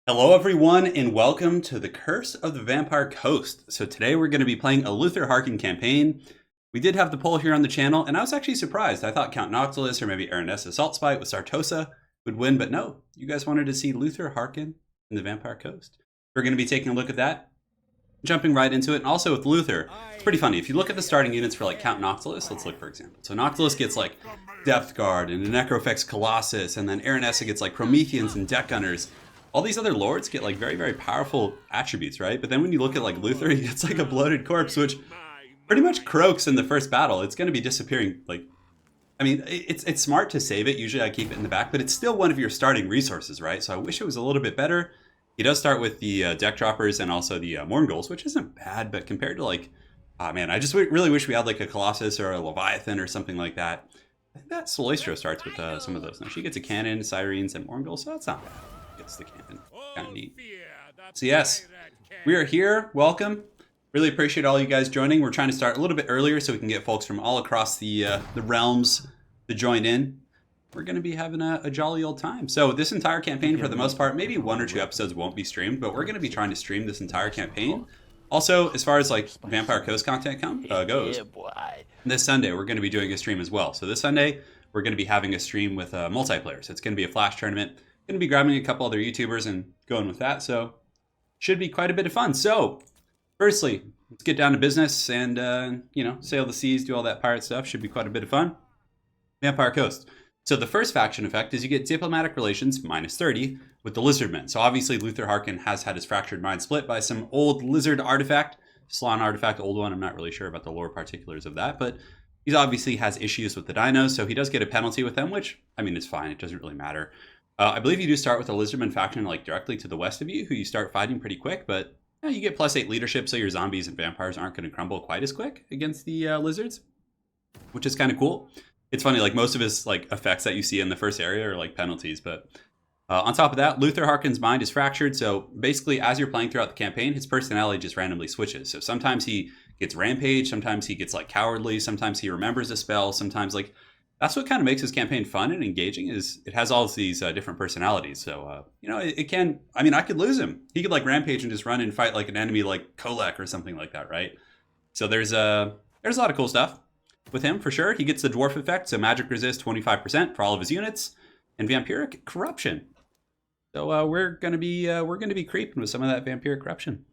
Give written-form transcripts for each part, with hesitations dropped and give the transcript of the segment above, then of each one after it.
Hello everyone and welcome to the Curse of the Vampire Coast. So today we're going to be playing a Luthor Harkon campaign. We did have the poll here on the channel and I was actually surprised. I thought Count Noctilus or maybe Aranessa Saltspite with Sartosa would win, but no. You guys wanted to see Luthor Harkon in the Vampire Coast. We're going to be taking a look at that, jumping right into it. And also with Luthor, it's pretty funny. If you look at the starting units for like Count Noctilus, let's look for example. So Noctilus gets like Depth Guard and a Necrofex Colossus, and then Aranessa gets like Prometheans and Deck Gunners. All these other lords get like very, very powerful attributes, right? But then when you look at like Luthor, he gets like a bloated corpse, which pretty much croaks in the first battle. It's going to be disappearing. Like, I mean, it's smart to save it. Usually I keep it in the back, but it's still one of your starting resources, right? So I wish it was a little bit better. He does start with the deck droppers and also the Morngulls, which isn't bad, but compared to like, man, I just really wish we had like a Colossus or a Leviathan or something like that. I think that Solistro starts with some of those. Now she gets a cannon, Sirens, and Morngulls, so that's not bad. Gets the cannon. Kind of neat. So yes, we are here. Welcome. Really appreciate all you guys joining. We're trying to start a little bit earlier so we can get folks from all across the realms to join in. We're going to be having a jolly old time. So this entire campaign, for the most part, maybe 1 or 2 episodes won't be streamed, but we're going to be trying to stream this entire campaign. Also, as far as like Vampire Coast content goes, this Sunday we're going to be doing a stream as well. So this Sunday we're going to be having a stream with multiplayer. So it's going to be a flash tournament. Going to be grabbing a couple other YouTubers and going with that. So should be quite a bit of fun. So firstly, let's get down to business and, sail the seas, do all that pirate stuff. Should be quite a bit of fun. Vampire Coast. So the first faction effect is you get diplomatic relations -30 with the Lizardmen. So obviously Luthor Harkon has had his fractured mind split by some old lizard artifact. Salon artifact, old one. I'm not really sure about the lore particulars of that, but he obviously has issues with the dinos. So he does get a penalty with them, which, I mean, it's fine. It doesn't really matter. I believe you do start with a Lizardman faction like directly to the west of you, who you start fighting pretty quick, but you get +8 leadership, so your zombies and vampires aren't going to crumble quite as quick against the lizards, which is kind of cool. It's funny, like most of his like effects that you see in the first area are like penalties, but on top of that, Luthor Harkon's mind is fractured, so basically as you're playing throughout the campaign, his personality just randomly switches. So sometimes he gets rampage, sometimes he gets like cowardly, sometimes he remembers a spell, sometimes like that's what kind of makes his campaign fun and engaging is it has all of these different personalities. So, it can, I mean, I could lose him. He could like rampage and just run and fight like an enemy like Kolek or something like that, right? So there's a lot of cool stuff with him for sure. He gets the dwarf effect, so magic resist 25% for all of his units and vampiric corruption. So we're gonna be creeping with some of that vampiric corruption.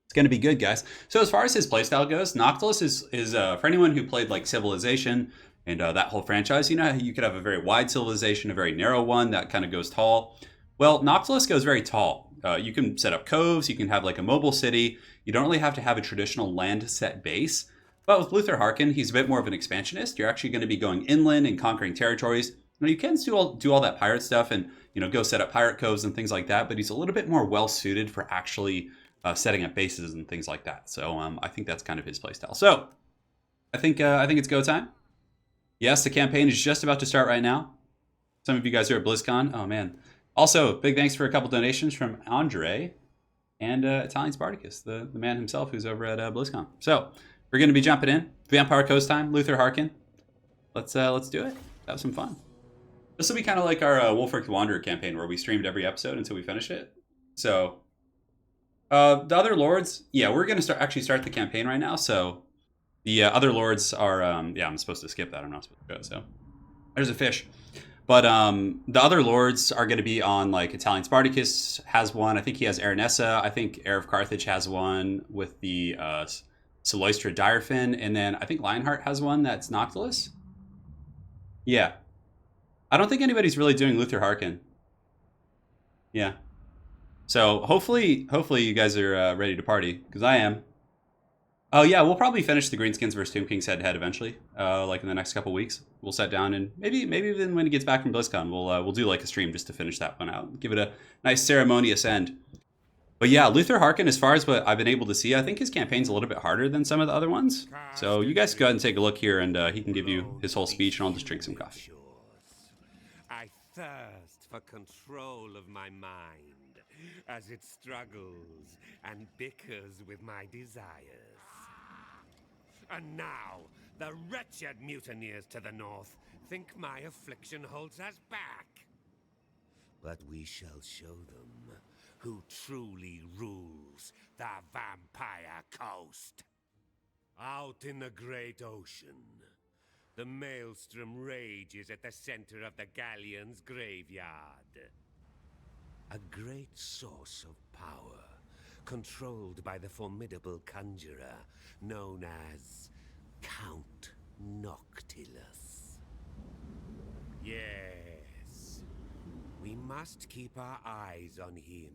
It's gonna be good, guys. So as far as his playstyle goes, Noctilus is for anyone who played like Civilization, and that whole franchise, you could have a very wide civilization, a very narrow one that kind of goes tall. Well, Noctilus goes very tall. You can set up coves, you can have like a mobile city. You don't really have to have a traditional land set base. But with Luthor Harkon, he's a bit more of an expansionist. You're actually going to be going inland and conquering territories. You can do all that pirate stuff and go set up pirate coves and things like that. But he's a little bit more well suited for actually setting up bases and things like that. So I think that's kind of his playstyle. So I think it's go time. Yes, the campaign is just about to start right now. Some of you guys are at BlizzCon. Oh, man. Also, big thanks for a couple donations from Andre and Italian Spartacus, the man himself who's over at BlizzCon. So we're going to be jumping in. Vampire Coast time, Luthor Harkon. Let's do it. Have some fun. This will be kind of like our Wolfric the Wanderer campaign where we streamed every episode until we finish it. So the other lords, yeah, we're going to start the campaign right now. So the other lords are, I'm supposed to skip that. I'm not supposed to go. So there's a fish. But the other lords are going to be on like Italian Spartacus has one. I think he has Aranessa. I think Heir of Carthage has one with the Saloistra Direfin. And then I think Lionheart has one that's Noctilus. Yeah. I don't think anybody's really doing Luthor Harkon. Yeah. So hopefully you guys are ready to party because I am. Oh yeah, we'll probably finish the Greenskins versus Tomb Kings head-to-head eventually, like in the next couple weeks. We'll sit down and maybe even when he gets back from BlizzCon, we'll do like a stream just to finish that one out, give it a nice ceremonious end. But yeah, Luthor Harkon, as far as what I've been able to see, I think his campaign's a little bit harder than some of the other ones. So you guys go ahead and take a look here, and he can give you his whole speech, and I'll just drink some coffee. I thirst for control of my mind as it struggles and bickers with my desires. And now, the wretched mutineers to the north think my affliction holds us back. But we shall show them who truly rules the Vampire Coast. Out in the great ocean, the maelstrom rages at the center of the galleon's graveyard. A great source of power, controlled by the formidable conjurer known as Count Noctilus. Yes, we must keep our eyes on him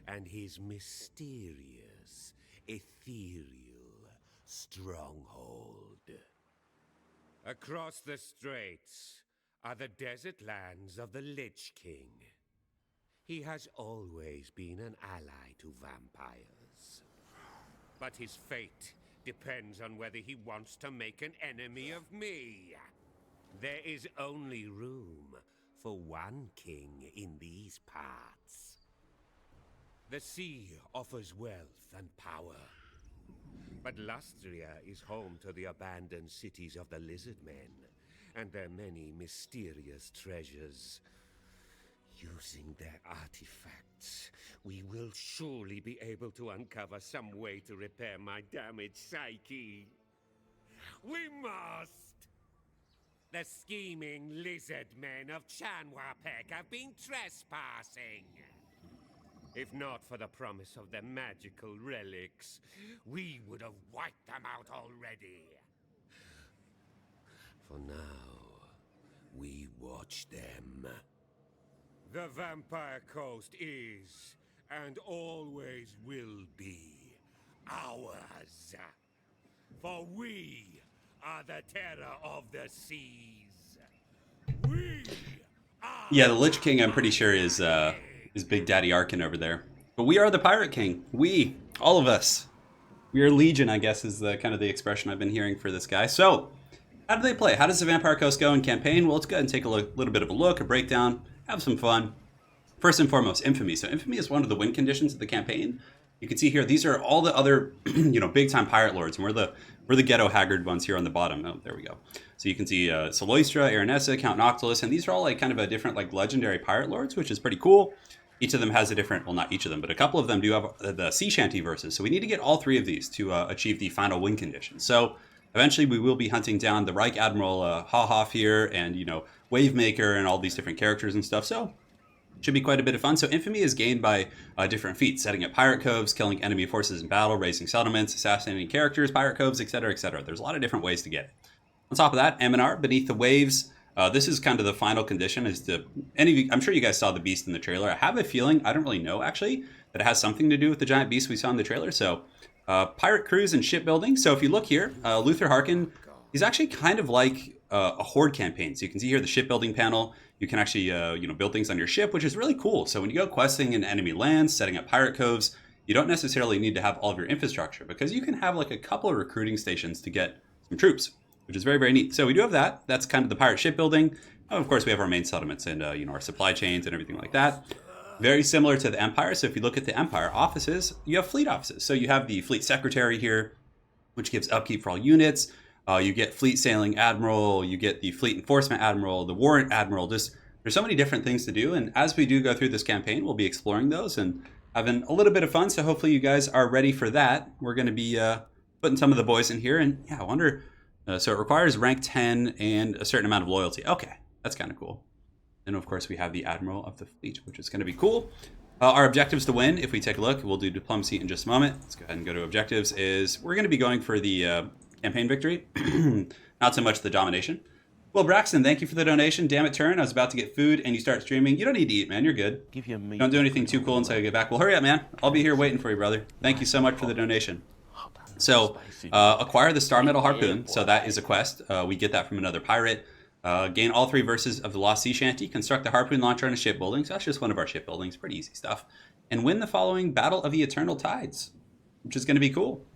and his mysterious, ethereal stronghold. Across the straits are the desert lands of the Lich King. He has always been an ally to vampires. But his fate depends on whether he wants to make an enemy of me. There is only room for one king in these parts. The sea offers wealth and power. But Lustria is home to the abandoned cities of the Lizard Men and their many mysterious treasures. Using their artifacts, we will surely be able to uncover some way to repair my damaged psyche. We must! The scheming lizard men of Chanwapek have been trespassing. If not for the promise of their magical relics, we would have wiped them out already. For now, we watch them. The Vampire Coast is, and always will be, ours. For we are the terror of the seas. We are... Yeah, the Lich King, I'm pretty sure, is Big Daddy Harkon over there. But we are the Pirate King. We, all of us. We are Legion, I guess, is the kind of the expression I've been hearing for this guy. So, how do they play? How does the Vampire Coast go in campaign? Well, let's go ahead and take a little bit of a look, a breakdown, have some fun. First and foremost, Infamy. So Infamy is one of the win conditions of the campaign. You can see here, these are all the other, big-time pirate lords, and we're the ghetto haggard ones here on the bottom. Oh, there we go. So you can see Saloistra, Aranessa, Count Noctilus, and these are all like kind of a different like legendary pirate lords, which is pretty cool. Each of them has a different, well, not each of them, but a couple of them do have the sea shanty verses. So we need to get all three of these to achieve the final win condition. So eventually we will be hunting down the Reich Admiral Hahoff here, and Wavemaker, and all these different characters and stuff. So should be quite a bit of fun. So Infamy is gained by different feats, setting up pirate coves, killing enemy forces in battle, raising settlements, assassinating characters, pirate coves, etc., etc. There's a lot of different ways to get it. On top of that, M&R, Beneath the Waves. This is kind of the final condition. I'm sure you guys saw the beast in the trailer. I have a feeling, I don't really know actually, that it has something to do with the giant beast we saw in the trailer. So pirate crews and shipbuilding. So if you look here, Luthor Harkon, he's actually kind of like a horde campaign. So you can see here the shipbuilding panel. You can actually build things on your ship, which is really cool. So when you go questing in enemy lands, setting up pirate coves, you don't necessarily need to have all of your infrastructure, because you can have like a couple of recruiting stations to get some troops, which is very, very neat. So we do have that. That's kind of the pirate shipbuilding. Oh, of course, we have our main settlements and our supply chains and everything like that. Very similar to the Empire. So if you look at the Empire offices, you have fleet offices. So you have the fleet secretary here, which gives upkeep for all units. You get fleet sailing admiral, you get the fleet enforcement admiral, the warrant admiral. Just there's so many different things to do, and as we do go through this campaign, we'll be exploring those and having a little bit of fun. So hopefully you guys are ready for that. We're going to be putting some of the boys in here, and yeah, I wonder. So it requires rank 10 and a certain amount of loyalty. Okay, that's kind of cool. And of course we have the admiral of the fleet, which is going to be cool. Our objectives to win, if we take a look, we'll do diplomacy in just a moment. Let's go ahead and go to objectives. We're going to be going for the campaign victory, not so much the domination. Well, Braxton, thank you for the donation. Damn it, Turin, I was about to get food and you start streaming. You don't need to eat, man. You're good. Don't do anything too cool until I get back. Well, hurry up, man. I'll be here waiting for you, brother. Thank you so much for the donation. So, acquire the Star Metal Harpoon. So that is a quest. We get that from another pirate. Gain all 3 verses of the Lost Sea Shanty. Construct a harpoon launcher on a shipbuilding. So that's just one of our shipbuildings. Pretty easy stuff. And win the following Battle of the Eternal Tides, which is going to be cool.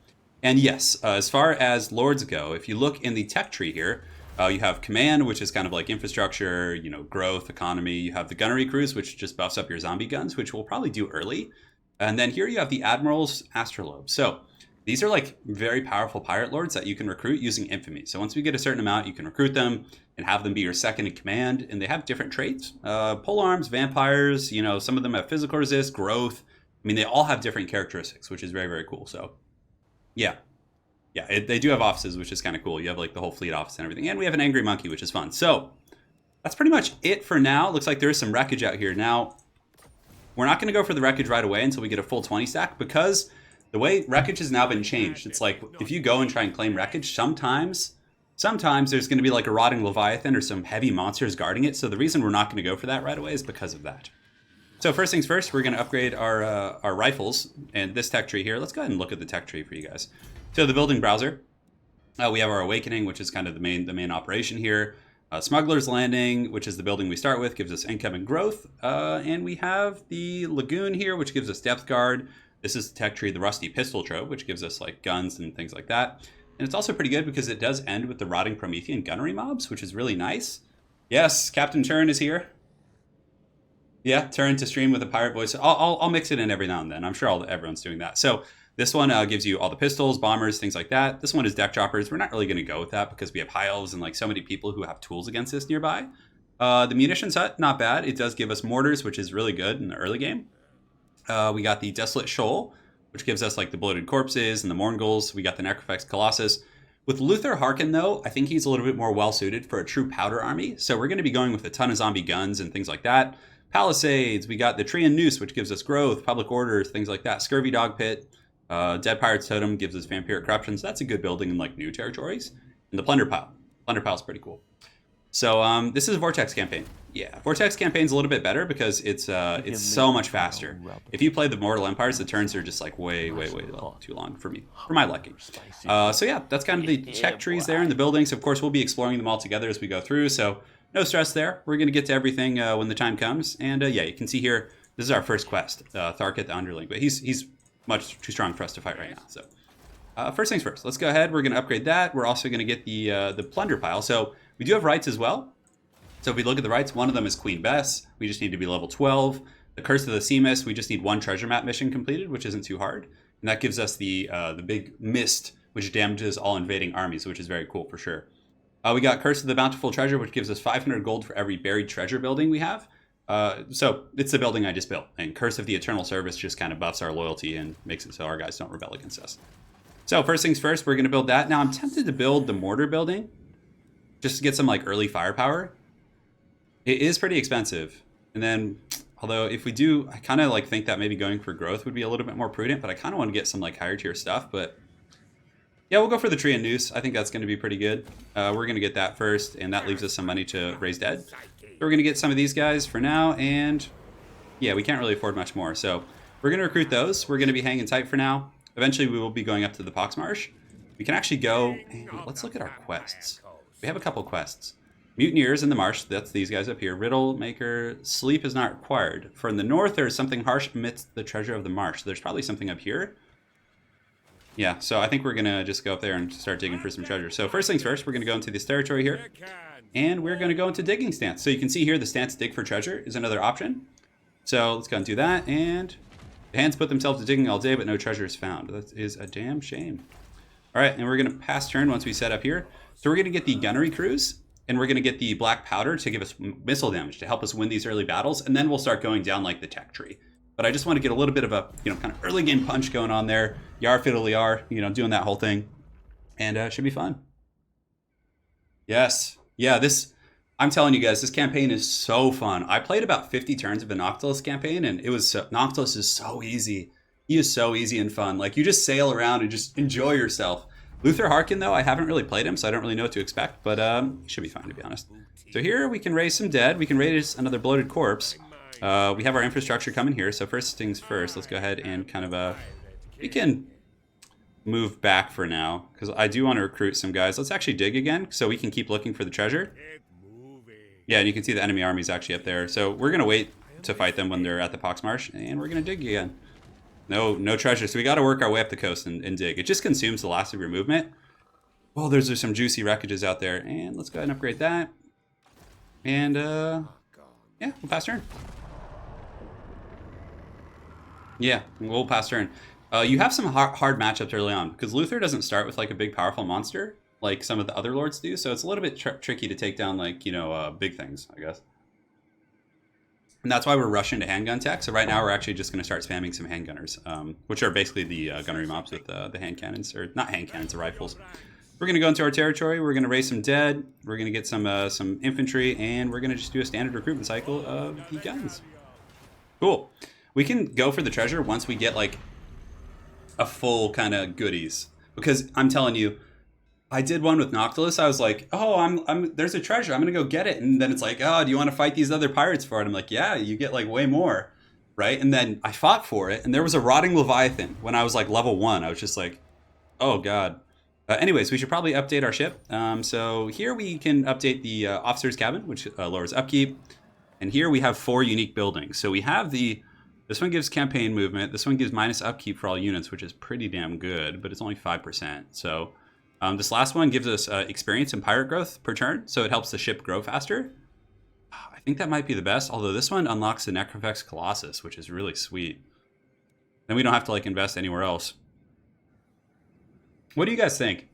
And yes, as far as lords go, if you look in the tech tree here, you have command, which is kind of like infrastructure, growth, economy. You have the gunnery crews, which just buffs up your zombie guns, which we'll probably do early. And then here you have the admiral's astrolabe. So these are like very powerful pirate lords that you can recruit using infamy. So once we get a certain amount, you can recruit them and have them be your second in command. And they have different traits. Pole arms, vampires, you know, some of them have physical resist, growth. I mean, they all have different characteristics, which is very, very cool. So, yeah. Yeah, they do have offices, which is kind of cool. You have like the whole fleet office and everything. And we have an angry monkey, which is fun. So, that's pretty much it for now. Looks like there is some wreckage out here. Now, we're not going to go for the wreckage right away until we get a full 20 stack, because the way wreckage has now been changed. It's like if you go and try and claim wreckage, sometimes there's going to be like a rotting leviathan or some heavy monsters guarding it. So the reason we're not going to go for that right away is because of that. So first things first, we're going to upgrade our rifles and this tech tree here. Let's go ahead and look at the tech tree for you guys. So the building browser, we have our awakening, which is kind of the main operation here. Smuggler's Landing, which is the building we start with, gives us income and growth. And we have the Lagoon here, which gives us depth guard. This is the tech tree, the Rusty Pistol Trove, which gives us like guns and things like that. And it's also pretty good because it does end with the Rotting Promethean gunnery mobs, which is really nice. Yes, Captain Turin is here. Yeah, Turin to stream with a pirate voice. I'll mix it in every now and then. I'm sure everyone's doing that. So this one gives you all the pistols, bombers, things like that. This one is deck droppers. We're not really going to go with that because we have high elves and like so many people who have tools against this nearby. The munitions hut, not bad. It does give us mortars, which is really good in the early game. We got the Desolate Shoal, which gives us like the bloated corpses and the Morngulls. We got the Necrofex Colossus. With Luthor Harkon, though, I think he's a little bit more well-suited for a true powder army. So we're going to be going with a ton of zombie guns and things like that. Palisades, we got the Tree and Noose, which gives us growth, public orders, things like that. Scurvy Dog Pit. Dead Pirate's Totem gives us Vampiric Corruption, so that's a good building in like new territories. And the Plunder Pile. Plunder Pile's pretty cool. So this is a Vortex campaign. Yeah, Vortex campaign's a little bit better because it's so much faster. If you play the Mortal Empires, the turns are just like way too long for me, for my liking. So yeah, that's kind of the tech trees there in the buildings. Of course, we'll be exploring them all together as we go through, so no stress there. We're going to get to everything when the time comes. And yeah, you can see here, this is our first quest, Tharkit the Underling, but he's much too strong for us to fight right now. So first things first, let's go ahead. We're going to upgrade that. We're also going to get the Plunder Pile. So we do have rights as well. So if we look at the rights, one of them is Queen Bess. We just need to be level 12. The Curse of the Sea Mist, we just need one treasure map mission completed, which isn't too hard. And that gives us the big mist, which damages all invading armies, which is very cool for sure. We got Curse of the Bountiful Treasure, which gives us 500 gold for every buried treasure building we have. So it's the building I just built. And Curse of the Eternal Service just kind of buffs our loyalty and makes it so our guys don't rebel against us. So first things first, we're going to build that. Now I'm tempted to build the mortar building just to get some like early firepower. It is pretty expensive. And then, although if we do, I kind of like think that maybe going for growth would be a little bit more prudent, but I kind of want to get some like higher tier stuff. But yeah, we'll go for the Tree and Noose. I think that's going to be pretty good. We're going to get that first, and that leaves us some money to raise dead. So we're going to get some of these guys for now, and yeah, we can't really afford much more. So we're going to recruit those. We're going to be hanging tight for now. Eventually, we will be going up to the Poxmarsh. We can actually go, and let's look at our quests. We have a couple quests. Mutineers in the marsh, that's these guys up here. Riddle Maker, sleep is not required. For in the north, there's something harsh amidst the treasure of the marsh. There's probably something up here. Yeah, so I think we're going to just go up there and start digging for some treasure. So first things first, we're going to go into this territory here. And we're going to go into digging stance. So you can see here the stance dig for treasure is another option. So let's go and do that. And the hands put themselves to digging all day, but no treasure is found. That is a damn shame. All right, and we're going to pass turn once we set up here. So we're going to get the gunnery crews. And we're going to get the black powder to give us missile damage to help us win these early battles. And then we'll start going down like the tech tree. But I just want to get a little bit of a, kind of early game punch going on there. Yar fiddly yar, doing that whole thing. And it should be fun. Yes. Yeah, I'm telling you guys, this campaign is so fun. I played about 50 turns of the Noctilus campaign, and Noctilus is so easy. He is so easy and fun. Like, you just sail around and just enjoy yourself. Luthor Harkon, though, I haven't really played him, so I don't really know what to expect, but he should be fine, to be honest. So here we can raise some dead. We can raise another bloated corpse. We have our infrastructure coming here, so first things first, let's go ahead and kind of, we can move back for now, because I do want to recruit some guys. Let's actually dig again, so we can keep looking for the treasure. Yeah, and you can see the enemy army's actually up there. So we're going to wait to fight them when they're at the Poxmarsh, and we're going to dig again. No treasure, so we got to work our way up the coast and dig. It just consumes the last of your movement. Well, there's some juicy wreckages out there, and let's go ahead and upgrade that. And, yeah, we'll pass turn. Yeah, we'll pass turn. You have some hard matchups early on, because Luthor doesn't start with, like, a big, powerful monster. like some of the other lords do. So it's a little bit tricky to take down, like, you know, big things, I guess. And that's why we're rushing to handgun tech. So right now we're actually just going to start spamming some handgunners, which are basically the gunnery mobs with the hand cannons, or not hand cannons, the rifles. We're going to go into our territory. We're going to raise some dead. We're going to get some infantry, and we're going to just do a standard recruitment cycle of the guns. Cool. We can go for the treasure once we get like a full kind of goodies, because I'm telling you, I did one with Noctilus. I was like, oh, there's a treasure. I'm going to go get it. And then it's like, oh, do you want to fight these other pirates for it? I'm like, yeah, you get like way more. Right. And then I fought for it. And there was a rotting Leviathan when I was like level 1. I was just like, oh, God. Anyways, we should probably update our ship. So here we can update the officer's cabin, which lowers upkeep. And here we have 4 unique buildings. So we have this one gives campaign movement. This one gives minus upkeep for all units, which is pretty damn good, but it's only 5%. So this last one gives us experience and pirate growth per turn, so it helps the ship grow faster. I think that might be the best, although this one unlocks the Necrofex Colossus, which is really sweet. Then we don't have to like invest anywhere else. What do you guys think?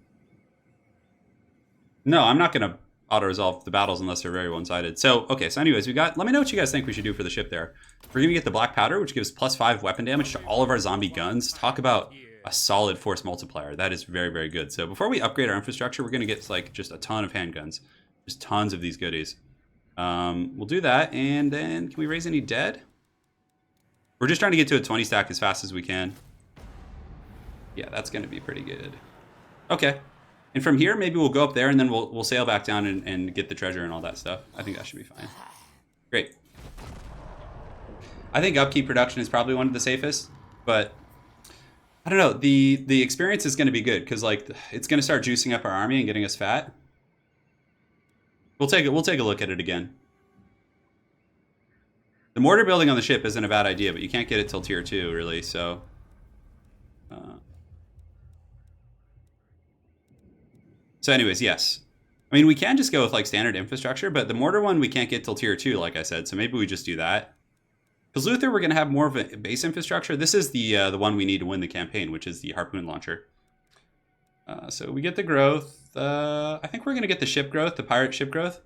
No, I'm not going to auto-resolve the battles unless they're very one-sided. So, okay, so anyways, let me know what you guys think we should do for the ship there. We're going to get the Black Powder, which gives +5 weapon damage to all of our zombie guns. Talk about a solid force multiplier. That is very, very good. So before we upgrade our infrastructure, we're going to get like just a ton of handguns. Just tons of these goodies. We'll do that, and then can we raise any dead? We're just trying to get to a 20 stack as fast as we can. Yeah, that's going to be pretty good. Okay. And from here, maybe we'll go up there, and then we'll sail back down and get the treasure and all that stuff. I think that should be fine. Great. I think upkeep production is probably one of the safest, but I don't know. The experience is going to be good because like it's going to start juicing up our army and getting us fat. We'll take a look at it again. The mortar building on the ship isn't a bad idea, but you can't get it till tier 2 really. So. So anyways, yes. I mean, we can just go with like standard infrastructure, but the mortar one we can't get till tier 2, like I said. So maybe we just do that. Because Luthor, we're going to have more of a base infrastructure. This is the one we need to win the campaign, which is the harpoon launcher. So we get the growth. I think we're going to get the ship growth, the pirate ship growth.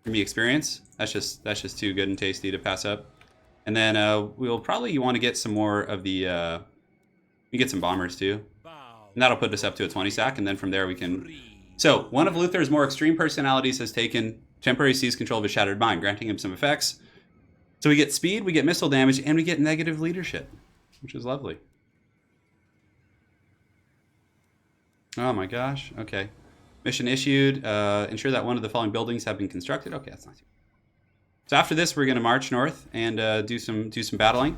Give me experience. That's just too good and tasty to pass up. And then we'll probably want to get some more of the. We get some bombers too. And that'll put us up to a 20 stack, and then from there we can... So, one of Luthor's more extreme personalities has taken temporary seize control of his shattered mind, granting him some effects. So we get speed, we get missile damage, and we get negative leadership, which is lovely. Oh my gosh, okay. Mission issued, ensure that one of the following buildings have been constructed. Okay, that's not too bad. So after this, we're going to march north and do some battling.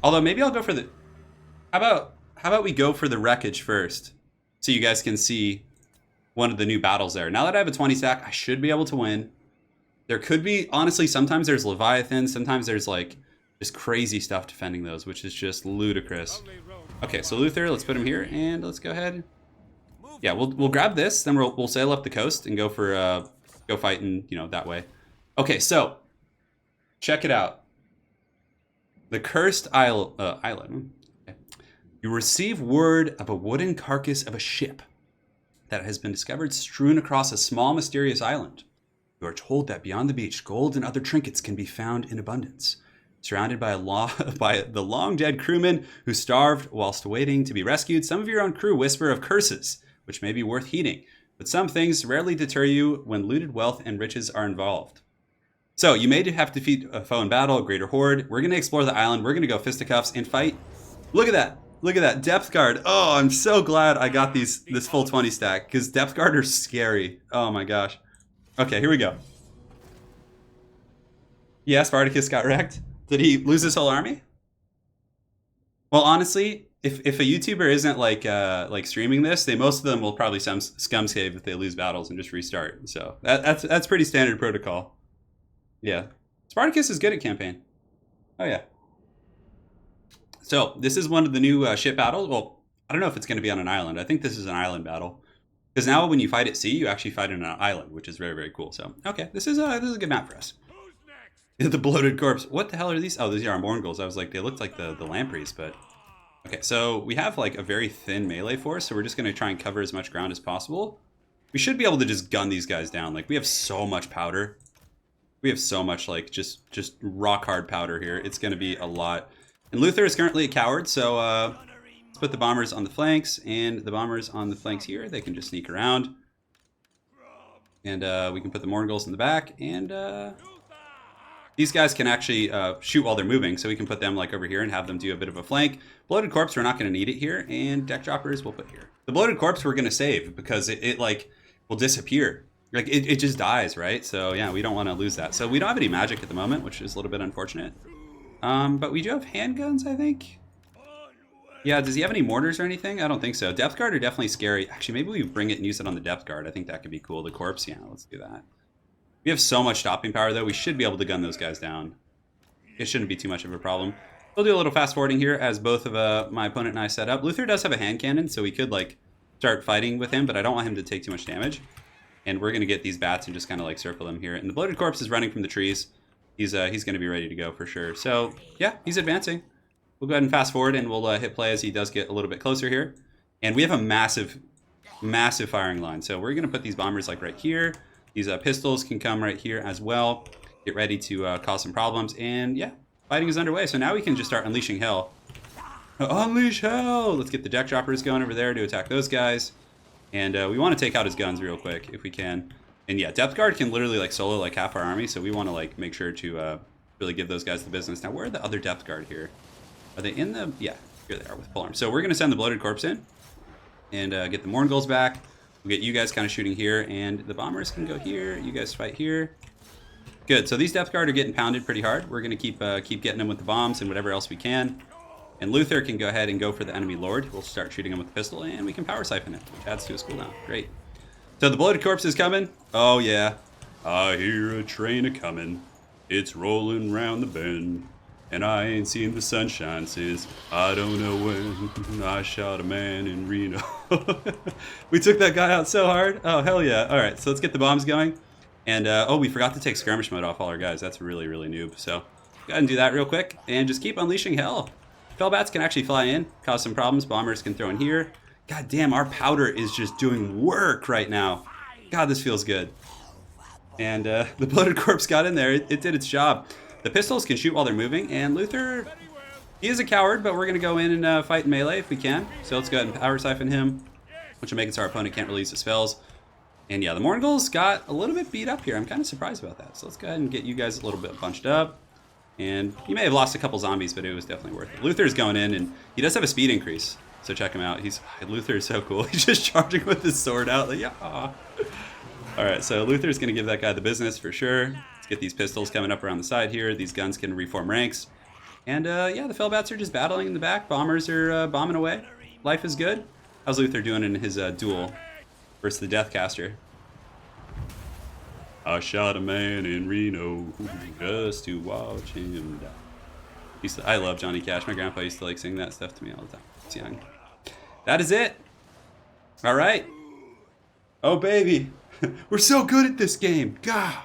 Although, maybe I'll go for the... How about we go for the wreckage first, so you guys can see one of the new battles there. Now that I have a 20 stack, I should be able to win. There could be, honestly, sometimes there's Leviathan, sometimes there's like just crazy stuff defending those, which is just ludicrous. Okay, so Luthor, let's put him here, and let's go ahead. Yeah, we'll grab this, then we'll sail up the coast and go for go fighting, you know, that way. Okay, so check it out. The cursed island. You receive word of a wooden carcass of a ship that has been discovered strewn across a small mysterious island. You are told that beyond the beach, gold and other trinkets can be found in abundance. Surrounded by the long-dead crewmen who starved whilst waiting to be rescued, some of your own crew whisper of curses, which may be worth heeding. But some things rarely deter you when looted wealth and riches are involved. So, you may have to defeat a foe in battle, a greater horde. We're going to explore the island. We're going to go fisticuffs and fight. Look at that. Look at that, depth guard. Oh, I'm so glad I got this full 20 stack, because depth guard are scary. Oh my gosh. Okay, here we go. Yeah, Spartacus got wrecked. Did he lose his whole army? Well, honestly, if a YouTuber isn't like streaming this, most of them will probably scum save if they lose battles and just restart. So that's pretty standard protocol. Yeah, Spartacus is good at campaign. Oh yeah. So this is one of the new ship battles. Well, I don't know if it's going to be on an island. I think this is an island battle. Because now when you fight at sea, you actually fight on an island, which is very, very cool. So, okay, this is a good map for us. Who's next? The bloated corpse. What the hell are these? Oh, these are our Morgul's. I was like, they looked like the lampreys, but Okay, so we have like a very thin melee force, so we're just going to try and cover as much ground as possible. We should be able to just gun these guys down. Like, we have so much powder. We have so much, like, just rock hard powder here. It's going to be a lot. And Luthor is currently a coward, so let's put the bombers on the flanks, and the bombers on the flanks here. They can just sneak around. And we can put the Morgulls in the back, and these guys can actually shoot while they're moving, so we can put them like over here and have them do a bit of a flank. Bloated Corpse, we're not going to need it here, and Deck Droppers we'll put here. The Bloated Corpse we're going to save because it like will disappear. Like it just dies, right? So yeah, we don't want to lose that. So we don't have any magic at the moment, which is a little bit unfortunate. But we do have handguns, I think. Yeah, does he have any mortars or anything? I don't think so. Depth Guard are definitely scary. Actually, maybe we bring it and use it on the Depth Guard. I think that could be cool. The Corpse, yeah, let's do that. We have so much stopping power, though. We should be able to gun those guys down. It shouldn't be too much of a problem. We'll do a little fast forwarding here as both of my opponent and I set up. Luthor does have a hand cannon, so we could like start fighting with him, but I don't want him to take too much damage. And we're going to get these bats and just kind of like circle them here. And the Bloated Corpse is running from the trees. He's going to be ready to go for sure. So yeah, he's advancing. We'll go ahead and fast forward, and we'll hit play as he does get a little bit closer here. And we have a massive, massive firing line. So we're going to put these bombers like right here. These pistols can come right here as well. Get ready to cause some problems. And yeah, fighting is underway. So now we can just start unleashing hell. Unleash hell! Let's get the Deck Droppers going over there to attack those guys. And we want to take out his guns real quick if we can. And yeah, Depth Guard can literally like solo like half our army. So we want to like make sure to really give those guys the business. Now, where are the other Depth Guard here? Are they in the... Yeah, here they are with polearms. So we're going to send the Bloated Corpse in. And get the Morgulls back. We'll get you guys kind of shooting here, and the bombers can go here. You guys fight here. Good. So these Depth Guard are getting pounded pretty hard. We're going to keep getting them with the bombs and whatever else we can. And Luthor can go ahead and go for the enemy lord. We'll start shooting him with the pistol, and we can power siphon it, which adds to his cooldown. Great. So the Bloated Corpse is coming. Oh, yeah. I hear a train a-coming. It's rolling round the bend. And I ain't seen the sunshine since I don't know when I shot a man in Reno. We took that guy out so hard. Oh, hell yeah. All right, so let's get the bombs going. And, oh, we forgot to take skirmish mode off all our guys. That's really, really noob. So go ahead and do that real quick. And just keep unleashing hell. Fellbats can actually fly in, cause some problems. Bombers can throw in here. God damn, our powder is just doing work right now. God, this feels good. And the Bloated Corpse got in there. It did its job. The pistols can shoot while they're moving, and Luthor, he is a coward, but we're going to go in and fight in melee if we can. So let's go ahead and power siphon him, which will make it so our opponent can't release his spells. And yeah, the Morgulls got a little bit beat up here. I'm kind of surprised about that. So let's go ahead and get you guys a little bit bunched up. And you may have lost a couple zombies, but it was definitely worth it. Luthor's going in, and he does have a speed increase. So check him out. Luthor is so cool. He's just charging with his sword out. Like, yeah. All right, so Luthor's going to give that guy the business for sure. Get these pistols coming up around the side here. These guns can reform ranks. And yeah, the Fellbats are just battling in the back. Bombers are bombing away. Life is good. How's Luthor doing in his duel versus the Deathcaster? I shot a man in Reno just to watch him die. I love Johnny Cash. My grandpa used to like sing that stuff to me all the time. It's young. That is it. All right. Oh, baby. We're so good at this game. God.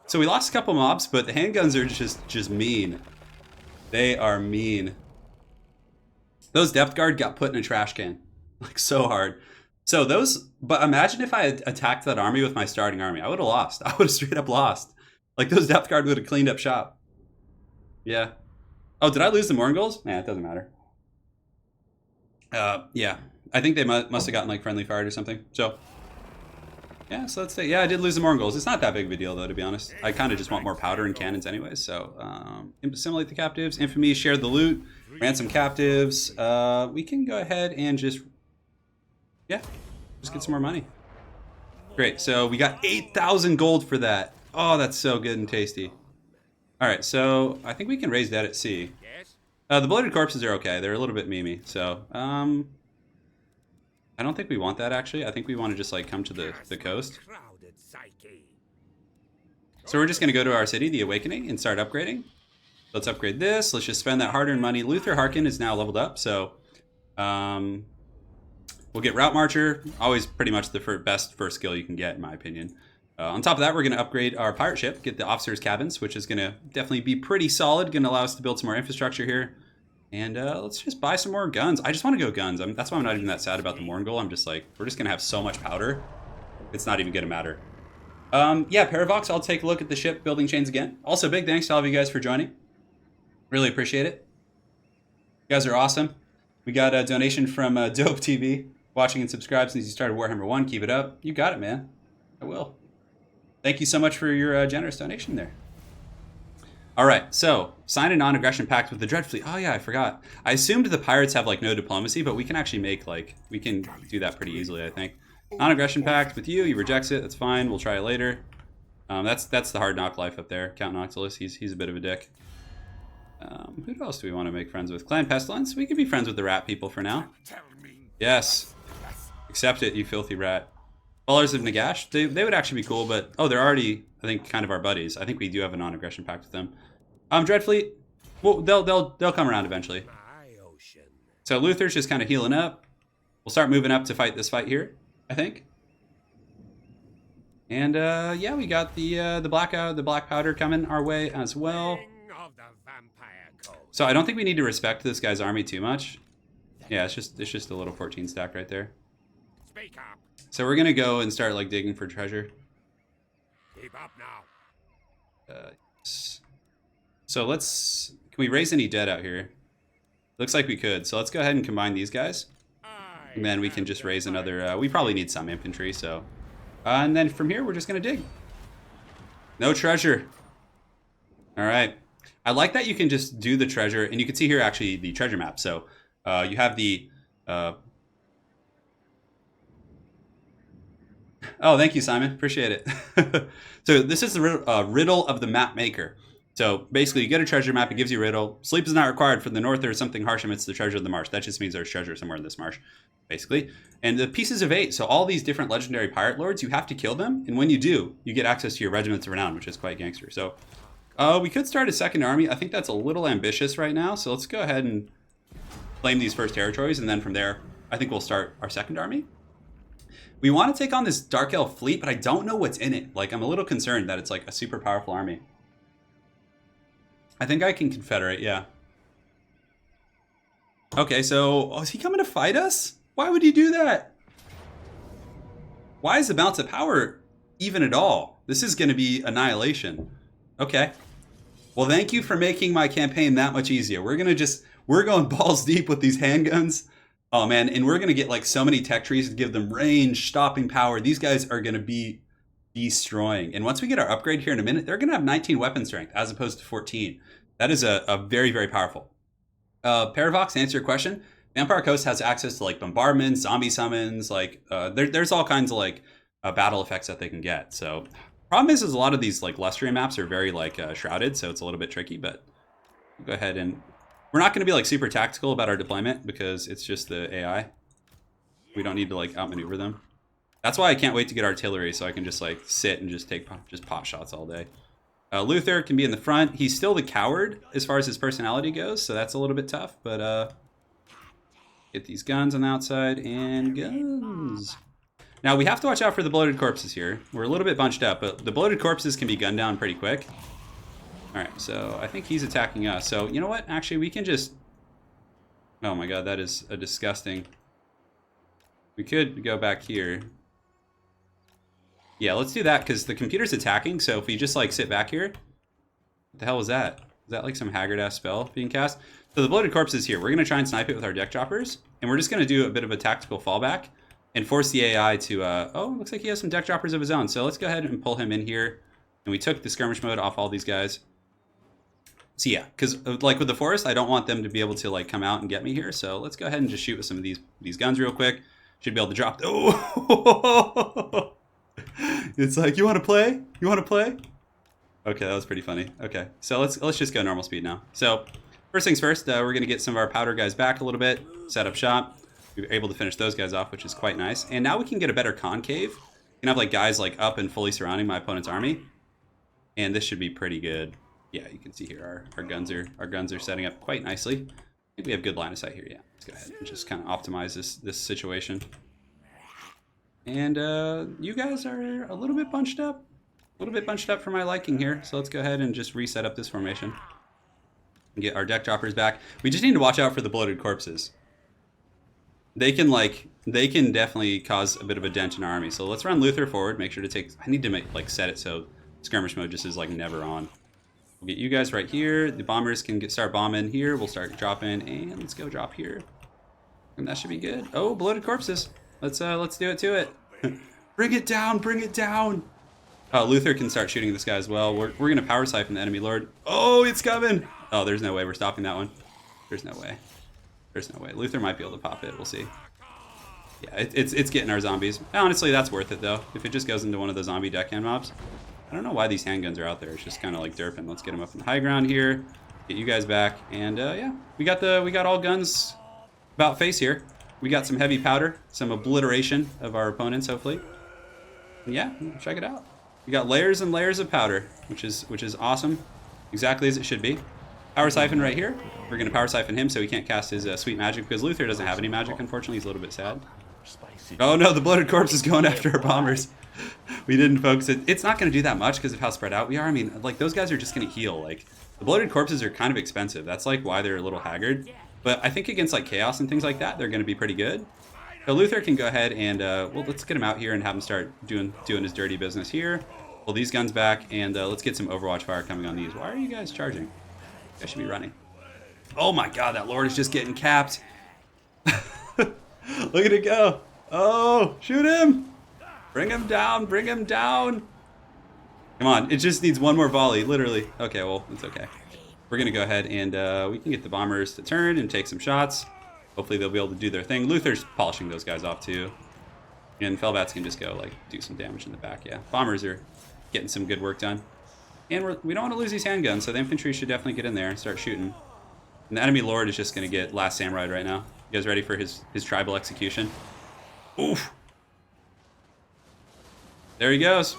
So we lost a couple mobs, but the handguns are just mean. They are mean. Those Depth Guard got put in a trash can. Like, so hard. So those... But imagine if I had attacked that army with my starting army. I would have lost. I would have straight up lost. Like, those Depth Guard would have cleaned up shop. Yeah. Oh, did I lose the Morgulls? Nah, it doesn't matter. Yeah. I think they must have gotten, like, friendly fired or something. So... Yeah, so let's say, yeah, I did lose the Morgulls. It's not that big of a deal, though, to be honest. I kind of just want more powder and cannons anyways, so assimilate the captives. Infamy, share the loot, ransom captives. We can go ahead and just get some more money. Great, so we got 8,000 gold for that. Oh, that's so good and tasty. All right, so I think we can raise that at sea. The Bloated Corpses are okay. They're a little bit memey, so... I don't think we want that, actually. I think we want to just, like, come to the coast. So we're just going to go to our city, the Awakening, and start upgrading. Let's upgrade this. Let's just spend that hard-earned money. Luthor Harkon is now leveled up, so we'll get Route Marcher. Always pretty much the best first skill you can get, in my opinion. On top of that, we're going to upgrade our pirate ship, get the officers' cabins, which is going to definitely be pretty solid. Going to allow us to build some more infrastructure here. And let's just buy some more guns. I just want to go guns. That's why I'm not even that sad about the Morngul. I'm just like, we're just going to have so much powder. It's not even going to matter. Yeah, Paravox, I'll take a look at the ship building chains again. Also, big thanks to all of you guys for joining. Really appreciate it. You guys are awesome. We got a donation from Dope TV. Watching and subscribe since you started Warhammer 1. Keep it up. You got it, man. I will. Thank you so much for your generous donation there. All right, so sign a non-aggression pact with the Dread Fleet. Oh yeah, I forgot. I assumed the pirates have like no diplomacy, but we can actually make like, we can do that pretty easily, I think. Non-aggression pact with you. He rejects it. That's fine. We'll try it later. That's the hard knock life up there. Count Noctilus. He's a bit of a dick. Who else do we want to make friends with? Clan Pestilence. We can be friends with the rat people for now. Yes. Accept it, you filthy rat. Followers of Nagash. They would actually be cool, but oh, they're already, I think, kind of our buddies. I think we do have a non-aggression pact with them. Dreadfleet. Well, they'll come around eventually. So Luthor's just kind of healing up. We'll start moving up to fight this fight here, I think. And yeah, we got the black powder coming our way as well. So I don't think we need to respect this guy's army too much. Yeah, it's just a little 14 stack right there. So we're gonna go and start like digging for treasure. Keep up now. So can we raise any dead out here? Looks like we could. So let's go ahead and combine these guys. And then we can just raise another, we probably need some infantry, so. And then from here, we're just gonna dig. No treasure. All right. I like that you can just do the treasure, and you can see here actually the treasure map. So you have the, oh, thank you, Simon. Appreciate it. So this is the riddle of the map maker. So basically, you get a treasure map. It gives you a riddle. Sleep is not required. For the north, there's something harsh amidst the treasure of the marsh. That just means there's treasure somewhere in this marsh, basically. And the pieces of 8. So all these different legendary pirate lords, you have to kill them. And when you do, you get access to your regiments of renown, which is quite gangster. So we could start a second army. I think that's a little ambitious right now. So let's go ahead and claim these first territories. And then from there, I think we'll start our second army. We want to take on this Dark Elf fleet, but I don't know what's in it. Like, I'm a little concerned that it's like a super powerful army. I think I can confederate, yeah. Okay, so is he coming to fight us? Why would he do that? Why is the balance of power even at all? This is going to be annihilation. Okay. Well, thank you for making my campaign that much easier. We're going balls deep with these handguns. Oh man, and we're going to get like so many tech trees to give them range, stopping power. These guys are going to be destroying. And once we get our upgrade here in a minute, they're going to have 19 weapon strength as opposed to 14. That is a very, very powerful. Paravox, to answer your question, Vampire Coast has access to like bombardments, zombie summons, like there's all kinds of like battle effects that they can get. So problem is a lot of these like Lustrian maps are very like shrouded, so it's a little bit tricky, but we'll go ahead and we're not going to be like super tactical about our deployment because it's just the AI. We don't need to like outmaneuver them. That's why I can't wait to get artillery so I can just like sit and just take pot shots all day. Luthor can be in the front. He's still the coward as far as his personality goes, so that's a little bit tough, but get these guns on the outside and guns. Now we have to watch out for the bloated corpses here. We're a little bit bunched up, but the bloated corpses can be gunned down pretty quick. All right, so I think he's attacking us. So you know what? Actually, we can just... Oh my god, that is a disgusting... We could go back here. Yeah, let's do that because the computer's attacking. So if we just like sit back here, what the hell was that? Is that like some haggard-ass spell being cast? So the bloated corpse is here. We're gonna try and snipe it with our deck droppers, and we're just gonna do a bit of a tactical fallback and force the AI to. Oh, looks like he has some deck droppers of his own. So let's go ahead and pull him in here. And we took the skirmish mode off all these guys. So yeah, because like with the forest, I don't want them to be able to like come out and get me here. So let's go ahead and just shoot with some of these guns real quick. Should be able to drop. Oh. It's like, you want to play? You want to play? Okay, that was pretty funny. Okay, so let's just go normal speed now. So first things first, we're gonna get some of our powder guys back a little bit, set up shop. We were able to finish those guys off, which is quite nice. And now we can get a better concave. We can have like guys like up and fully surrounding my opponent's army, and this should be pretty good. Yeah, you can see here our guns are setting up quite nicely. I think we have good line of sight here. Yeah, let's go ahead and just kind of optimize this situation. And you guys are a little bit bunched up. A little bit bunched up for my liking here. So let's go ahead and just reset up this formation. Get our deck droppers back. We just need to watch out for the bloated corpses. They can definitely cause a bit of a dent in our army. So let's run Luthor forward. Make sure to take. I need to set it so skirmish mode just is never on. We'll get you guys right here. The bombers can start bombing here. We'll start dropping, and let's go drop here. And that should be good. Oh, bloated corpses. Let's do it to it. Bring it down. Bring it down. Luthor can start shooting this guy as well. We're gonna power siphon the enemy lord. Oh, it's coming. Oh, there's no way we're stopping that one. There's no way. There's no way. Luthor might be able to pop it. We'll see. Yeah, it's getting our zombies. Honestly, that's worth it though. If it just goes into one of the zombie deckhand mobs. I don't know why these handguns are out there. It's just kind of like derping. Let's get them up in the high ground here. Get you guys back, and yeah, we got all guns about face here. We got some heavy powder, some obliteration of our opponents, hopefully. And yeah, check it out. We got layers and layers of powder, which is awesome, exactly as it should be. Power siphon right here. We're gonna power siphon him so he can't cast his sweet magic because Luthor doesn't have any magic. Unfortunately, he's a little bit sad. Oh no, the bloated corpse is going after our bombers. We didn't focus it. It's not gonna do that much because of how spread out we are. I mean, those guys are just gonna heal. The bloated corpses are kind of expensive. That's why they're a little haggard. But I think against chaos and things like that, they're gonna be pretty good. So Luthor can go ahead and well, let's get him out here and have him start doing his dirty business here. Pull these guns back, and let's get some Overwatch fire coming on these. Why are you guys charging? You guys should be running. Oh my god, that Lord is just getting capped. Look at it go. Oh, shoot him. Bring him down, bring him down. Come on, it just needs one more volley, literally. Okay, well, it's okay. We're gonna go ahead and we can get the bombers to turn and take some shots. Hopefully they'll be able to do their thing. Luthor's polishing those guys off too. And Felbats can just go do some damage in the back, yeah. Bombers are getting some good work done. And we don't want to lose these handguns, so the infantry should definitely get in there and start shooting. And the enemy lord is just going to get Last Samurai right now. You guys ready for his tribal execution? Oof! There he goes.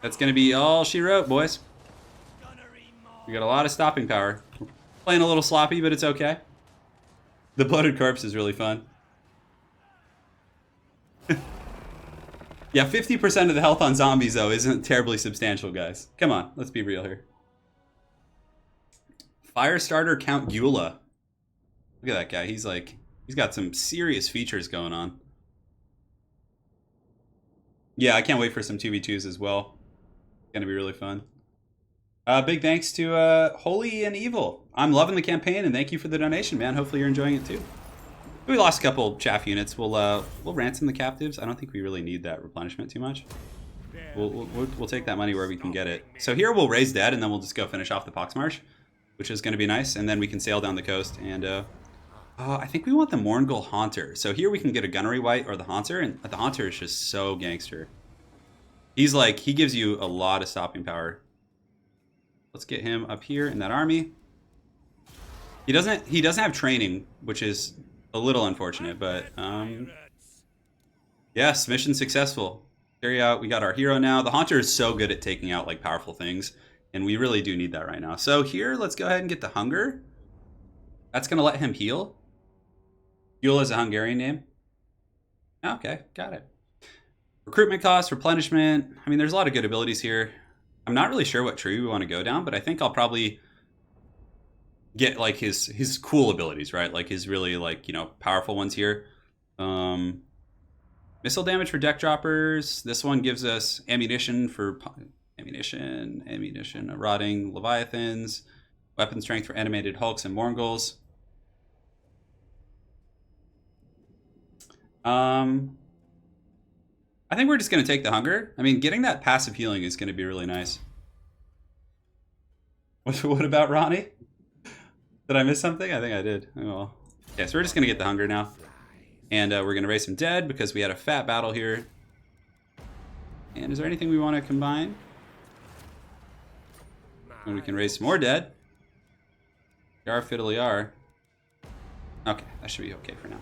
That's going to be all she wrote, boys. We got a lot of stopping power. Playing a little sloppy, but it's okay. The bloated corpse is really fun. Yeah, 50% of the health on zombies, though, isn't terribly substantial, guys. Come on, let's be real here. Firestarter Count Eula. Look at that guy. He's got some serious features going on. Yeah, I can't wait for some 2v2s as well. It's gonna be really fun. Big thanks to Holy and Evil. I'm loving the campaign, and thank you for the donation, man. Hopefully you're enjoying it too. We lost a couple chaff units. We'll ransom the captives. I don't think we really need that replenishment too much. We'll take that money where we can get it. So here we'll raise dead, and then we'll just go finish off the Poxmarsh, which is going to be nice. And then we can sail down the coast. And I think we want the Morngul Haunter. So here we can get a Gunnery Wight or the Haunter, and the Haunter is just so gangster. He's he gives you a lot of stopping power. Let's get him up here in that army. He doesn't have training, which is a little unfortunate, but yes, mission successful. Carry out. We got our hero now. The Haunter is so good at taking out powerful things, and we really do need that right now. So here, let's go ahead and get the Hunger. That's gonna let him heal. Yule is a Hungarian name. Okay, got it. Recruitment costs, replenishment. I mean, there's a lot of good abilities here. I'm not really sure what tree we want to go down, but I think I'll probably get his cool abilities, right? His really powerful ones here. Missile damage for deck droppers. This one gives us ammunition for ammunition, rotting leviathans, weapon strength for animated hulks and Mornguls. I think we're just going to take the Hunger. I mean, getting that passive healing is going to be really nice. What about Ronnie? Did I miss something? I think I did. Oh, well. Yeah, so we're just going to get the Hunger now. And we're going to raise some dead because we had a fat battle here. And is there anything we want to combine? And we can raise some more dead. Yar fiddly yar. Okay, that should be okay for now.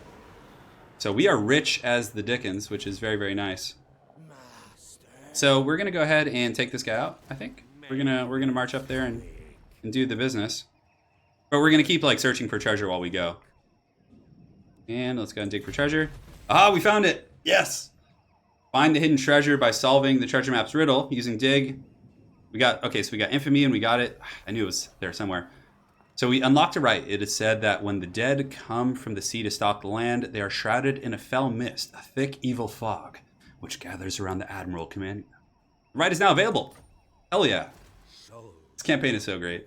So we are rich as the Dickens, which is very, very nice. So we're gonna go ahead and take this guy out, I think. We're gonna march up there and do the business. But we're gonna keep searching for treasure while we go. And let's go and dig for treasure. Ah, we found it! Yes! Find the hidden treasure by solving the treasure map's riddle using dig. So we got infamy and we got it. I knew it was there somewhere. So we unlocked a right. It is said that when the dead come from the sea to stalk the land, they are shrouded in a fell mist, a thick, evil fog, which gathers around the Admiral commanding them. The right is now available. Hell yeah. This campaign is so great.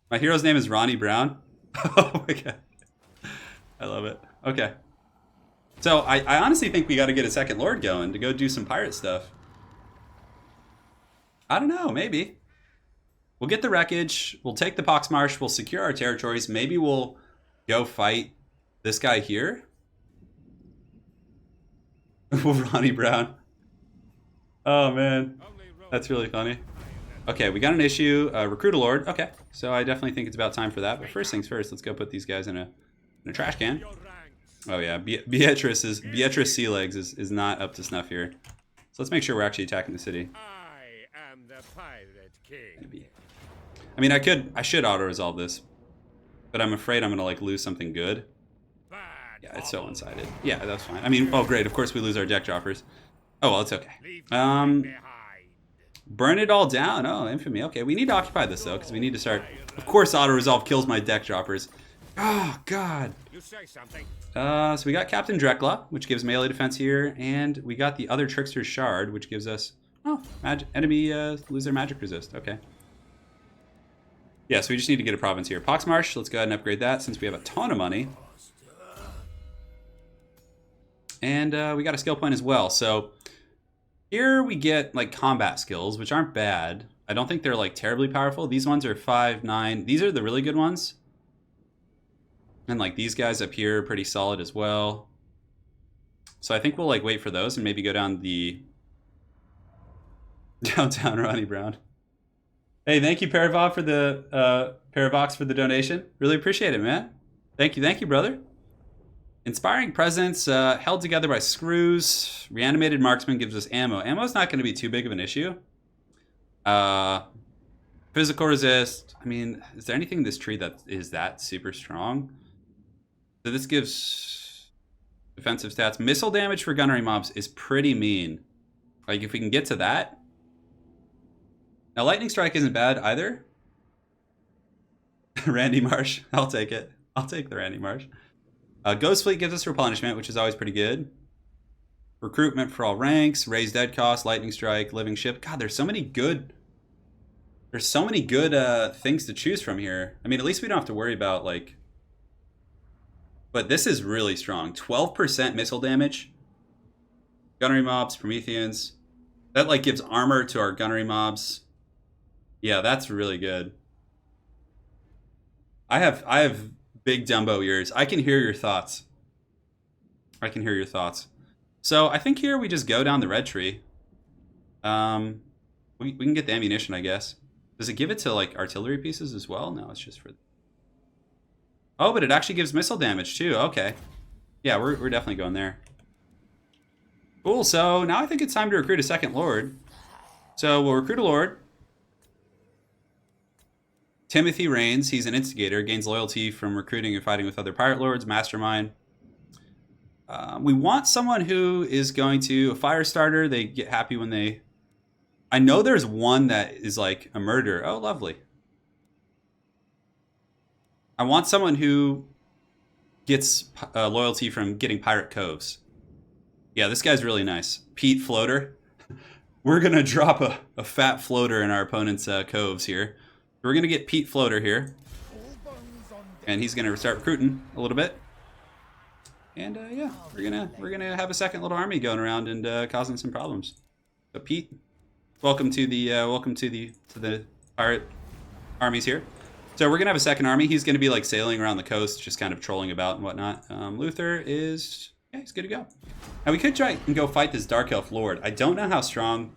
My hero's name is Ronnie Brown. Oh my god. I love it. Okay. So I honestly think we got to get a second Lord going to go do some pirate stuff. I don't know, maybe. We'll get the wreckage. We'll take the Poxmarsh. We'll secure our territories. Maybe we'll go fight this guy here. Ronnie Brown. Oh, man. That's really funny. Okay, we got an issue. Recruit a Lord. Okay, so I definitely think it's about time for that. But first things first, let's go put these guys in a trash can. Oh, yeah. Beatrice Sea Legs is not up to snuff here. So let's make sure we're actually attacking the city. I am the Pirate King. Maybe. I mean, I should auto-resolve this, but I'm afraid I'm going to, like, lose something good. Yeah, it's so one-sided. Yeah, that's fine. I mean, oh, great. Of course we lose our deck droppers. Oh, well, it's okay. Burn it all down. Oh, infamy. Okay, we need to occupy this, though, because we need to start... Of course, auto-resolve kills my deck droppers. Oh, God. You say something. So we got Captain Drekla, which gives melee defense here, and we got the other Trickster's Shard, which gives us... Oh, enemy lose their magic resist. Okay. Yeah, so we just need to get a province here. Poxmarsh, let's go ahead and upgrade that since we have a ton of money. And we got a skill point as well. So here we get like combat skills, which aren't bad. I don't think they're like terribly powerful. These ones are 5, 9. These are the really good ones. And like these guys up here are pretty solid as well. So I think we'll like wait for those and maybe go down the downtown Ronnie Brown. Hey, thank you, Paravox, for the donation. Really appreciate it, man. Thank you, brother. Inspiring presence, held together by screws. Reanimated marksman gives us ammo. Ammo's not going to be too big of an issue. Physical resist. I mean, is there anything in this tree that is that super strong? So this gives defensive stats. Missile damage for gunnery mobs is pretty mean. Like, if we can get to that. Now, lightning strike isn't bad either. Randy Marsh. I'll take it. I'll take the Randy Marsh. Ghost Fleet gives us replenishment, which is always pretty good. Recruitment for all ranks. Raise dead cost. Lightning strike. Living ship. God, there's so many good... There's so many good things to choose from here. I mean, at least we don't have to worry about, like... But this is really strong. 12% missile damage. Gunnery mobs, Prometheans. That, like, gives armor to our gunnery mobs. Yeah, that's really good. I have big Dumbo ears. I can hear your thoughts. I can hear your thoughts. So I think here we just go down the red tree. We can get the ammunition, I guess. Does it give it to, like, artillery pieces as well? No, it's just for... Oh, but it actually gives missile damage, too. Okay. Yeah, we're definitely going there. Cool, so now I think it's time to recruit a second Lord. So we'll recruit a Lord. Timothy Rains, he's an instigator, gains loyalty from recruiting and fighting with other pirate lords, mastermind. We want someone who is going to, a fire starter, they get happy when they... I know there's one that is like a murderer. Oh, lovely. I want someone who gets loyalty from getting pirate coves. Yeah, this guy's really nice. Pete Floater. We're going to drop a fat floater in our opponent's coves here. We're going to get Pete Floater here. And he's going to start recruiting a little bit. And yeah, we're gonna have a second little army going around and causing some problems. So Pete, welcome to the pirate armies here. So we're gonna have a second army. He's gonna be like sailing around the coast, just kind of trolling about and whatnot. Luthor is, yeah, he's good to go. Now we could try and go fight this Dark Elf Lord. I don't know how strong.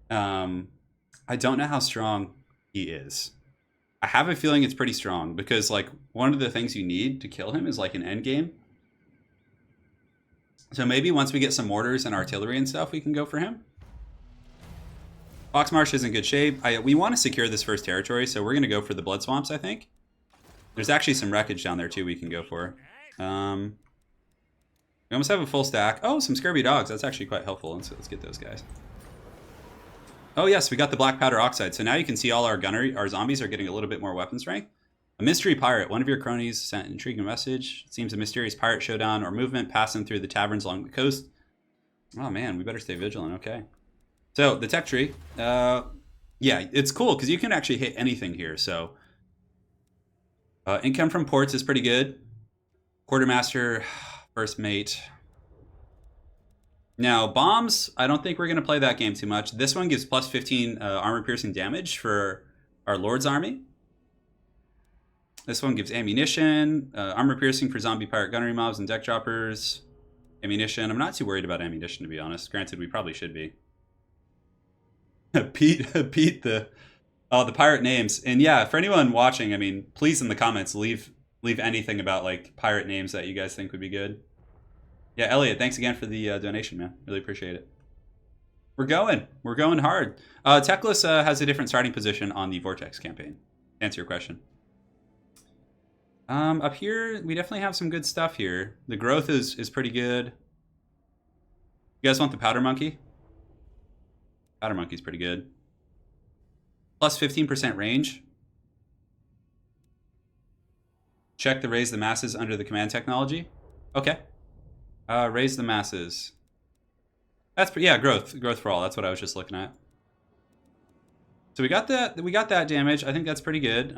I don't know how strong he is. I have a feeling it's pretty strong because, like, one of the things you need to kill him is like an end game. So maybe once we get some mortars and artillery and stuff, we can go for him. Poxmarsh is in good shape. We want to secure this first territory, so we're going to go for the Blood Swamps, I think. There's actually some wreckage down there, too, we can go for. We almost have a full stack. Oh, some scurvy dogs. That's actually quite helpful. Let's get those guys. Oh yes, we got the black powder oxide. So now you can see all our zombies are getting a little bit more weapon strength. A mystery pirate. One of your cronies sent an intriguing message. It seems a mysterious pirate showdown or movement passing through the taverns along the coast. Oh man, we better stay vigilant. Okay. So the tech tree. Yeah, it's cool because you can actually hit anything here. So income from ports is pretty good. Quartermaster, first mate. Now bombs, I don't think we're gonna play that game too much. This one gives plus 15 armor piercing damage for our Lord's army. This one gives ammunition, armor piercing for zombie pirate gunnery mobs and deck droppers. Ammunition, I'm not too worried about ammunition to be honest. Granted, we probably should be. Pete, the pirate names. And yeah, for anyone watching, I mean, please in the comments leave anything about like pirate names that you guys think would be good. Yeah, Elliot, thanks again for the donation, man. Really appreciate it. We're going hard. Techless has a different starting position on the Vortex campaign. To answer your question. Up here, we definitely have some good stuff here. The growth is pretty good. You guys want the powder monkey? Powder monkey's pretty good. Plus 15% range. Check the raise the masses under the command technology. Okay. Raise the masses. That's yeah, growth for all. That's what I was just looking at. So we got that damage. I think that's pretty good.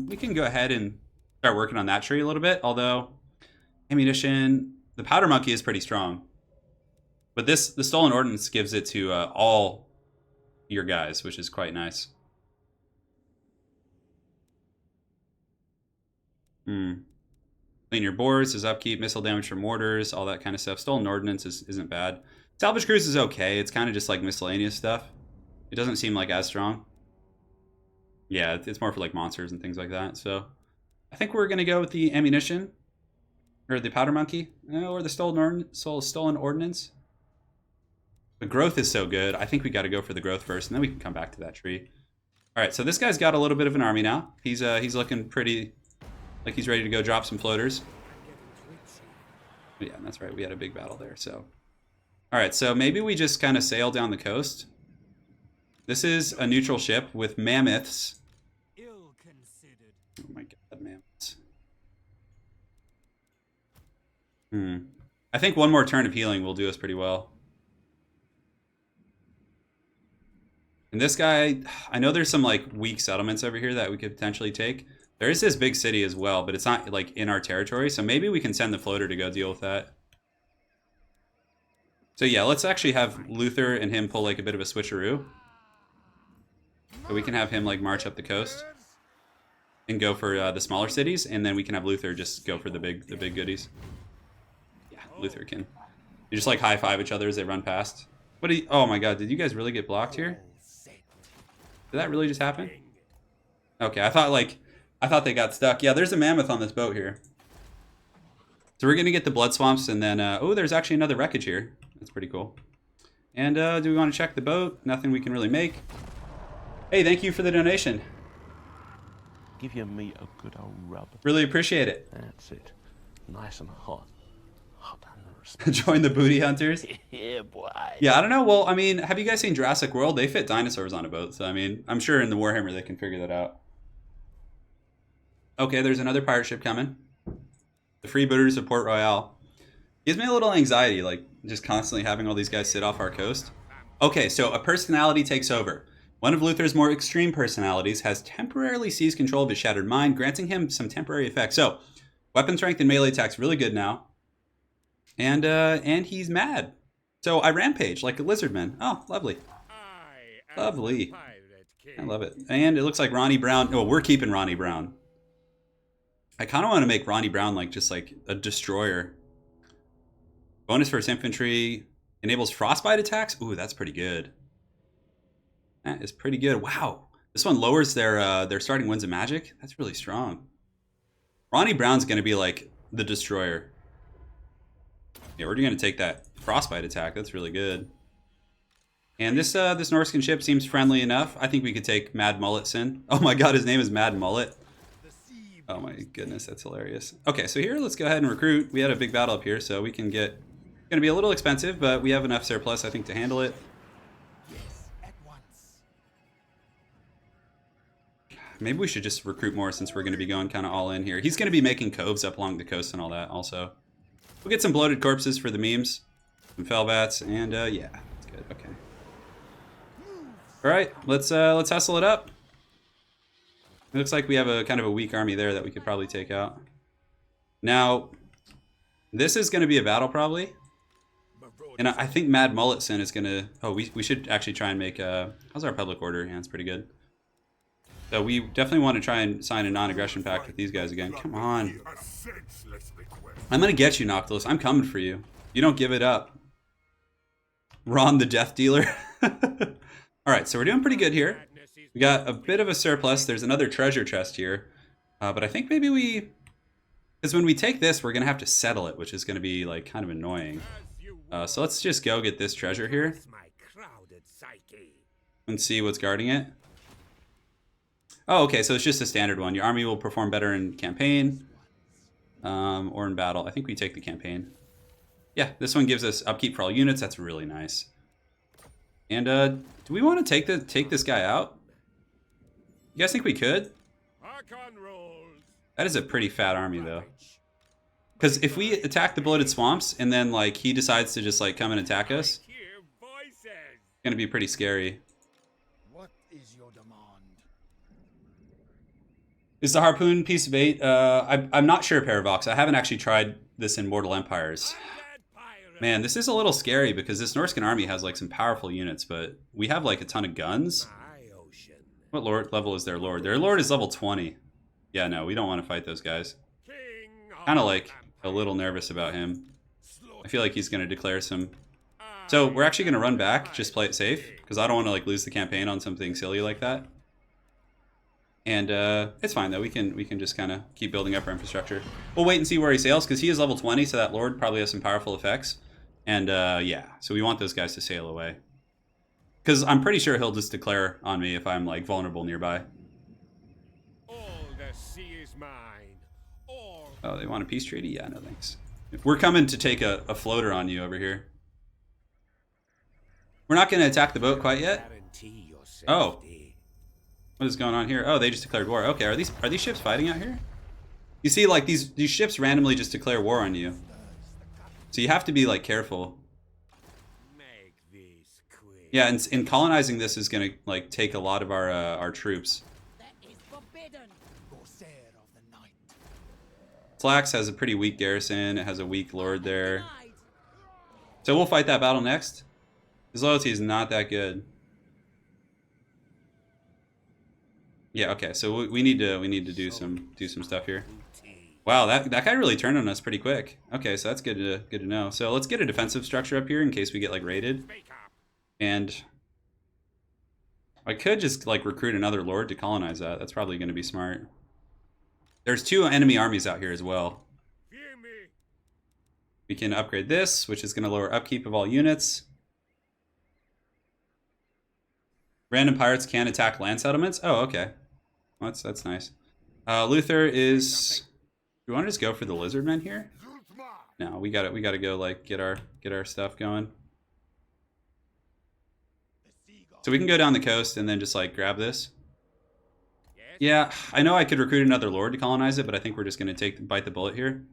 We can go ahead and start working on that tree a little bit. Although ammunition, the powder monkey is pretty strong. But the stolen ordnance gives it to all your guys, which is quite nice. Clean your boards, is upkeep, missile damage from mortars, all that kind of stuff. Stolen ordnance isn't bad. Salvage cruise is okay. It's kind of just like miscellaneous stuff. It doesn't seem like as strong. Yeah, it's more for like monsters and things like that. So I think we're gonna go with the ammunition, or the powder monkey, or the stolen ordnance. The growth is so good. I think we got to go for the growth first, and then we can come back to that tree. All right, so this guy's got a little bit of an army now. He's looking pretty like he's ready to go drop some floaters. Yeah, that's right. We had a big battle there. So, all right, so maybe we just kind of sail down the coast. This is a neutral ship with mammoths. Oh my god, mammoths. I think one more turn of healing will do us pretty well. And this guy, I know there's some like weak settlements over here that we could potentially take. There is this big city as well, but it's not like in our territory. So maybe we can send the floater to go deal with that. So yeah, let's actually have Luthor and him pull like a bit of a switcheroo. So we can have him like march up the coast and go for the smaller cities, and then we can have Luthor just go for the big goodies. Yeah, Luthor can. You just like high five each other as they run past. What do you? Oh my god, did you guys really get blocked here? Did that really just happen? Okay, I thought they got stuck. Yeah, there's a mammoth on this boat here. So we're gonna get the blood swamps, and then oh, there's actually another wreckage here. That's pretty cool. And do we want to check the boat? Nothing we can really make. Hey, thank you for the donation. Give your meat a good old rub. Really appreciate it. That's it. Nice and hot. Hot and Join the booty hunters. Yeah, boy. Yeah, I don't know. Well, I mean, have you guys seen Jurassic World? They fit dinosaurs on a boat. So, I mean, I'm sure in the Warhammer they can figure that out. Okay, there's another pirate ship coming. The freebooters of Port Royale. Gives me a little anxiety, like, just constantly having all these guys sit off our coast. Okay, so a personality takes over. One of Luthor's more extreme personalities has temporarily seized control of his shattered mind, granting him some temporary effects. So, weapon strength and melee attack's really good now. And he's mad. So I rampage like a lizardman. Oh, lovely. Lovely. I love it. And it looks like Ronnie Brown. Oh, we're keeping Ronnie Brown. I kind of want to make Ronnie Brown like just like a destroyer. Bonus for his infantry. Enables frostbite attacks. Ooh, that's pretty good. That is pretty good. Wow. This one lowers their starting winds of magic. That's really strong. Ronnie Brown's going to be like the destroyer. Yeah, we're going to take that frostbite attack. That's really good. And this Norscan ship seems friendly enough. I think we could take Mad Mulletson. Oh my god, his name is Mad Mullet. Oh my goodness, that's hilarious. Okay, so here, let's go ahead and recruit. We had a big battle up here, so we can get... It's going to be a little expensive, but we have enough surplus, I think, to handle it. maybe we should just recruit more since we're going to be going kind of all in here. He's going to be making coves up along the coast and all that also. We'll get some bloated corpses for the memes, some fellbats, and yeah, that's good. Okay. All right, let's hustle it up. It looks like we have a kind of a weak army there that we could probably take out. Now, this is going to be a battle probably. And I think Mad Mulletson is going to... Oh, we should actually try and make a... How's our public order? Yeah, it's pretty good. So we definitely want to try and sign a non-aggression pact with these guys again. Come on. I'm going to get you, Noctilus. I'm coming for you. You don't give it up. Ron the Death Dealer. Alright, so we're doing pretty good here. We got a bit of a surplus. There's another treasure chest here. But I think maybe we... Because when we take this, we're going to have to settle it, which is going to be like kind of annoying. So let's just go get this treasure here. And see what's guarding it. Oh, okay, so it's just a standard one. Your army will perform better in campaign. Or in battle. I think we take the campaign. Yeah, this one gives us upkeep for all units. That's really nice. And do we want to take this guy out? You guys think we could? That is a pretty fat army, though. Because if we attack the bloated swamps and then like he decides to just like come and attack us, it's gonna be pretty scary. What is your demand? Is the harpoon piece of 8? I'm not sure, Paravox. I haven't actually tried this in Mortal Empires. Man, this is a little scary because this Norscan army has like some powerful units, but we have like a ton of guns. What lord level is their lord? Their lord is level 20. Yeah, no, we don't want to fight those guys. Kind of like a little nervous about him. I feel like he's going to declare some... So we're actually going to run back, just play it safe, because I don't want to like lose the campaign on something silly like that. And it's fine though, we can just kind of keep building up our infrastructure. We'll wait and see where he sails, because he is level 20, so that lord probably has some powerful effects. And yeah, so we want those guys to sail away. Because I'm pretty sure he'll just declare on me if I'm like vulnerable nearby. Oh, they want a peace treaty? Yeah, no thanks. We're coming to take a floater on you over here. We're not going to attack the boat quite yet. Oh. What is going on here? Oh, they just declared war. Okay, are these ships fighting out here? You see, like, these ships randomly just declare war on you. So you have to be, like, careful. Yeah, and colonizing this is going to, like, take a lot of our troops. Flax has a pretty weak garrison. It has a weak lord there. So we'll fight that battle next. His loyalty is not that good. Yeah, okay. So we need to do some stuff here. Wow, that guy really turned on us pretty quick. Okay, so that's good to know. So let's get a defensive structure up here in case we get like raided. And I could just like recruit another lord to colonize that. That's probably going to be smart. There's 2 enemy armies out here as well. We can upgrade this, which is going to lower upkeep of all units. Random pirates can attack land settlements. Oh, okay. Well, that's nice. Luthor is... Do we want to just go for the lizardmen here? No, we gotta go like get our stuff going. So we can go down the coast and then just like grab this. Yeah, I know I could recruit another lord to colonize it, but I think we're just going to bite the bullet here.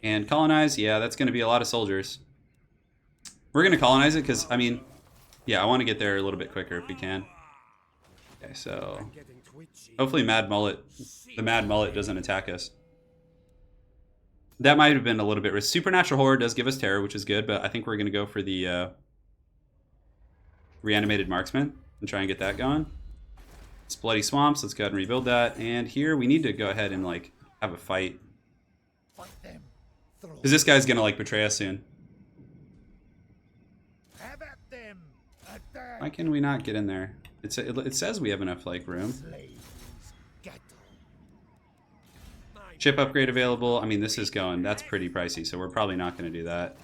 And colonize, yeah, that's going to be a lot of soldiers. We're going to colonize it because, I mean, yeah, I want to get there a little bit quicker if we can. Okay, so hopefully the Mad Mullet doesn't attack us. That might have been a little bit risky. Supernatural Horror does give us terror, which is good, but I think we're going to go for the Reanimated Marksman and try and get that going. It's Bloody Swamps. Let's go ahead and rebuild that. And here we need to go ahead and like have a fight. Because this guy's going to like betray us soon. Why can we not get in there? It says we have enough like room. Ship upgrade available. I mean, this is going. That's pretty pricey, so we're probably not going to do that.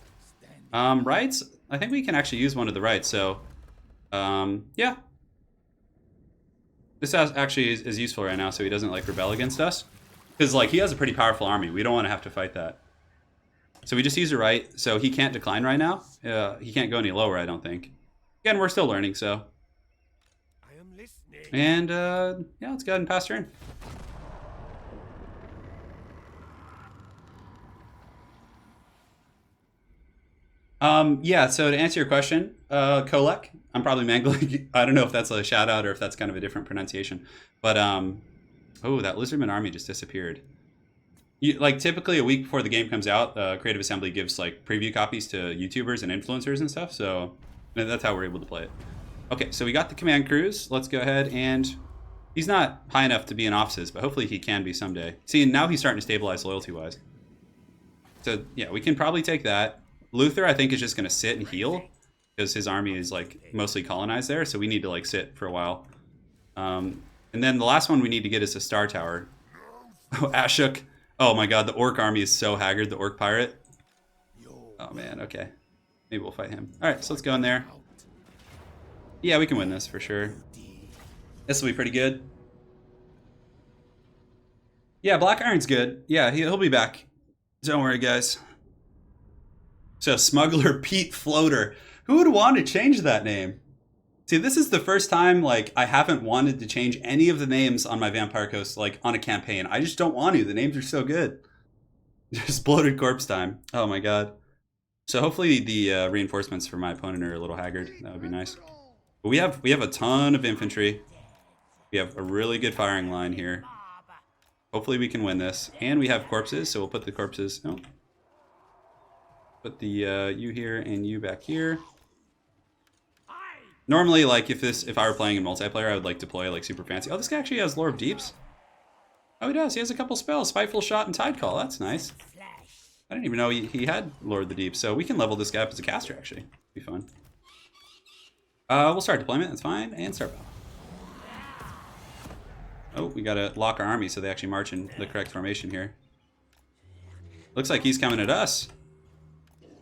Rights. I think we can actually use one of the rights. So, yeah. This actually is useful right now, so he doesn't like rebel against us. Because like he has a pretty powerful army. We don't want to have to fight that. So we just use a right. So he can't decline right now. He can't go any lower, I don't think. Again, we're still learning, so. And yeah, let's go ahead and pass turn. Yeah, so to answer your question, Kolek, I'm probably mangling. I don't know if that's a shout out or if that's kind of a different pronunciation. But oh, that Lizardman army just disappeared. Like typically a week before the game comes out, Creative Assembly gives like preview copies to YouTubers and influencers and stuff. So that's how we're able to play it. Okay, so we got the command crews. Let's go ahead and he's not high enough to be in offices, but hopefully he can be someday. See, now he's starting to stabilize loyalty-wise. So yeah, we can probably take that. Luthor, I think, is just going to sit and heal because his army is like mostly colonized there. So we need to like sit for a while. And then the last one we need to get is a Star Tower. Oh, Ashok. Oh my god, the Orc army is so haggard, the Orc pirate. Oh man, okay. Maybe we'll fight him. Alright, so let's go in there. Yeah, we can win this for sure. This will be pretty good. Yeah, Black Iron's good. Yeah, he'll be back. Don't worry, guys. So, Smuggler Pete Floater. Who would want to change that name? See, this is the first time, like, I haven't wanted to change any of the names on my Vampire Coast, like, on a campaign. I just don't want to. The names are so good. Just Bloated Corpse time. Oh my god. So hopefully the reinforcements for my opponent are a little haggard. That would be nice. But we have a ton of infantry. We have a really good firing line here. Hopefully we can win this. And we have corpses, so we'll put the corpses... Oh. Put the you here and you back here. Normally, like, if I were playing in multiplayer, I would, like, deploy, like, super fancy. Oh, this guy actually has Lore of Deeps. Oh, he does. He has a couple spells. Spiteful Shot and Tide Call. That's nice. I didn't even know he had Lore of the Deep. So we can level this guy up as a caster, actually. Be fun. We'll start deployment. That's fine. And start battle. Oh, we got to lock our army so they actually march in the correct formation here. Looks like he's coming at us.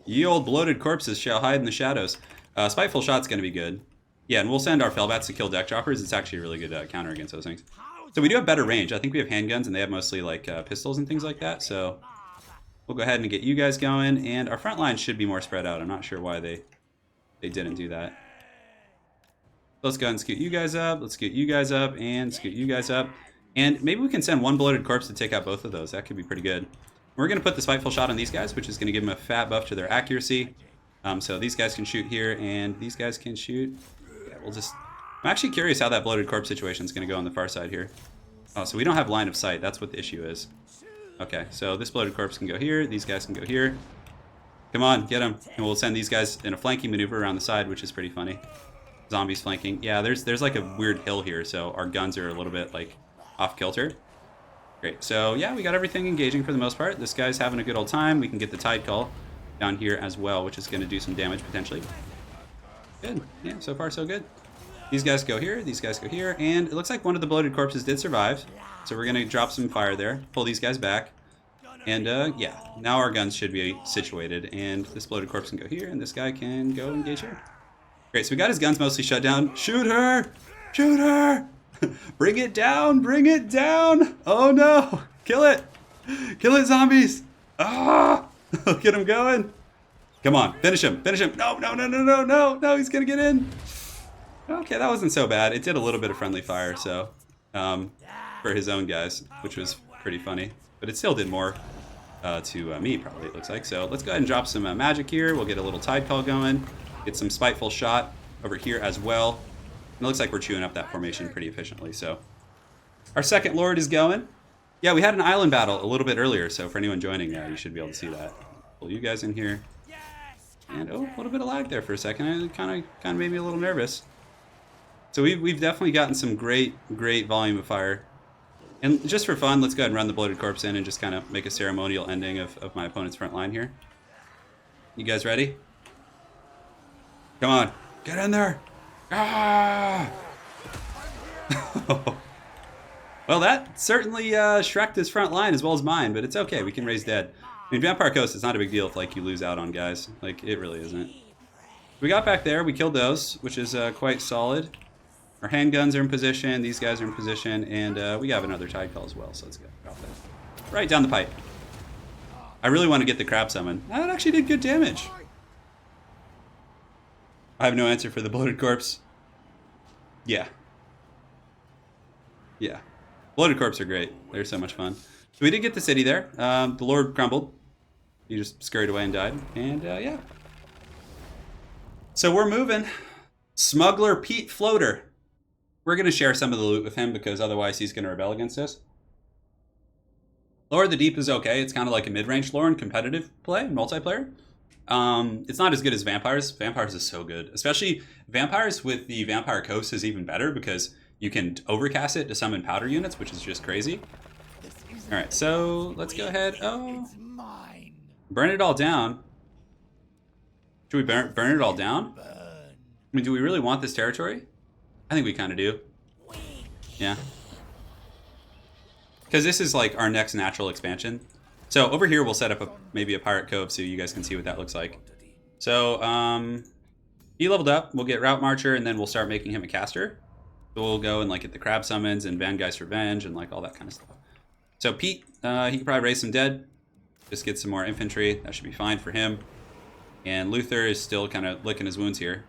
Ye old bloated corpses shall hide in the shadows. Spiteful Shot's going to be good. Yeah, and we'll send our Fellbats to kill deck droppers. It's actually a really good counter against those things. So we do have better range. I think we have handguns, and they have mostly like pistols and things like that. So we'll go ahead and get you guys going. And our front line should be more spread out. I'm not sure why they didn't do that. Let's go ahead and scoot you guys up. Let's scoot you guys up and scoot you guys up. And maybe we can send one bloated corpse to take out both of those. That could be pretty good. We're going to put the Spiteful Shot on these guys, which is going to give them a fat buff to their accuracy. So these guys can shoot here, and these guys can shoot. Yeah, we'll just... I'm actually curious how that bloated corpse situation is going to go on the far side here. Oh, so we don't have line of sight. That's what the issue is. Okay, so this bloated corpse can go here. These guys can go here. Come on, get them. And we'll send these guys in a flanking maneuver around the side, which is pretty funny. Zombies flanking. Yeah, there's like a weird hill here, so our guns are a little bit like off kilter. Great. So yeah, we got everything engaging for the most part. This guy's having a good old time. We can get the Tide Call down here as well, which is going to do some damage potentially. Good. Yeah, so far so good. These guys go here. These guys go here. And it looks like one of the bloated corpses did survive. So we're going to drop some fire there. Pull these guys back. And yeah, now our guns should be situated. And this bloated corpse can go here. And this guy can go engage here. Great. So we got his guns mostly shut down. Shoot her! Shoot her! Bring it down! Bring it down! Oh no! Kill it! Kill it, zombies! Ah! Get him going! Come on, finish him! Finish him! No! No! No! No! No! No! No! He's gonna get in! Okay, that wasn't so bad. It did a little bit of friendly fire, so for his own guys, which was pretty funny. But it still did more to me, probably, it looks like. So let's go ahead and drop some magic here. We'll get a little Tide Call going. Get some Spiteful Shot over here as well. And it looks like we're chewing up that formation pretty efficiently. So our second Lord is going. Yeah, we had an island battle a little bit earlier, so for anyone joining, you should be able to see that. Pull you guys in here. And oh, a little bit of lag there for a second. It kind of made me a little nervous. So we've definitely gotten some great volume of fire. And just for fun, let's go ahead and run the bloated corpse in and just kind of make a ceremonial ending of my opponent's front line here. You guys ready? Come on, get in there! Ah! Well, that certainly shreked his front line as well as mine, but it's okay. We can raise dead. I mean, Vampire Coast is not a big deal if like you lose out on guys. Like, it really isn't. We got back there. We killed those, which is quite solid. Our handguns are in position. These guys are in position, and we have another Tide Call as well. So let's go. Drop that right down the pipe. I really want to get the crab summon. That actually did good damage. I have no answer for the bloated corpse. Yeah. Yeah. Bloated corpse are great. They're so much fun. So we did get the city there. The Lord crumbled. He just scurried away and died. And yeah. So we're moving. Smuggler Pete Floater. We're going to share some of the loot with him because otherwise he's going to rebel against us. Lore of the Deep is okay. It's kind of like a mid-range lore in competitive play, multiplayer. It's not as good as Vampires. Vampires is so good. Especially Vampires with the Vampire Coast is even better because you can overcast it to summon powder units, which is just crazy. Alright, so let's go ahead. Oh, burn it all down. Should we burn it all down? I mean, do we really want this territory? I think we kind of do. Yeah. Because this is like our next natural expansion. So over here we'll set up maybe a pirate cove so you guys can see what that looks like. So he leveled up. We'll get Route Marcher and then we'll start making him a caster. So we'll go and like get the crab summons and Vangeist Revenge and like all that kind of stuff. So Pete, he can probably raise some dead. Just get some more infantry. That should be fine for him. And Luthor is still kind of licking his wounds here.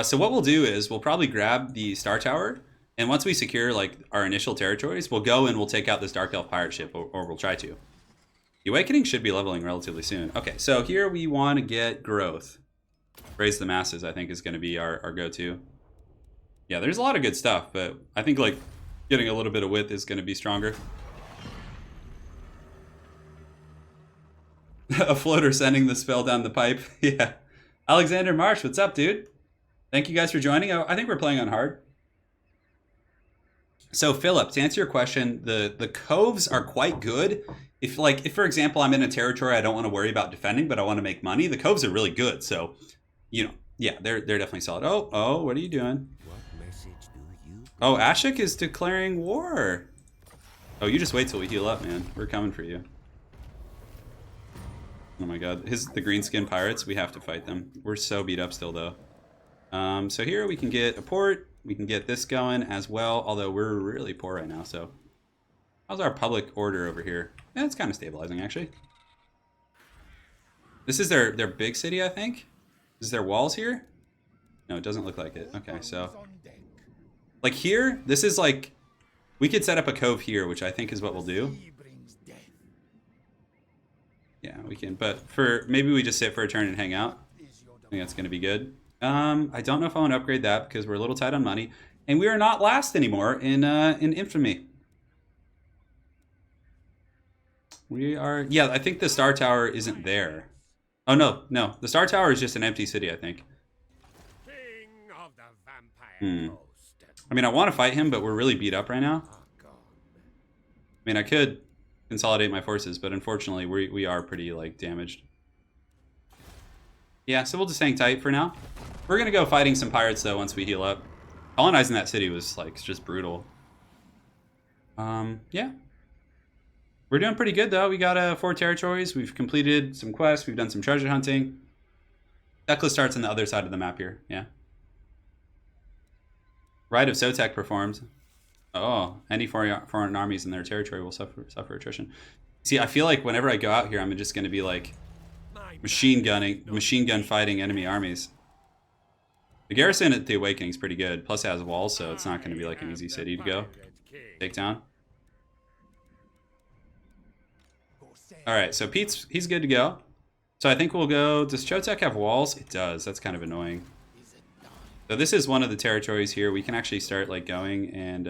So what we'll do is we'll probably grab the Star Tower. And once we secure like our initial territories, we'll go and we'll take out this Dark Elf pirate ship, or we'll try to. The Awakening should be leveling relatively soon. Okay, so here we want to get growth. Raise the masses, I think, is going to be our go-to. Yeah, there's a lot of good stuff, but I think like getting a little bit of width is going to be stronger. A floater sending the spell down the pipe. Yeah. Alexander Marsh, what's up, dude? Thank you guys for joining. I think we're playing on hard. So Philip, to answer your question, the coves are quite good. If for example I'm in a territory I don't want to worry about defending, but I want to make money, the coves are really good. So, you know, yeah, they're definitely solid. Oh, what are you doing? What message do you? Oh, Ashik is declaring war. Oh, you just wait till we heal up, man. We're coming for you. Oh my god, the green skin pirates, we have to fight them. We're so beat up still though. So here we can get a port. We can get this going as well, although we're really poor right now, so. How's our public order over here? Yeah, it's kind of stabilizing, actually. This is their big city, I think? Is there walls here? No, it doesn't look like it. Okay, so. Like here, this is like, we could set up a cove here, which I think is what we'll do. Yeah, we can, but maybe we just sit for a turn and hang out. I think that's going to be good. I don't know if I want to upgrade that because we're a little tight on money. And we are not last anymore in infamy. We are... Yeah, I think the Star Tower isn't there. Oh, no. The Star Tower is just an empty city, I think. King of the vampire coast. I mean, I want to fight him, but we're really beat up right now. I mean, I could consolidate my forces, but unfortunately, we are pretty, like, damaged. Yeah, so we'll just hang tight for now. We're going to go fighting some pirates, though, once we heal up. Colonizing that city was, like, just brutal. Yeah. We're doing pretty good, though. We got 4 territories. We've completed some quests. We've done some treasure hunting. Tekla starts on the other side of the map here. Yeah. Rite of Sotek performed. Oh, any foreign armies in their territory will suffer attrition. See, I feel like whenever I go out here, I'm just going to be, like, machine gun fighting enemy armies. The garrison at the Awakening is pretty good. Plus it has walls, so it's not going to be like an easy city to go take down. Alright, so he's good to go. So I think we'll go... Does Chotek have walls? It does. That's kind of annoying. So this is one of the territories here. We can actually start like going and...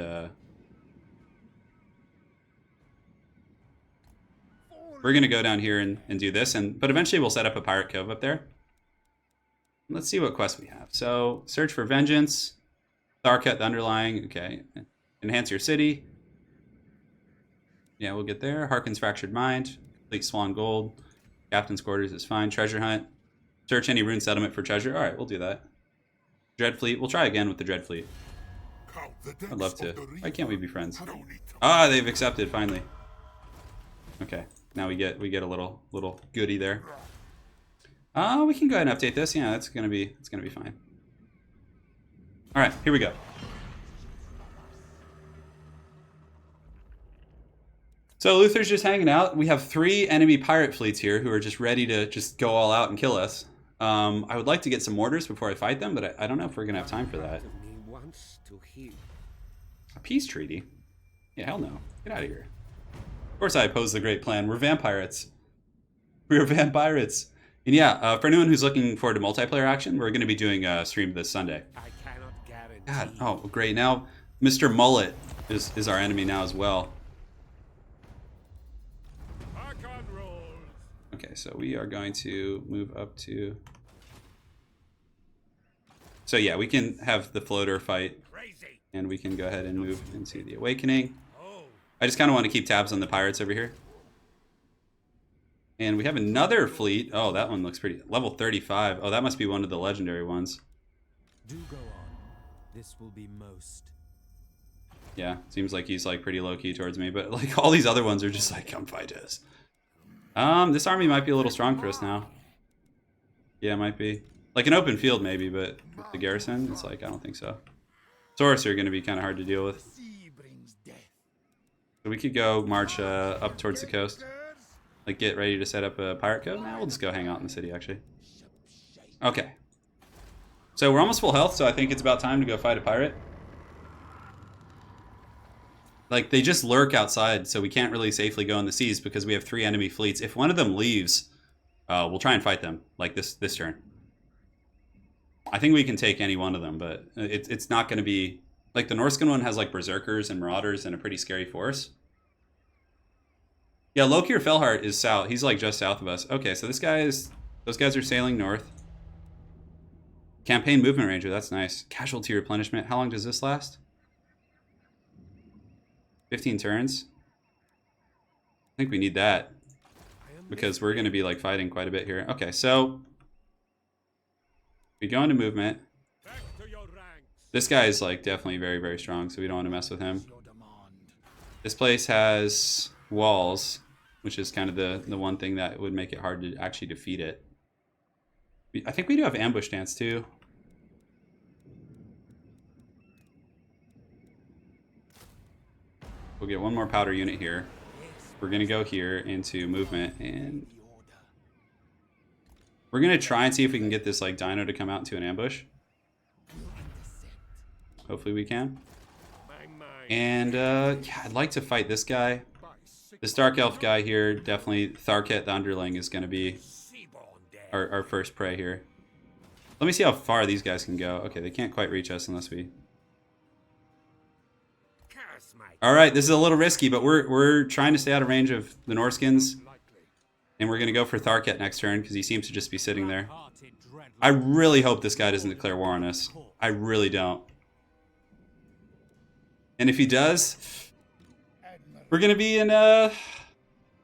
We're going to go down here and do this, but eventually we'll set up a pirate cove up there. Let's see what quests we have. So, search for vengeance, Tharket the Underlying, okay. Enhance your city. Yeah, we'll get there. Harkon's Fractured Mind, complete Swan Gold, Captain's Quarters is fine. Treasure Hunt, search any rune settlement for treasure. All right, we'll do that. Dread Fleet, we'll try again with the Dread Fleet. I'd love to. Why can't we be friends? Ah, they've accepted finally. Okay. Now we get a little goodie there. We can go ahead and update this. Yeah, it's gonna be fine. All right, here we go. So Luthor's just hanging out. We have 3 enemy pirate fleets here who are just ready to just go all out and kill us. I would like to get some mortars before I fight them, but I don't know if we're gonna have time for that. A peace treaty? Yeah, hell no. Get out of here. Of course I oppose the great plan. We're vampirates. We're vampirates. And yeah, for anyone who's looking forward to multiplayer action, we're going to be doing a stream this Sunday. I cannot guarantee. God, oh, great. Now, Mr. Mullet is our enemy now as well. Harkon rolls. Okay, so we are going to move up to... So yeah, we can have the floater fight, Crazy. and we can go ahead and move into the Awakening. Oh, I just kind of want to keep tabs on the pirates over here. And we have another fleet. Oh, that one looks pretty... Level 35. Oh, that must be one of the legendary ones. Do go on. This will be most. Yeah, seems like he's like pretty low-key towards me, but like all these other ones are just like, come fight us. This army might be a little strong for us now. Yeah, it might be. Like an open field maybe, but with the garrison, it's like, I don't think so. Saurus are going to be kind of hard to deal with. Sea brings death. So we could go march up towards the coast. Like get ready to set up a pirate cove. Now we'll just go hang out in the city actually. Okay. So we're almost full health, so I think it's about time to go fight a pirate. Like, they just lurk outside, so we can't really safely go in the seas because we have 3 enemy fleets. If one of them leaves, we'll try and fight them, like this turn. I think we can take any one of them, but it's not going to be... Like, the Norscan one has, like, Berserkers and Marauders and a pretty scary force. Yeah, Lokir Felhart is south. He's, like, just south of us. Okay, so this guy is... Those guys are sailing north. Campaign Movement Ranger, that's nice. Casualty Replenishment. How long does this last? 15 turns. I think we need that because we're going to be like fighting quite a bit here. Okay, so we go into movement. back to your ranks. This guy is like definitely very, very strong, so we don't want to mess with him. Your demand. This place has walls, which is kind of the one thing that would make it hard to actually defeat it. I think we do have ambush dance too. We'll get one more powder unit here. We're going to go here into movement, and we're going to try and see if we can get this like dino to come out into an ambush. Hopefully we can. My mind. And yeah, I'd like to fight this guy. This Dark Elf guy here, definitely Tharket the Underling is going to be Seaborn death. our first prey here. Let me see how far these guys can go. Okay, they can't quite reach us unless we... Curse my All right, this is a little risky, but we're trying to stay out of range of the Norskins, and we're going to go for Tharket next turn because he seems to just be sitting there. I really hope this guy doesn't declare war on us. I really don't. And if he does, we're going to be in a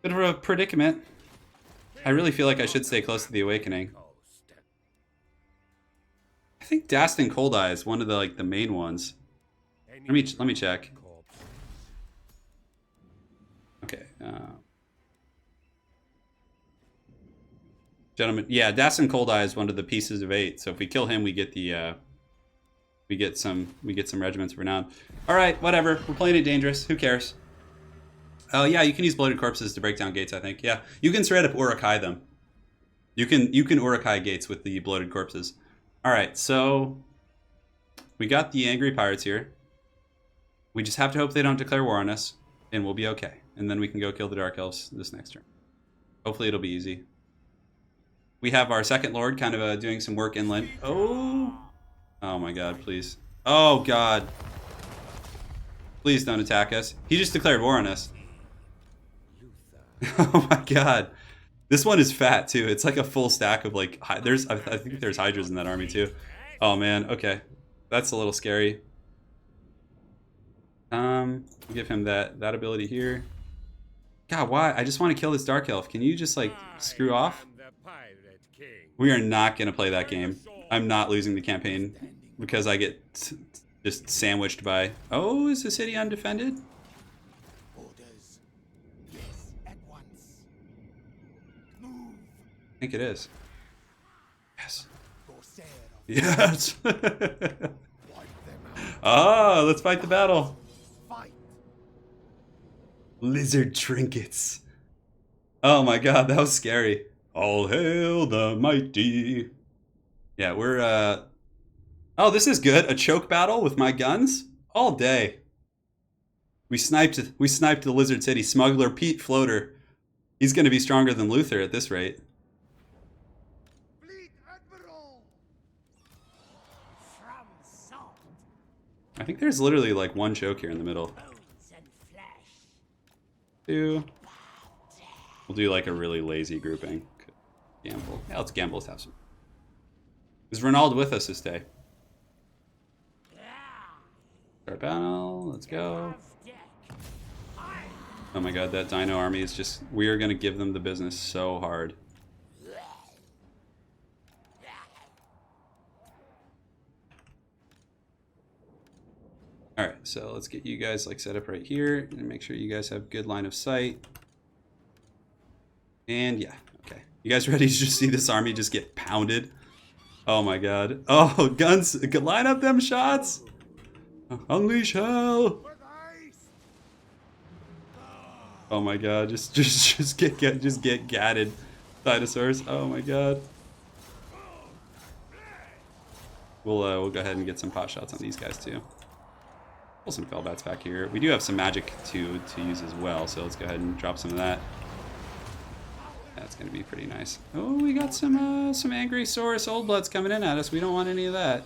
bit of a predicament. I really feel like I should stay close to the Awakening. coast. I think Dastan Cold Eye is one of the the main ones. Let me check. Corpse. Okay. Gentlemen, yeah, Dastan Cold Eye is one of the pieces of 8. So if we kill him, we get the we get some regiments of renown. All right, whatever. We're playing it dangerous. Who cares? Oh yeah, you can use bloated corpses to break down gates. I think. Yeah, you can straight up Urukai them. You can Urukai gates with the bloated corpses. All right, so we got the angry pirates here. We just have to hope they don't declare war on us, and we'll be okay. And then we can go kill the Dark Elves this next turn. Hopefully it'll be easy. We have our second lord kind of doing some work inland. Oh my god, please. Oh god. Please don't attack us. He just declared war on us. Oh my god. This one is fat too. It's like a full stack of like, I think there's Hydras in that army too. Oh man, okay. That's a little scary. We'll give him that ability here. God, why? I just want to kill this Dark Elf. Can you just like screw off? I am the pirate king. We are not going to play that game. I'm not losing the campaign because I get just sandwiched by... Oh, is the city undefended? Orders. Yes, at once. Move. I think it is. Yes. Corsair. Yes. Wipe them out. Ah, let's fight the battle. Fight. Lizard trinkets. Oh my god, that was scary. All hail the mighty. Yeah, we're Oh, this is good. A choke battle with my guns? All day. We sniped the Lizard City. Smuggler Pete Floater. He's going to be stronger than Luthor at this rate. Fleet Admiral! From salt, I think there's literally like one choke here in the middle. bones and flesh. Two. We'll do like a really lazy grouping. Gamble. Yeah, let's gamble. Let's have some. Is Ronald with us this day? Start battle. Let's go. Oh my god, that Dino army is just... We are going to give them the business so hard. Alright, so let's get you guys like set up right here and make sure you guys have good line of sight. And yeah, okay. You guys ready to just see this army just get pounded? Oh my god. Oh, guns! Line up them shots! Unleash hell! With ice! Oh my god, just get gatted. Dinosaurs. Oh my god. We'll go ahead and get some pot shots on these guys too. Pull some Fellbats back here. We do have some magic to use as well, so let's go ahead and drop some of that. That's gonna be pretty nice. Oh, we got some angry Saurus Old Bloods coming in at us. We don't want any of that.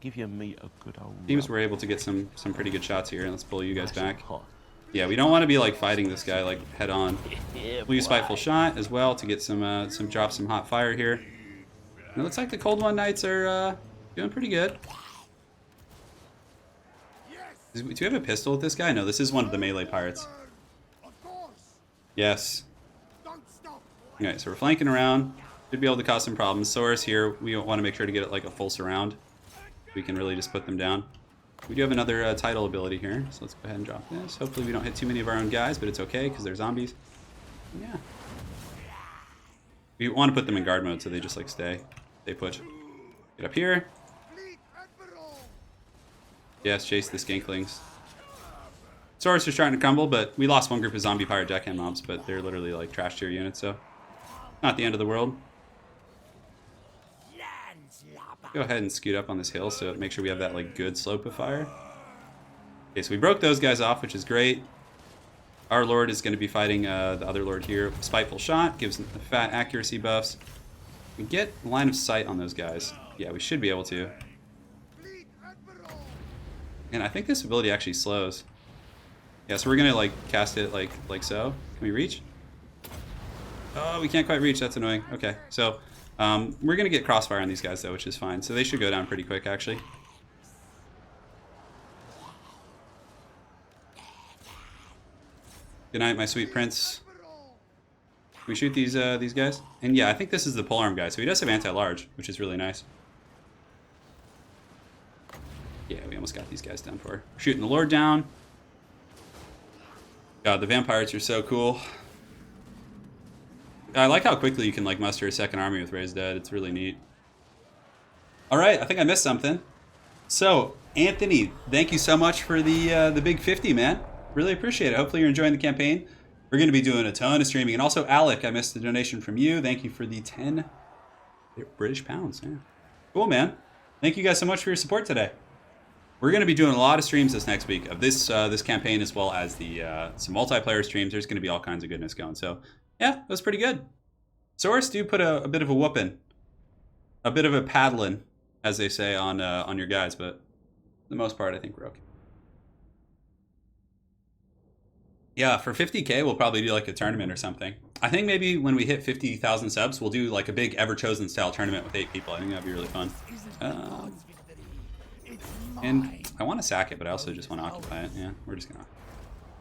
Give your meat a good old Teams rub. were able to get some pretty good shots here. Let's pull you guys Nice and back. hot. Yeah, we don't want to be like fighting this guy like head on. Yeah, We'll use boy. Spiteful Shot as well to get some drop some hot fire here. And it looks like the Cold One Knights are doing pretty good. Do we have a pistol with this guy? No, this is one of the melee pirates. Of course! Yes. Don't stop! Okay, so we're flanking around. Should be able to cause some problems. Saurus here, we want to make sure to get it like a full surround. We can really just put them down. We do have another title ability here, so let's go ahead and drop this. Hopefully we don't hit too many of our own guys, but it's okay because they're zombies. Yeah. We want to put them in guard mode so they just like stay put. Get up here. Fleet Admiral! Yes, chase the skinklings. Saurus are starting to crumble, but we lost one group of zombie pirate deckhand mobs, but they're literally like trash tier units, so not the end of the world. Go ahead and scoot up on this hill so make sure we have that like good slope of fire. Okay, so we broke those guys off, which is great. Our Lord is going to be fighting the other Lord here. Spiteful Shot gives the fat accuracy buffs. We get line of sight on those guys. Yeah, we should be able to. Fleet Admiral! And I think this ability actually slows. Yeah, so we're gonna like cast it like so. Can we reach? Oh, we can't quite reach. That's annoying. Okay, so we're gonna get crossfire on these guys though, which is fine. So they should go down pretty quick actually. Good night, my sweet prince. Can we shoot these guys? And yeah, I think this is the polearm guy. So he does have anti-large, which is really nice. Yeah, we almost got these guys done for. We're shooting the Lord down. God, the vampires are so cool. I like how quickly you can like muster a second army with Raised Dead. It's really neat. All right, I think I missed something. So, Anthony, thank you so much for the big 50, man. Really appreciate it. Hopefully you're enjoying the campaign. We're going to be doing a ton of streaming. And also, Alec, I missed the donation from you. Thank you for the 10 British pounds. Yeah. Cool, man. Thank you guys so much for your support today. We're going to be doing a lot of streams this next week of this this campaign, as well as the some multiplayer streams. There's going to be all kinds of goodness going. So, yeah, that was pretty good. Saurus do put a bit of a whooping, a bit of a paddling, as they say on your guys, but for the most part, I think we're okay. Yeah, for 50K, we'll probably do like a tournament or something. I think maybe when we hit 50,000 subs, we'll do like a big Ever-Chosen style tournament with 8 people. I think that'd be really fun. And I want to sack it, but I also just want to occupy it. Yeah, we're just gonna.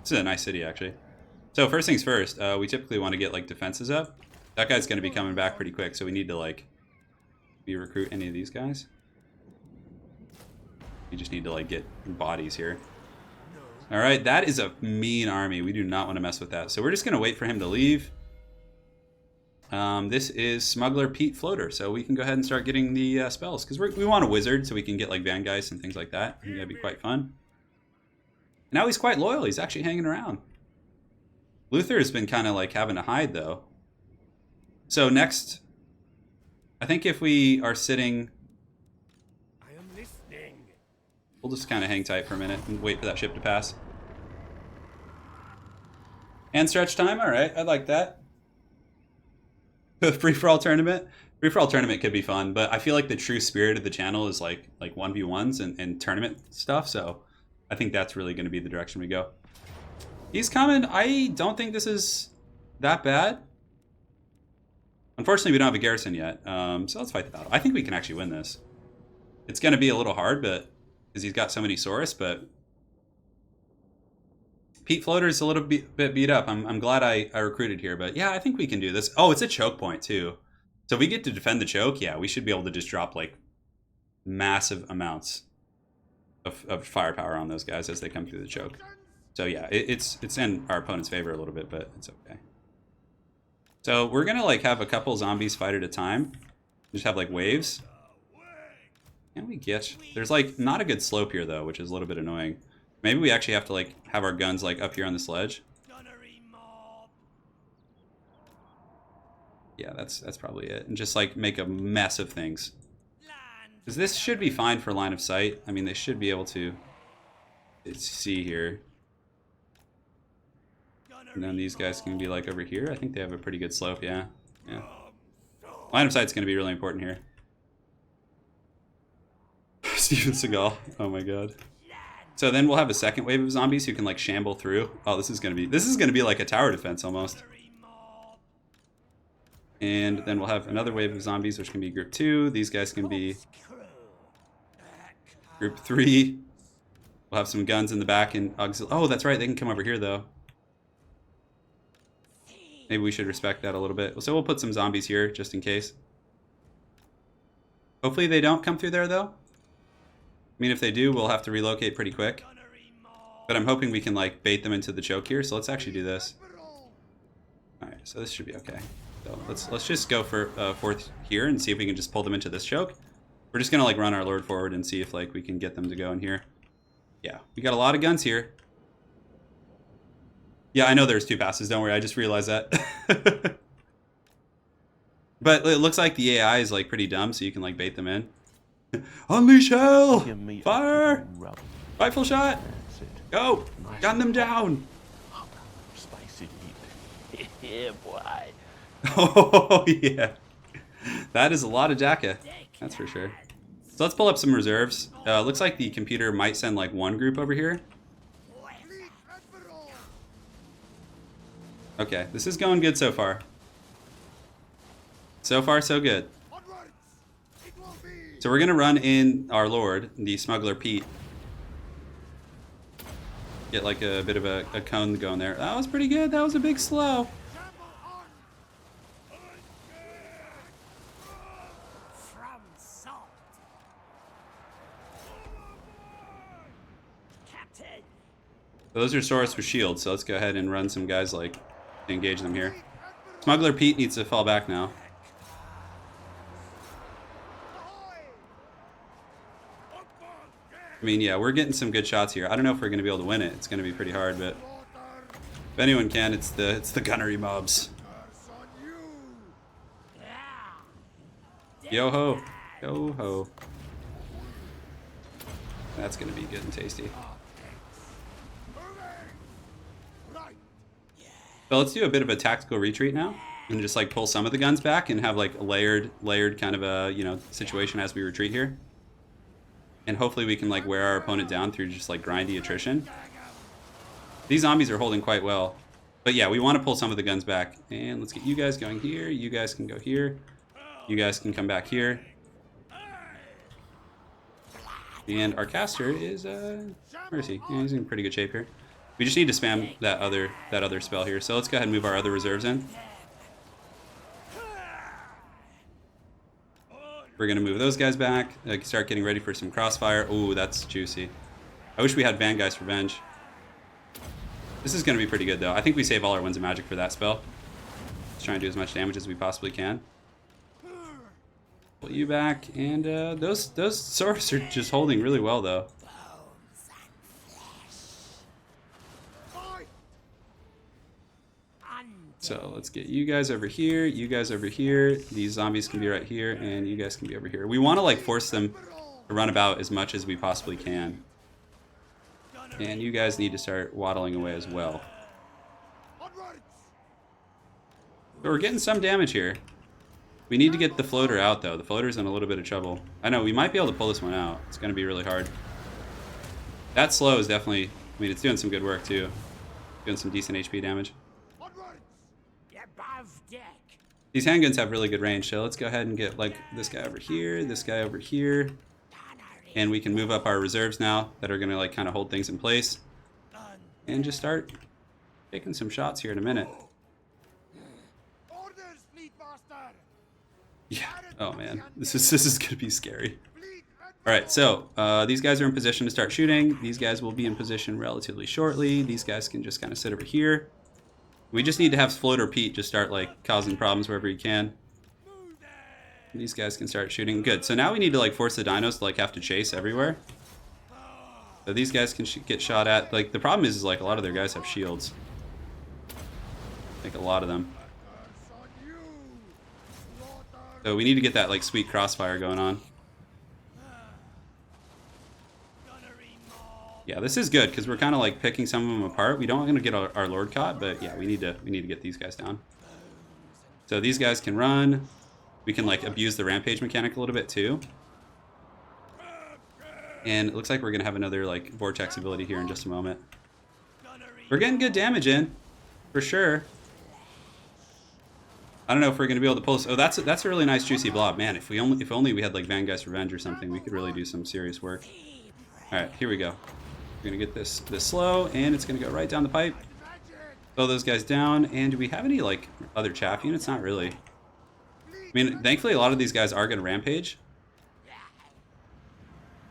This is a nice city, actually. So first things first, we typically want to get like defenses up. That guy's gonna be coming back pretty quick, so we need to like recruit any of these guys. We just need to like get bodies here. All right, that is a mean army. We do not want to mess with that. So we're just gonna wait for him to leave. This is Smuggler Pete Floater, so we can go ahead and start getting the spells because we want a wizard so we can get like Van Geist and things like that. I think that'd be quite fun. Now he's quite loyal. He's actually hanging around. Luthor has been kind of like having to hide though. So next, I think if we are sitting, I am listening. We'll just kind of hang tight for a minute and wait for that ship to pass. And stretch time, all right, I like that. Free-for-all tournament. Free-for-all tournament could be fun, but I feel like the true spirit of the channel is like 1v1s and tournament stuff, so I think that's really going to be the direction we go. He's coming. I don't think this is that bad. Unfortunately, we don't have a garrison yet, so let's fight the battle. I think we can actually win this. It's going to be a little hard, but because he's got so many Saurus, but Pete Floater's a little bit beat up. I'm glad I recruited here, but yeah, I think we can do this. Oh, it's a choke point too. So if we get to defend the choke, yeah, we should be able to just drop like massive amounts of firepower on those guys as they come through the choke. So yeah, it's in our opponent's favor a little bit, but it's okay. So we're gonna like have a couple zombies fight at a time. Just have like waves. Can we get? There's like not a good slope here though, which is a little bit annoying. Maybe we actually have to like have our guns like up here on the sledge. Yeah, that's probably it. And just like make a mess of things. Because this should be fine for line of sight. I mean, they should be able to see here. And then these guys can be like over here. I think they have a pretty good slope, yeah. Yeah. Line of sight's going to be really important here. Steven Seagal. Oh my god. So then we'll have a second wave of zombies who can like shamble through. Oh, this is gonna be like a tower defense almost. And then we'll have another wave of zombies, which can be group 2. These guys can be group 3. We'll have some guns in the back and oh, that's right, they can come over here though. Maybe we should respect that a little bit. So we'll put some zombies here just in case. Hopefully they don't come through there though. I mean, if they do, we'll have to relocate pretty quick. But I'm hoping we can like bait them into the choke here. So let's actually do this. All right, so this should be okay. So let's just go for fourth here and see if we can just pull them into this choke. We're just gonna like run our lord forward and see if like we can get them to go in here. Yeah, we got a lot of guns here. Yeah, I know there's 2 passes. Don't worry, I just realized that. But it looks like the AI is like pretty dumb, so you can like bait them in. Unleash hell! Fire! Rifle shot! Go! Gun them down! Spicy heat. Yeah, boy. Oh, yeah. That is a lot of Daka. That's for sure. So let's pull up some reserves. Looks like the computer might send like 1 group over here. Okay, this is going good so far. So far, so good. So we're gonna run in our lord, the smuggler Pete. Get like a bit of a cone going there. That was pretty good. That was a big slow. Those are Saurus with shields, so let's go ahead and run some guys like to engage them here. Smuggler Pete needs to fall back now. I mean, yeah, we're getting some good shots here. I don't know if we're going to be able to win it. It's going to be pretty hard, but if anyone can, it's the gunnery mobs. Yo ho, yo ho. That's going to be good and tasty. So let's do a bit of a tactical retreat now, and just like pull some of the guns back and have like a layered kind of a situation as we retreat here. And hopefully we can like wear our opponent down through just like grindy attrition. These zombies are holding quite well. But yeah, we want to pull some of the guns back. And let's get you guys going here. You guys can go here. You guys can come back here. And our caster is, where is he? Yeah, he's in pretty good shape here. We just need to spam that other spell here. So let's go ahead and move our other reserves in. We're going to move those guys back. Start getting ready for some crossfire. Ooh, that's juicy. I wish we had Vangeist Revenge. This is going to be pretty good, though. I think we save all our Winds of Magic for that spell. Let's try and do as much damage as we possibly can. Pull you back. And those Saurus are just holding really well, though. So let's get you guys over here, you guys over here. These zombies can be right here, and you guys can be over here. We want to like force them to run about as much as we possibly can. And you guys need to start waddling away as well. Onwards! So we're getting some damage here. We need to get the floater out, though. The floater's in a little bit of trouble. I know, we might be able to pull this one out. It's going to be really hard. That slow is definitely... I mean, it's doing some good work, too. Doing some decent HP damage. Onwards! Above deck. These handguns have really good range, so let's go ahead and get, like, this guy over here, this guy over here. And we can move up our reserves now that are going to, like, kind of hold things in place. And just start taking some shots here in a minute. Orders, fleet master! Yeah. Oh, man. This is going to be scary. Fleet All right, so these guys are in position to start shooting. These guys will be in position relatively shortly. These guys can just kind of sit over here. We just need to have Floater Pete just start like causing problems wherever he can. These guys can start shooting. Good. So now we need to like force the dinos to like have to chase everywhere. So these guys can get shot at. Like the problem is like a lot of their guys have shields. Like a lot of them. curse on you! Slaughter! So we need to get that like sweet crossfire going on. Yeah, this is good because we're kind of like picking some of them apart. We don't want to get our lord caught, but yeah, we need to get these guys down. So these guys can run. We can like abuse the rampage mechanic a little bit too. And it looks like we're gonna have another like vortex ability here in just a moment. We're getting good damage in, for sure. I don't know if we're gonna be able to pull this. Oh, that's a really nice juicy blob, man. If only we had like Vangeist Revenge or something, we could really do some serious work. All right, here we go. We're gonna get this slow, and it's gonna go right down the pipe. Throw those guys down. And do we have any like other chaff units? Not really. I mean, thankfully a lot of these guys are gonna rampage.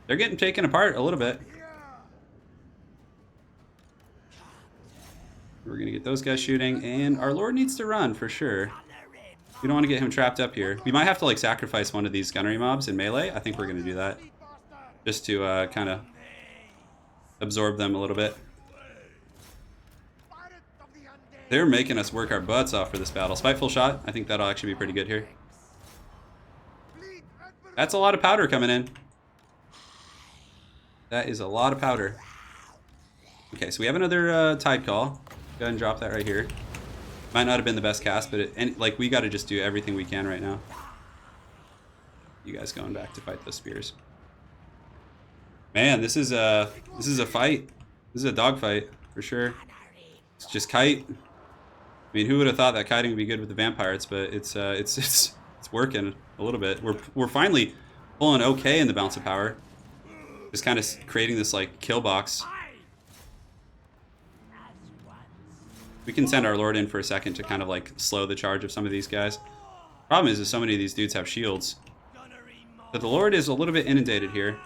They're getting taken apart a little bit. We're gonna get those guys shooting, and our lord needs to run for sure. We don't want to get him trapped up here. We might have to like sacrifice one of these gunnery mobs in melee. I think we're gonna do that, just to kind of absorb them a little bit. They're making us work our butts off for this battle. Spiteful shot. I think that'll actually be pretty good here. That's a lot of powder coming in. That is a lot of powder. Okay, so we have another tide call. Go ahead and drop that right here. Might not have been the best cast, but like we got to just do everything we can right now. You guys going back to fight those spears. Man, this is a fight. This is a dogfight for sure. It's just kite. I mean, who would have thought that kiting would be good with the vampires? But it's working a little bit. We're finally pulling okay in the balance of power. Just kind of creating this like kill box. We can send our lord in for a second to kind of like slow the charge of some of these guys. Problem is so many of these dudes have shields. But the lord is a little bit inundated here.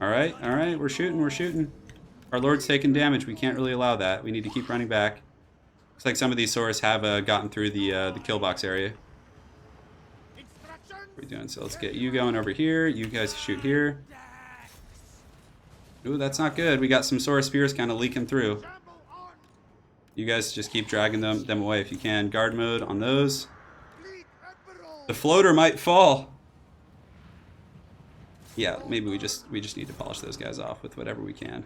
All right, we're shooting. Our lord's taking damage. We can't really allow that. We need to keep running back. Looks like some of these Saurus have gotten through the kill box area. What are we doing? So let's get you going over here. You guys shoot here. Ooh, that's not good. We got some Saurus spears kind of leaking through. You guys just keep dragging them away if you can. Guard mode on those. The floater might fall. Yeah, maybe we just need to polish those guys off with whatever we can.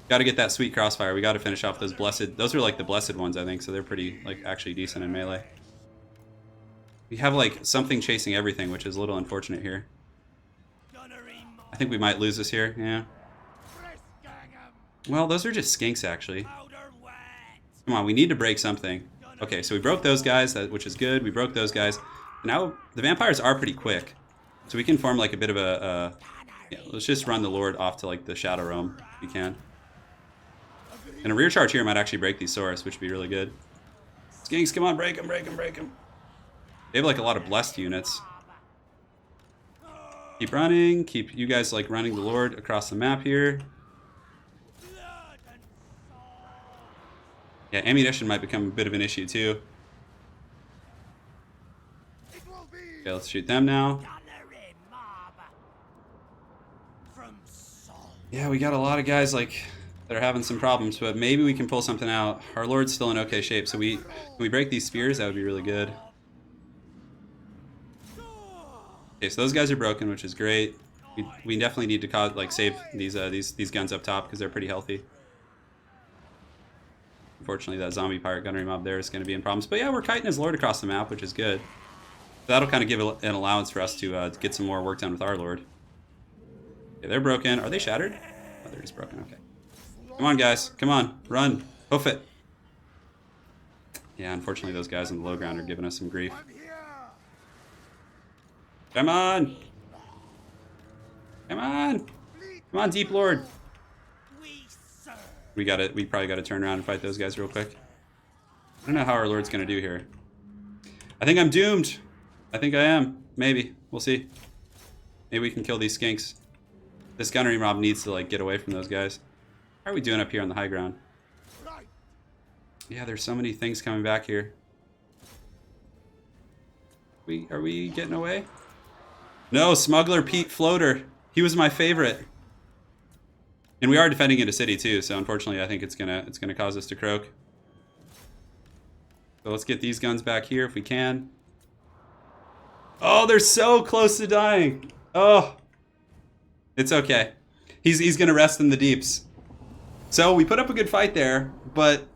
Got to get that sweet crossfire. We got to finish off those blessed. Those are like the blessed ones, I think. So they're pretty like actually decent in melee. We have like something chasing everything, which is a little unfortunate here. I think we might lose this here. Yeah. Well, those are just skinks actually. Come on, we need to break something. Okay, so we broke those guys, which is good. We broke those guys. Now the vampires are pretty quick, so we can form like a bit of a. Yeah, let's just run the lord off to like the shadow realm if we can. And a rear charge here might actually break these Saurus, which would be really good. Skinks, come on, break them. They have like a lot of blessed units. Keep running. Keep you guys like running the lord across the map here. Yeah, ammunition might become a bit of an issue too. Okay, let's shoot them now. Yeah, we got a lot of guys like that are having some problems, but maybe we can pull something out. Our lord's still in okay shape, so can we break these spears? That would be really good. Okay, so those guys are broken, which is great. We definitely need to like save these guns up top because they're pretty healthy. Unfortunately, that zombie pirate gunnery mob there is going to be in problems. But yeah, we're kiting his lord across the map, which is good. So that'll kind of give an allowance for us to get some more work done with our lord. Okay, they're broken. Are they shattered? Oh, they're just broken. Okay. Come on, guys. Come on. Run. Hoof it. Yeah, unfortunately, those guys on the low ground are giving us some grief. I'm here. Come on. Come on. Come on, Deep Lord. We probably got to turn around and fight those guys real quick. I don't know how our lord's going to do here. I think I'm doomed. I think I am. Maybe. We'll see. Maybe we can kill these skinks. This gunnery mob needs to, like, get away from those guys. How are we doing up here on the high ground? Right. Yeah, there's so many things coming back here. Are we getting away? No, Smuggler Pete Floater. He was my favorite. And we are defending into city too, so unfortunately I think it's gonna cause us to croak. So let's get these guns back here if we can. Oh, they're so close to dying. Oh. It's okay. He's gonna rest in the deeps. So we put up a good fight there, but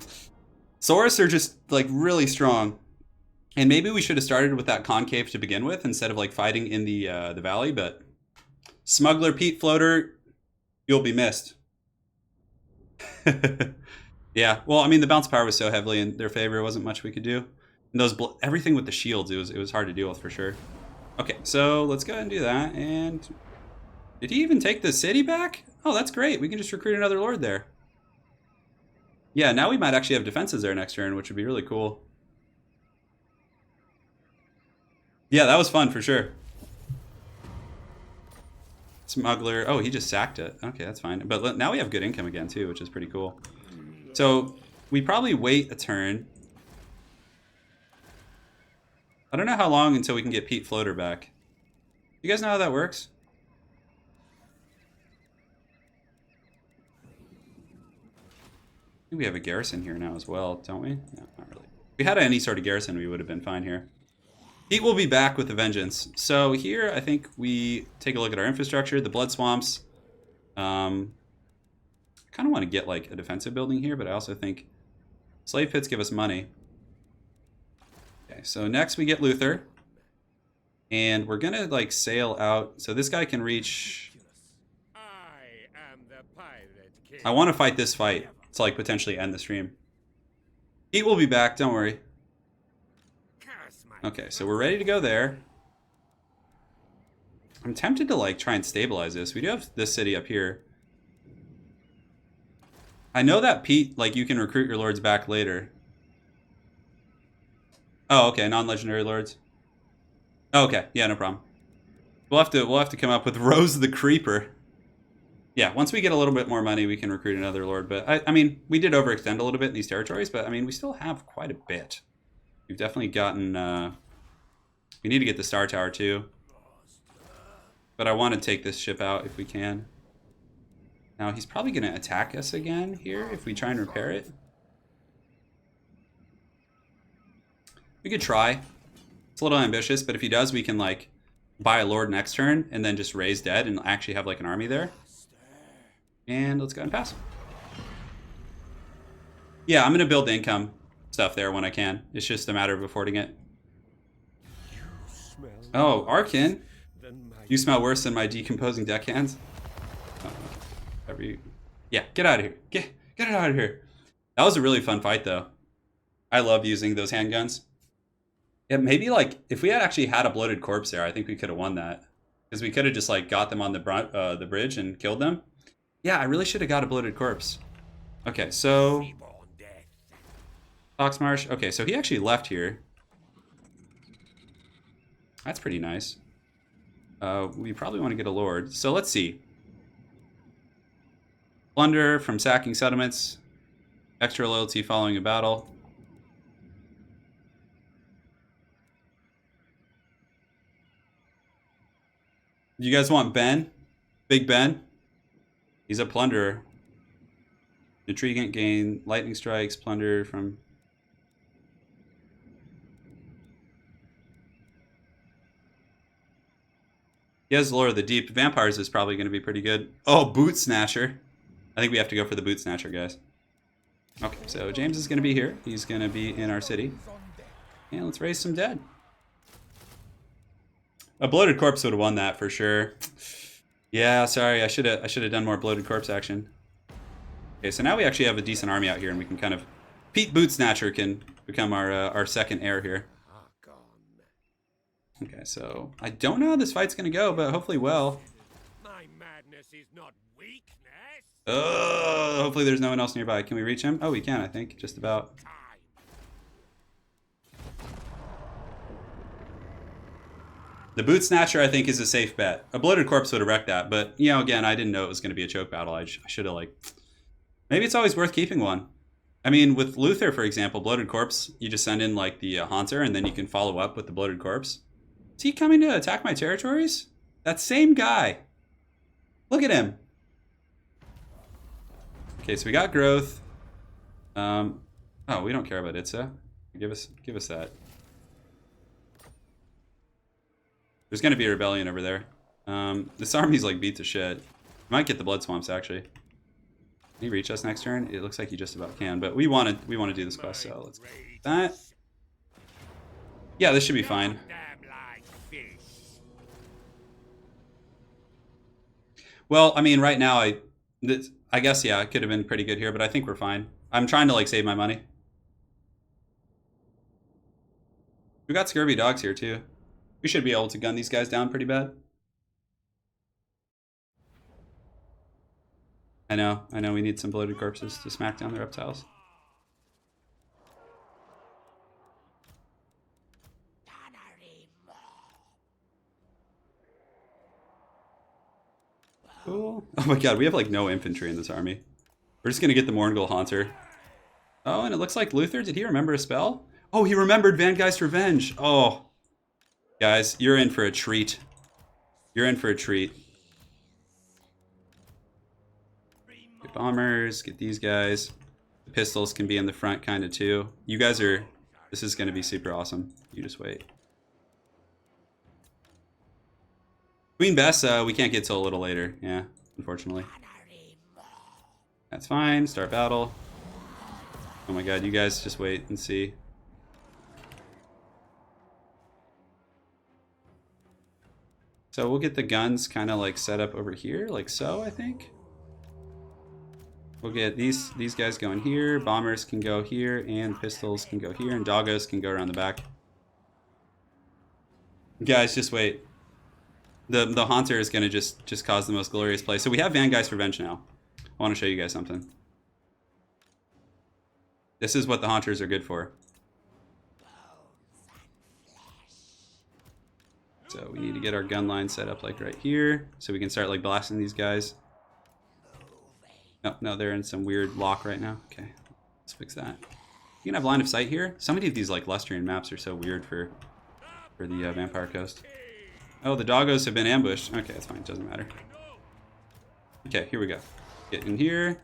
Saurus are just like really strong. And maybe we should have started with that concave to begin with instead of like fighting in the valley, but Smuggler Pete Floater, you'll be missed. Yeah, well, I mean, the bounce power was so heavily in their favor, it wasn't much we could do. And those everything with the shields, it was hard to deal with for sure. Okay, so let's go ahead and do that. And did he even take the city back? Oh, that's great. We can just recruit another lord there. Yeah, now we might actually have defenses there next turn, which would be really cool. Yeah, that was fun for sure. Smuggler. Oh, he just sacked it. Okay, that's fine. But now we have good income again, too, which is pretty cool. So we probably wait a turn. I don't know how long until we can get Pete Floater back. You guys know how that works? I think we have a garrison here now as well, don't we? No, not really. If we had any sort of garrison, we would have been fine here. Pete will be back with a vengeance. So here, I think we take a look at our infrastructure, the blood swamps. I kind of want to get like a defensive building here, but I also think slave pits give us money. Okay, so next we get Luthor. And we're gonna like sail out. So this guy can reach. I am the pirate king. I want to fight this fight to like potentially end the stream. Pete will be back, don't worry. Okay, so we're ready to go there. I'm tempted to like try and stabilize this. We do have this city up here. I know that Pete, like you can recruit your lords back later. Oh, okay, non-legendary lords. Oh, okay, yeah, no problem. We'll have to come up with Rose the Creeper. Yeah, once we get a little bit more money, we can recruit another lord. But I mean, we did overextend a little bit in these territories, but I mean, we still have quite a bit. We've definitely gotten, we need to get the Star Tower too. But I want to take this ship out if we can. Now, he's probably going to attack us again here if we try and repair it. We could try. It's a little ambitious, but if he does, we can like buy a lord next turn and then just raise dead and actually have like an army there. And let's go ahead and pass. Yeah, I'm going to build the income stuff there when I can. It's just a matter of affording it. Oh, Arkin, you smell worse than my decomposing deckhands. Oh, yeah, get out of here. Get it out of here. That was a really fun fight, though. I love using those handguns. Yeah, maybe like if we had actually had a bloated corpse there, I think we could have won that because we could have just like got them on the bridge and killed them. Yeah, I really should have got a bloated corpse. Okay, so. Foxmarsh. Okay, so he actually left here. That's pretty nice. We probably want to get a lord. So let's see. Plunder from sacking settlements. Extra loyalty following a battle. You guys want Ben? Big Ben? He's a plunderer. Intriguant gain lightning strikes, plunder from... He has Lore of the Deep. Vampires is probably going to be pretty good. Oh, Boot Snatcher. I think we have to go for the Boot Snatcher, guys. Okay, so James is going to be here. He's going to be in our city. And let's raise some dead. A Bloated Corpse would have won that for sure. Yeah, sorry. I should have done more Bloated Corpse action. Okay, so now we actually have a decent army out here, and we can kind of... Pete Boot Snatcher can become our second heir here. Okay, so I don't know how this fight's going to go, but hopefully well. My madness is not weakness. Hopefully there's no one else nearby. Can we reach him? Oh, we can, I think. Just about. The Boot Snatcher, I think, is a safe bet. A Bloated Corpse would have wrecked that, but, you know, again, I didn't know it was going to be a choke battle. I should have, like... Maybe it's always worth keeping one. I mean, with Luthor, for example, Bloated Corpse, you just send in, like, the Haunter, and then you can follow up with the Bloated Corpse. Is he coming to attack my territories? That same guy. Look at him. Okay, so we got growth. Oh, we don't care about Itza. Give us that. There's gonna be a rebellion over there. This army's like beat to shit. Might get the blood swamps actually. Can he reach us next turn? It looks like he just about can, but we want to do this quest, so let's do that. Yeah, this should be fine. Well, I mean, right now I guess yeah, it could have been pretty good here, but I think we're fine. I'm trying to like save my money. We got scurvy dogs here too. We should be able to gun these guys down pretty bad. I know we need some bloated corpses to smack down the reptiles. Cool. Oh my god, we have like no infantry in this army. We're just gonna get the Morngul Haunter. Oh, and it looks like Luthor, did he remember a spell? Oh, he remembered Van Geist Revenge. Oh. Guys, you're in for a treat. You're in for a treat. Get bombers, get these guys. The pistols can be in the front kind of too. You guys are... This is going to be super awesome. You just wait. Queen Bess, we can't get till a little later. Yeah, unfortunately. That's fine. Start battle. Oh my god, you guys just wait and see. So we'll get the guns kind of like set up over here, like so, I think. We'll get these guys going here. Bombers can go here, and pistols can go here, and doggos can go around the back. Guys, just wait. The Haunter is gonna just cause the most glorious play. So we have Van Geist Revenge now. I want to show you guys something. This is what the Haunters are good for. So we need to get our gun line set up like right here, so we can start like blasting these guys. No, they're in some weird lock right now. Okay, let's fix that. You can have line of sight here. So many of these like Lustrian maps are so weird for the Vampire Coast. Oh, the doggos have been ambushed. Okay, that's fine. It doesn't matter. Okay, here we go. Get in here,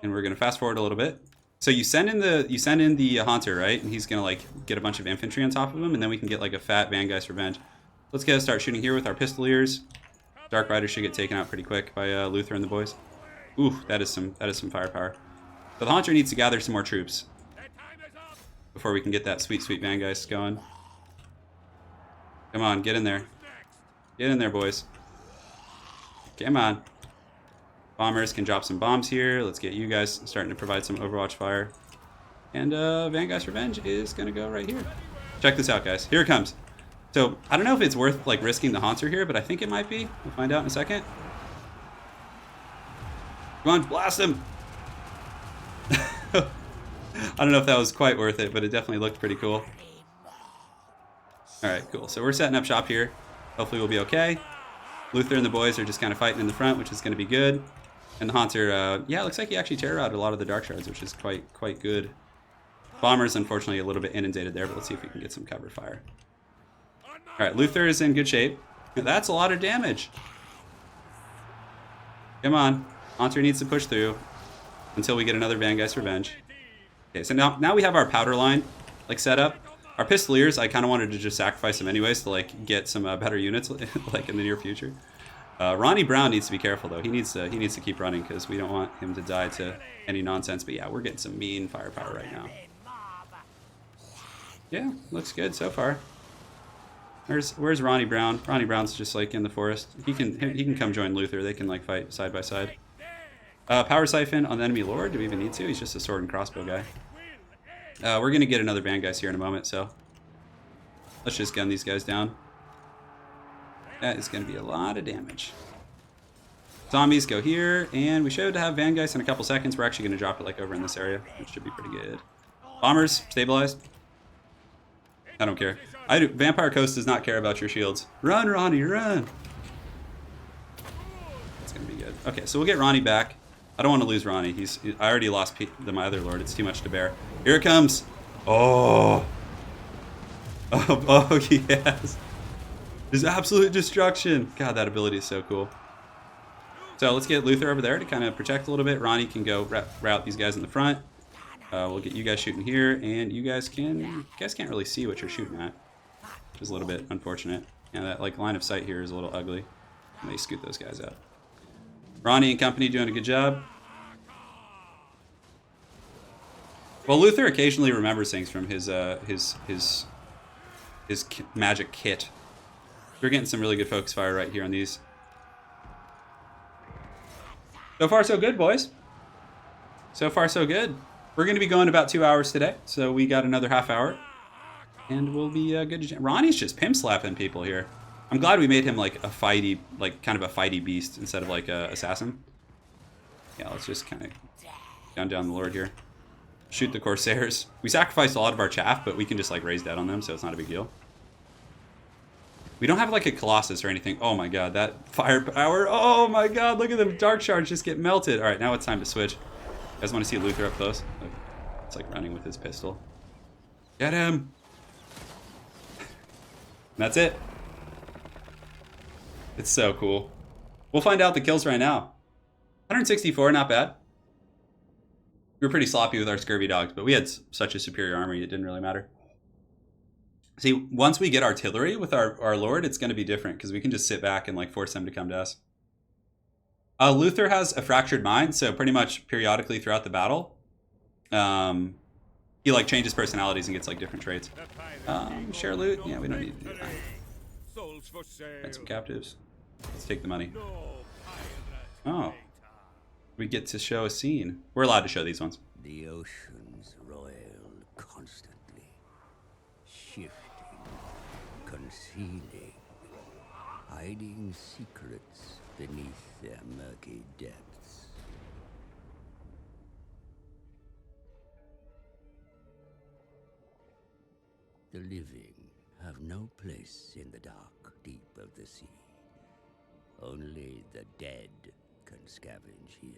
and we're gonna fast forward a little bit. So you send in the Haunter, right? And he's gonna like get a bunch of infantry on top of him, and then we can get like a fat Van Geist Revenge. Let's start shooting here with our Pistoliers. Dark Rider should get taken out pretty quick by Luthor and the boys. Ooh, that is some firepower. But the Haunter needs to gather some more troops before we can get that sweet Van Geist going. Come on, get in there. Get in there, boys. Come on. Bombers can drop some bombs here. Let's get you guys starting to provide some Overwatch fire. And Van Geist Revenge is going to go right here. Check this out, guys. Here it comes. So, I don't know if it's worth like risking the Haunter here, but I think it might be. We'll find out in a second. Come on, blast him! I don't know if that was quite worth it, but it definitely looked pretty cool. Alright, cool. So we're setting up shop here. Hopefully we'll be okay. Luthor and the boys are just kind of fighting in the front, which is going to be good. And the Haunter, yeah, it looks like he actually terror out a lot of the Dark Shards, which is quite good. Bomber's unfortunately a little bit inundated there, but let's see if we can get some cover fire. Alright, Luthor is in good shape. That's a lot of damage. Come on. Haunter needs to push through until we get another Van Geist Revenge. Okay, so now we have our powder line like set up. Our Pistoliers, I kind of wanted to just sacrifice them anyways to like get some better units like in the near future. Ronnie Brown needs to be careful though. He needs to keep running because we don't want him to die to any nonsense. But yeah, we're getting some mean firepower right now. Yeah, looks good so far. Where's Ronnie Brown? Ronnie Brown's just like in the forest. He can come join Luthor. They can like fight side by side. Power Siphon on the enemy lord. Do we even need to? He's just a sword and crossbow guy. We're gonna get another band guys here in a moment, so let's just gun these guys down. That is gonna be a lot of damage. Zombies go here, and we should have Van Geist in a couple seconds. We're actually gonna drop it like over in this area, which should be pretty good. Bombers stabilized. I don't care. Vampire Coast does not care about your shields. Run, Ronnie, run! That's gonna be good. Okay, so we'll get Ronnie back. I don't want to lose Ronnie. I already lost my other lord. It's too much to bear. Here it comes. Oh. Oh, yes. There's absolute destruction. God, that ability is so cool. So let's get Luthor over there to kind of protect a little bit. Ronnie can go route these guys in the front. We'll get you guys shooting here, and you guys can't really see what you're shooting at, which is a little bit unfortunate. Yeah, that like line of sight here is a little ugly. Let me scoot those guys out. Ronnie and company doing a good job. Well, Luthor occasionally remembers things from his magic kit. We're getting some really good focus fire right here on these. So far, so good, boys. So far, so good. We're going to be going about 2 hours today, so we got another half hour, and we'll be good. Ronnie's just pimp slapping people here. I'm glad we made him like a fighty, like kind of a fighty beast instead of like a assassin. Yeah, let's just kind of gun down the Lord here. Shoot the Corsairs. We sacrificed a lot of our chaff, but we can just like raise dead on them, so it's not a big deal. We don't have like a Colossus or anything. Oh my god, that firepower. Oh my god, look at them Dark Shards just get melted. All right, now it's time to switch. You guys want to see Luthor up close? Look, it's like running with his pistol. Get him! And that's it. It's so cool. We'll find out the kills right now. 164, not bad. We were pretty sloppy with our scurvy dogs, but we had such a superior army, it didn't really matter. See, once we get artillery with our lord, it's going to be different, because we can just sit back and like force them to come to us. Luthor has a fractured mind, so pretty much periodically throughout the battle, he like changes personalities and gets like different traits. Share loot? Yeah, we don't need to do that. Got some captives. Let's take the money. Oh. We get to show a scene. We're allowed to show these ones. The oceans roil constantly, shifting, concealing, hiding secrets beneath their murky depths. The living have no place in the dark deep of the sea. Only the dead can scavenge here.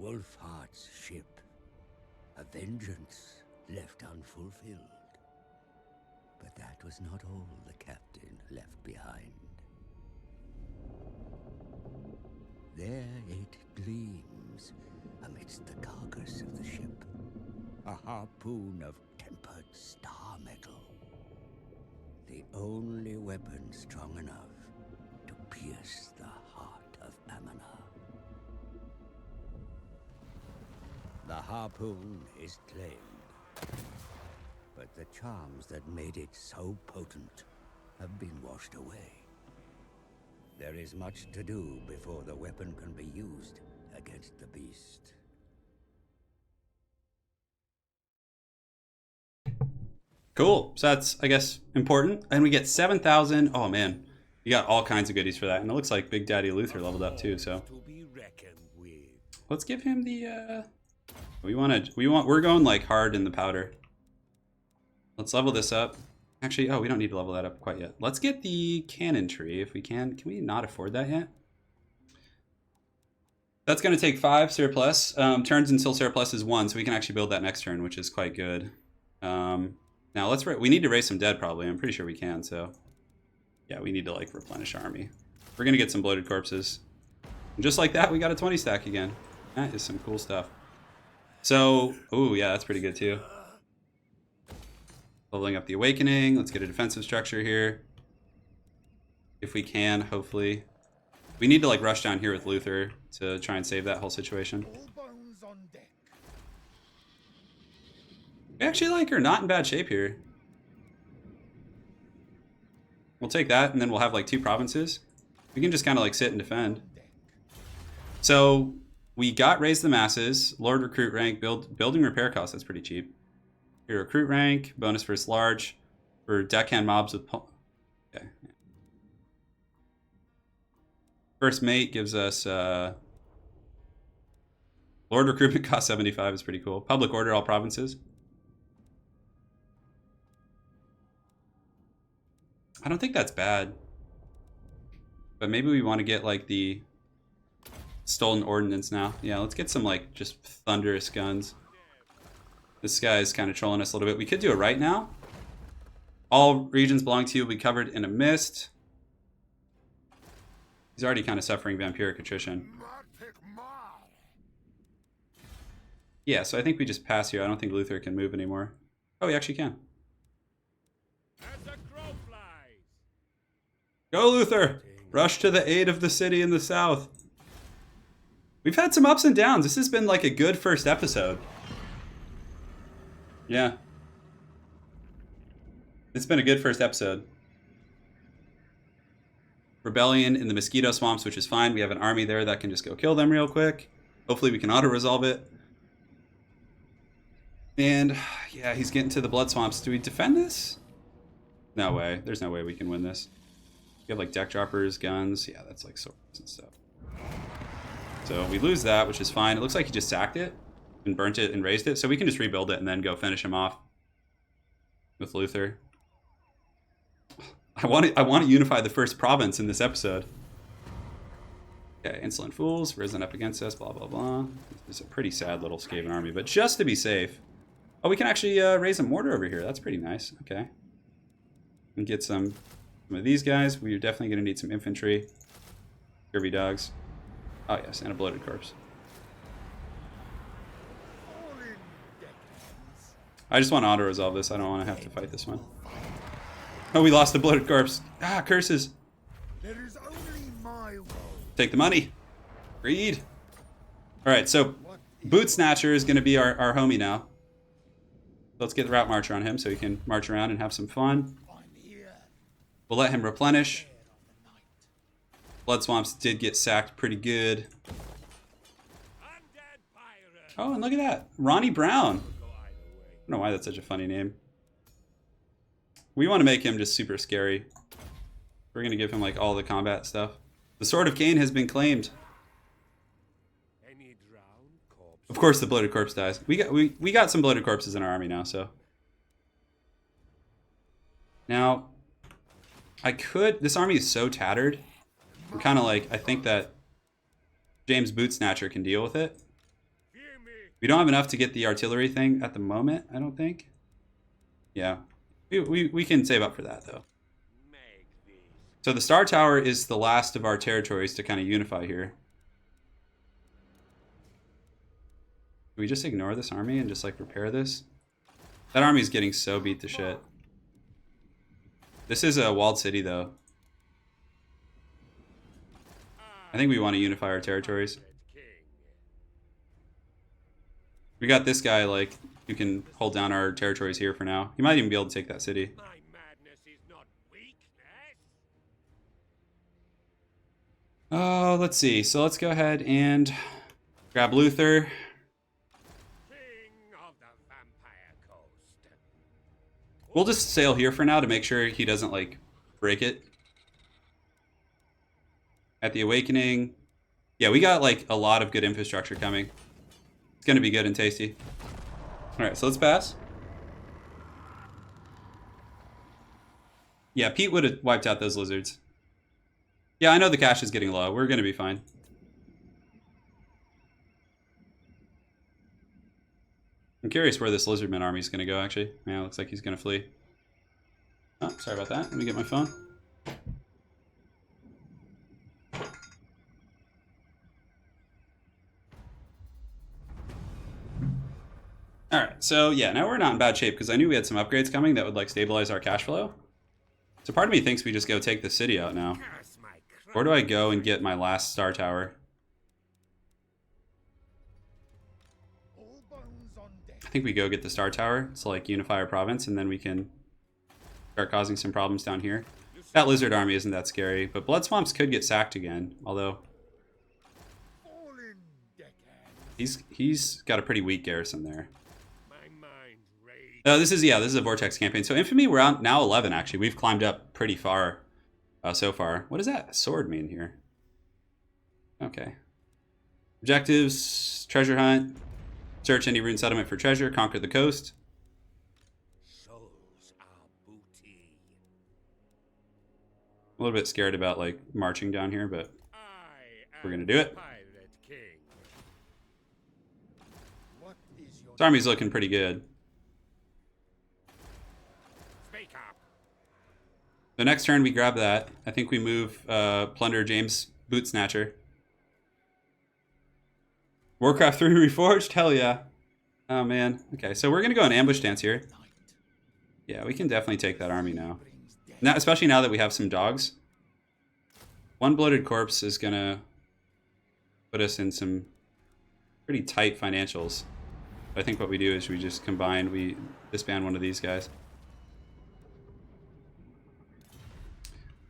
Wolfheart's ship, a vengeance left unfulfilled. But that was not all the captain left behind. There it gleams amidst the carcass of the ship, a harpoon of tempered star metal, the only weapon strong enough to pierce the heart of Amana. The harpoon is claimed, but the charms that made it so potent have been washed away. There is much to do before the weapon can be used against the beast. Cool. So that's, I guess, important. And we get 7,000. Oh man, you got all kinds of goodies for that. And it looks like Big Daddy Luthor leveled up too. So let's give him the. We're going like hard in the powder. Let's level this up. Actually, oh, we don't need to level that up quite yet. Let's get the cannon tree if we can. Can we not afford that yet? That's going to take 5 surplus turns until surplus is 1, so we can actually build that next turn, which is quite good. Now we need to raise some dead probably. I'm pretty sure we can. So yeah, we need to like replenish our army. We're gonna get some bloated corpses. And just like that, we got a 20 stack again. That is some cool stuff. So, oh yeah, that's pretty good too. Leveling up the Awakening. Let's get a defensive structure here. If we can, hopefully. We need to like rush down here with Luthor to try and save that whole situation. All bones on deck. We actually like are not in bad shape here. We'll take that, and then we'll have like 2 provinces. We can just kind of like sit and defend. So we got Raise the Masses, Lord Recruit rank, building repair cost. That's pretty cheap. Here, recruit rank, bonus versus large for deckhand mobs with. Okay. First mate gives us Lord recruitment cost 75 is pretty cool. Public order all provinces. I don't think that's bad. But maybe we want to get like the stolen ordnance now. Yeah, let's get some like just thunderous guns. This guy's kind of trolling us a little bit. We could do it right now. All regions belong to you will be covered in a mist. He's already kind of suffering vampiric attrition. Yeah, so I think we just pass here. I don't think Luthor can move anymore. Oh, he actually can. Go, Luthor! Rush to the aid of the city in the south. We've had some ups and downs. This has been like a good first episode. Yeah. It's been a good first episode. Rebellion in the mosquito swamps, which is fine. We have an army there that can just go kill them real quick. Hopefully we can auto-resolve it. And, yeah, he's getting to the blood swamps. Do we defend this? No way. There's no way we can win this. We have, like, deck droppers, guns. Yeah, that's, like, swords and stuff. So we lose that, which is fine. It looks like he just sacked it and burnt it and raised it. So we can just rebuild it and then go finish him off with Luthor. I want to unify the first province in this episode. Okay, insolent fools, risen up against us, blah, blah, blah. It's a pretty sad little Skaven army, but just to be safe. Oh, we can actually raise a mortar over here. That's pretty nice. Okay. And get some of these guys. We're definitely going to need some infantry. Scurvy dogs. Oh, yes, and a bloated corpse. I just want to auto-resolve this. I don't want to have to fight this one. Oh, we lost the bloated corpse. Ah, curses. There is only my will. Take the money. Greed. All right, so Boot Snatcher is going to be our homie now. Let's get the Route Marcher on him so he can march around and have some fun. I'm here. We'll let him replenish. Blood Swamps did get sacked pretty good. Oh, and look at that. Ronnie Brown. I don't know why that's such a funny name. We want to make him just super scary. We're going to give him like all the combat stuff. The Sword of Cain has been claimed. Of course the bloated corpse dies. We got some bloated corpses in our army now, so. Now, this army is so tattered. I'm kind of like, I think that James Boot Snatcher can deal with it. We don't have enough to get the artillery thing at the moment, I don't think. Yeah. We can save up for that, though. So the Star Tower is the last of our territories to kind of unify here. Do we just ignore this army and just, like, repair this? That army is getting so beat to shit. This is a walled city, though. I think we want to unify our territories. We got this guy, like, who can hold down our territories here for now. He might even be able to take that city. My madness is not weakness. Oh, let's see. So let's go ahead and grab Luthor. King of the Vampire Coast. We'll just sail here for now to make sure he doesn't, like, break it. At the Awakening. Yeah, we got, like, a lot of good infrastructure coming. It's going to be good and tasty. Alright, so let's pass. Yeah, Pete would have wiped out those lizards. Yeah, I know the cash is getting low. We're going to be fine. I'm curious where this lizardman army is going to go, actually. Yeah, looks like he's going to flee. Oh, sorry about that. Let me get my phone. Alright, so yeah, now we're not in bad shape because I knew we had some upgrades coming that would like stabilize our cash flow. So part of me thinks we just go take the city out now. Curse my Where do I go and get my last star tower? All bones on deck. I think we go get the star tower to like unify our province, and then we can start causing some problems down here. That lizard army isn't that scary, but blood swamps could get sacked again. Although Fall in, deckhand. he's got a pretty weak garrison there. my mind rage. This is a Vortex campaign. So infamy, we're on now 11 actually. We've climbed up pretty far so far. What does that sword mean here? Okay. Objectives: treasure hunt, search any ruined settlement for treasure, conquer the coast. Souls are booty. A little bit scared about like marching down here, but I we're am gonna do it. Pirate King. What is your This army's looking pretty good. Speak up. The next turn we grab that. I think we move Plunder James Boot Snatcher. Warcraft 3 Reforged? Hell yeah. Oh man. Okay, so we're gonna go on ambush stance here. Yeah, we can definitely take that army now. Now, especially now that we have some dogs. One bloated corpse is gonna put us in some pretty tight financials. But I think what we do is we just combine, we disband one of these guys.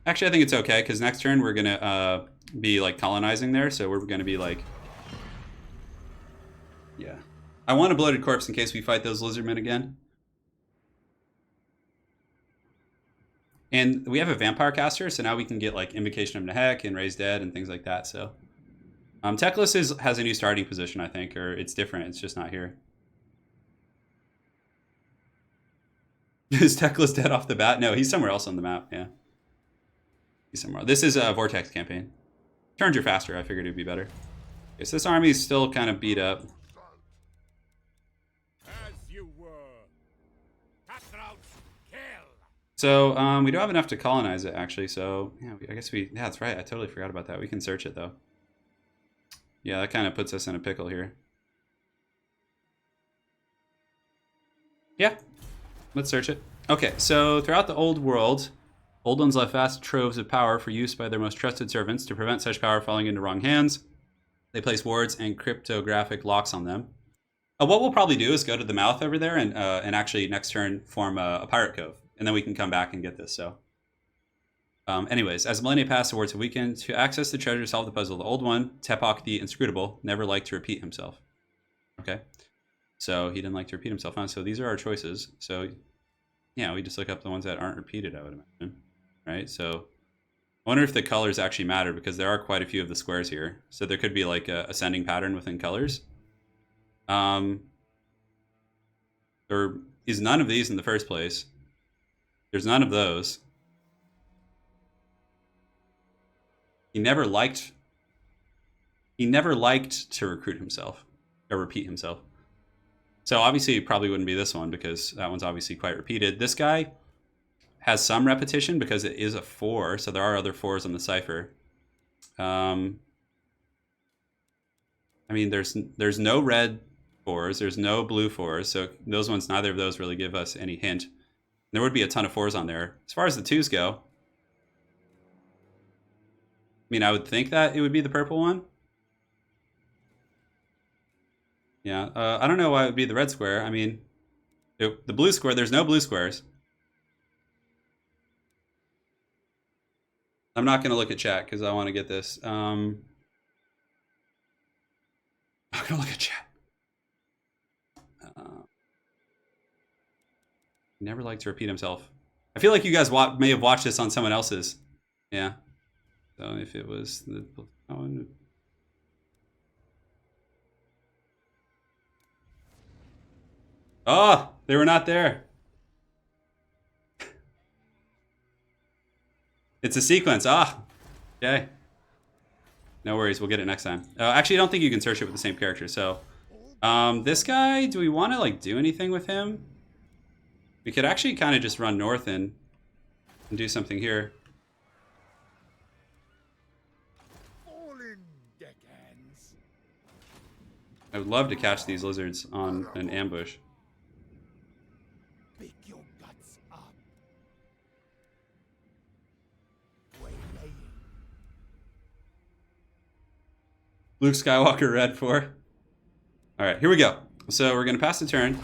Actually, I think it's okay, because next turn we're gonna be like colonizing there, so we're gonna be like... Yeah. I want a bloated corpse in case we fight those lizardmen again. And we have a vampire caster, so now we can get like Invocation of Nehek and Raise Dead and things like that. So Teclis has a new starting position, I think, or it's different. It's just not here. Is Teclis dead off the bat? No, he's somewhere else on the map. Yeah, he's somewhere. This is a Vortex campaign. Turns are faster. I figured it'd be better. Okay, so this army is still kind of beat up. As you were. Cutthroats, kill. So we don't have enough to colonize it, actually. So yeah, I guess we. Yeah, that's right. I totally forgot about that. We can search it though. Yeah, that kind of puts us in a pickle here. Yeah, let's search it. Okay, so throughout the old world, old ones left vast troves of power for use by their most trusted servants. To prevent such power falling into wrong hands, they place wards and cryptographic locks on them. What we'll probably do is go to the mouth over there and actually next turn form a pirate cove, and then we can come back and get this. So, anyways, as millennia pass, the wards have weakened. To access the treasure, solve the puzzle. The old one, Tepok the Inscrutable, never liked to repeat himself. Okay, so he didn't like to repeat himself. Huh? So these are our choices. So, yeah, we just look up the ones that aren't repeated, I would imagine. Right? So, I wonder if the colors actually matter, because there are quite a few of the squares here. So there could be like a ascending pattern within colors. There is none of these in the first place. There's none of those. He never liked to recruit himself or repeat himself. So obviously it probably wouldn't be this one, because that one's obviously quite repeated. This guy has some repetition because it is a 4, so there are other 4s on the cipher. I mean, there's no red 4s, there's no blue 4s, so those ones, neither of those really give us any hint. There would be a ton of 4s on there. As far as the 2s go, I mean, I would think that it would be the purple one. Yeah, I don't know why it would be the red square. I mean, the blue square, there's no blue squares. I'm not going to look at chat because I want to get this. I'm not going to look at chat. Never liked to repeat himself. I feel like you guys may have watched this on someone else's. Yeah. So if it was the one. Oh, they were not there. It's a sequence. Ah, okay. No worries. We'll get it next time. Actually, I don't think you can search it with the same character. So, this guy, do we want to like do anything with him? We could actually kind of just run north and do something here. Fall in, deckhands. I would love to catch these lizards on an ambush. Luke Skywalker red 4. All right, here we go. So we're gonna pass the turn.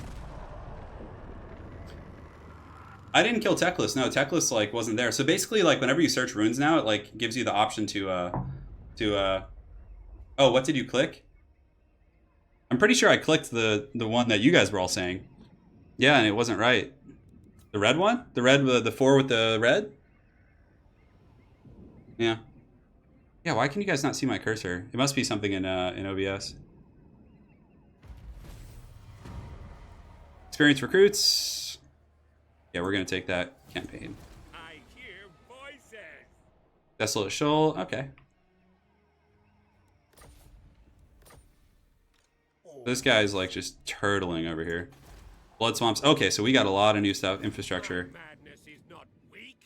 I didn't kill Teclis. No, Teclis like wasn't there. So basically, like whenever you search runes now, it like gives you the option to oh, what did you click? I'm pretty sure I clicked the one that you guys were all saying. Yeah, and it wasn't right. The red one? The red, the 4 with the red? Yeah. Yeah, why can you guys not see my cursor? It must be something in OBS. Experienced recruits. Yeah, we're gonna take that campaign. I hear voices. Desolate Shoal, okay. This guy's like just turtling over here. Blood swamps. Okay, so we got a lot of new stuff. Infrastructure. Madness is not weakness.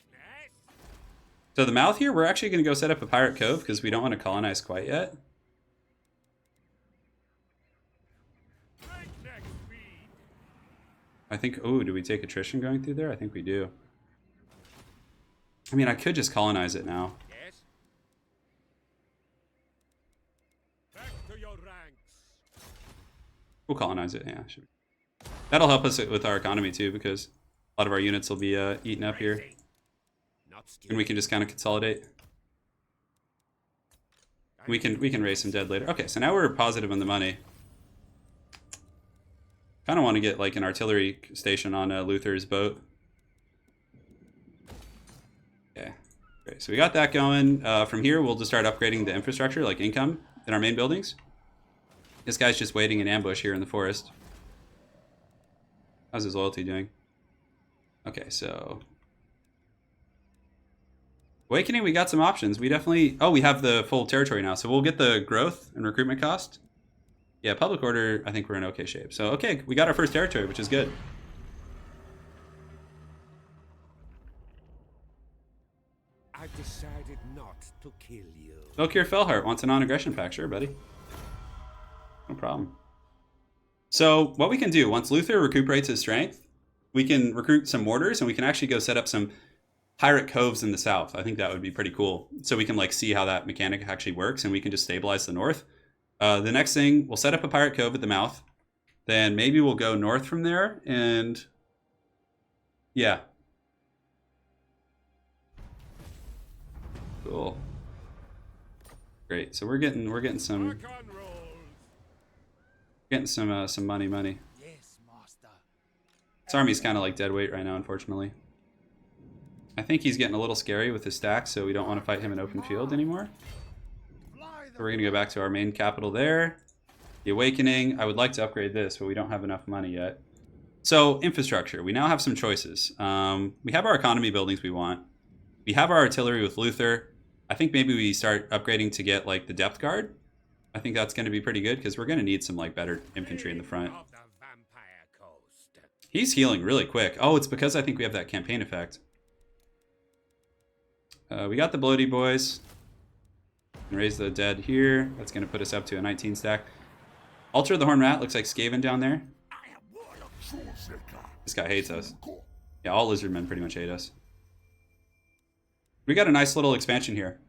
So the mouth here, we're actually going to go set up a pirate cove because we don't want to colonize quite yet. Breakneck speed. I think, oh, do we take attrition going through there? I think we do. I mean, I could just colonize it now. Yes. Back to your ranks. We'll colonize it, yeah. Should. That'll help us with our economy too because a lot of our units will be eaten up here. Not And we can just kind of consolidate. We can raise some dead later. Okay, so now we're positive on the money. Kind of want to get like an artillery station on Luthor's boat. Okay, great. So we got that going. From here, we'll just start upgrading the infrastructure, like income in our main buildings. This guy's just waiting in ambush here in the forest. How's his loyalty doing? Okay, so Awakening, we got some options. We definitely... Oh, we have the full territory now, so we'll get the growth and recruitment cost. Yeah, public order, I think we're in okay shape. So, okay, we got our first territory, which is good. I've decided not to kill you. Valkyr Fellheart wants a non-aggression pact. Sure, buddy. No problem. So, what we can do, once Luthor recuperates his strength, we can recruit some mortars, and we can actually go set up some pirate coves in the south. I think that would be pretty cool. So we can like see how that mechanic actually works, and we can just stabilize the north. The next thing, we'll set up a pirate cove at the mouth. Then maybe we'll go north from there, and yeah. Cool. Great. So we're getting some Harkon rolls. some money. Yes, master. This army's kind of like dead weight right now, unfortunately. I think he's getting a little scary with his stacks, so we don't want to fight him in open field anymore. Fly So we're going to go back to our main capital there. The Awakening. I would like to upgrade this, but we don't have enough money yet. So, infrastructure. We now have some choices. We have our economy buildings we want. We have our artillery with Luthor. I think maybe we start upgrading to get, like, the depth guard. I think that's going to be pretty good, because we're going to need some, like, better infantry in the front. Of the Vampire Coast. He's healing really quick. Oh, it's because I think we have that campaign effect. We got the Bloody Boys. And raise the dead here. That's going to put us up to a 19 stack. Altar the Horn Rat looks like Skaven down there. This guy hates us. Yeah, all Lizardmen pretty much hate us. We got a nice little expansion here.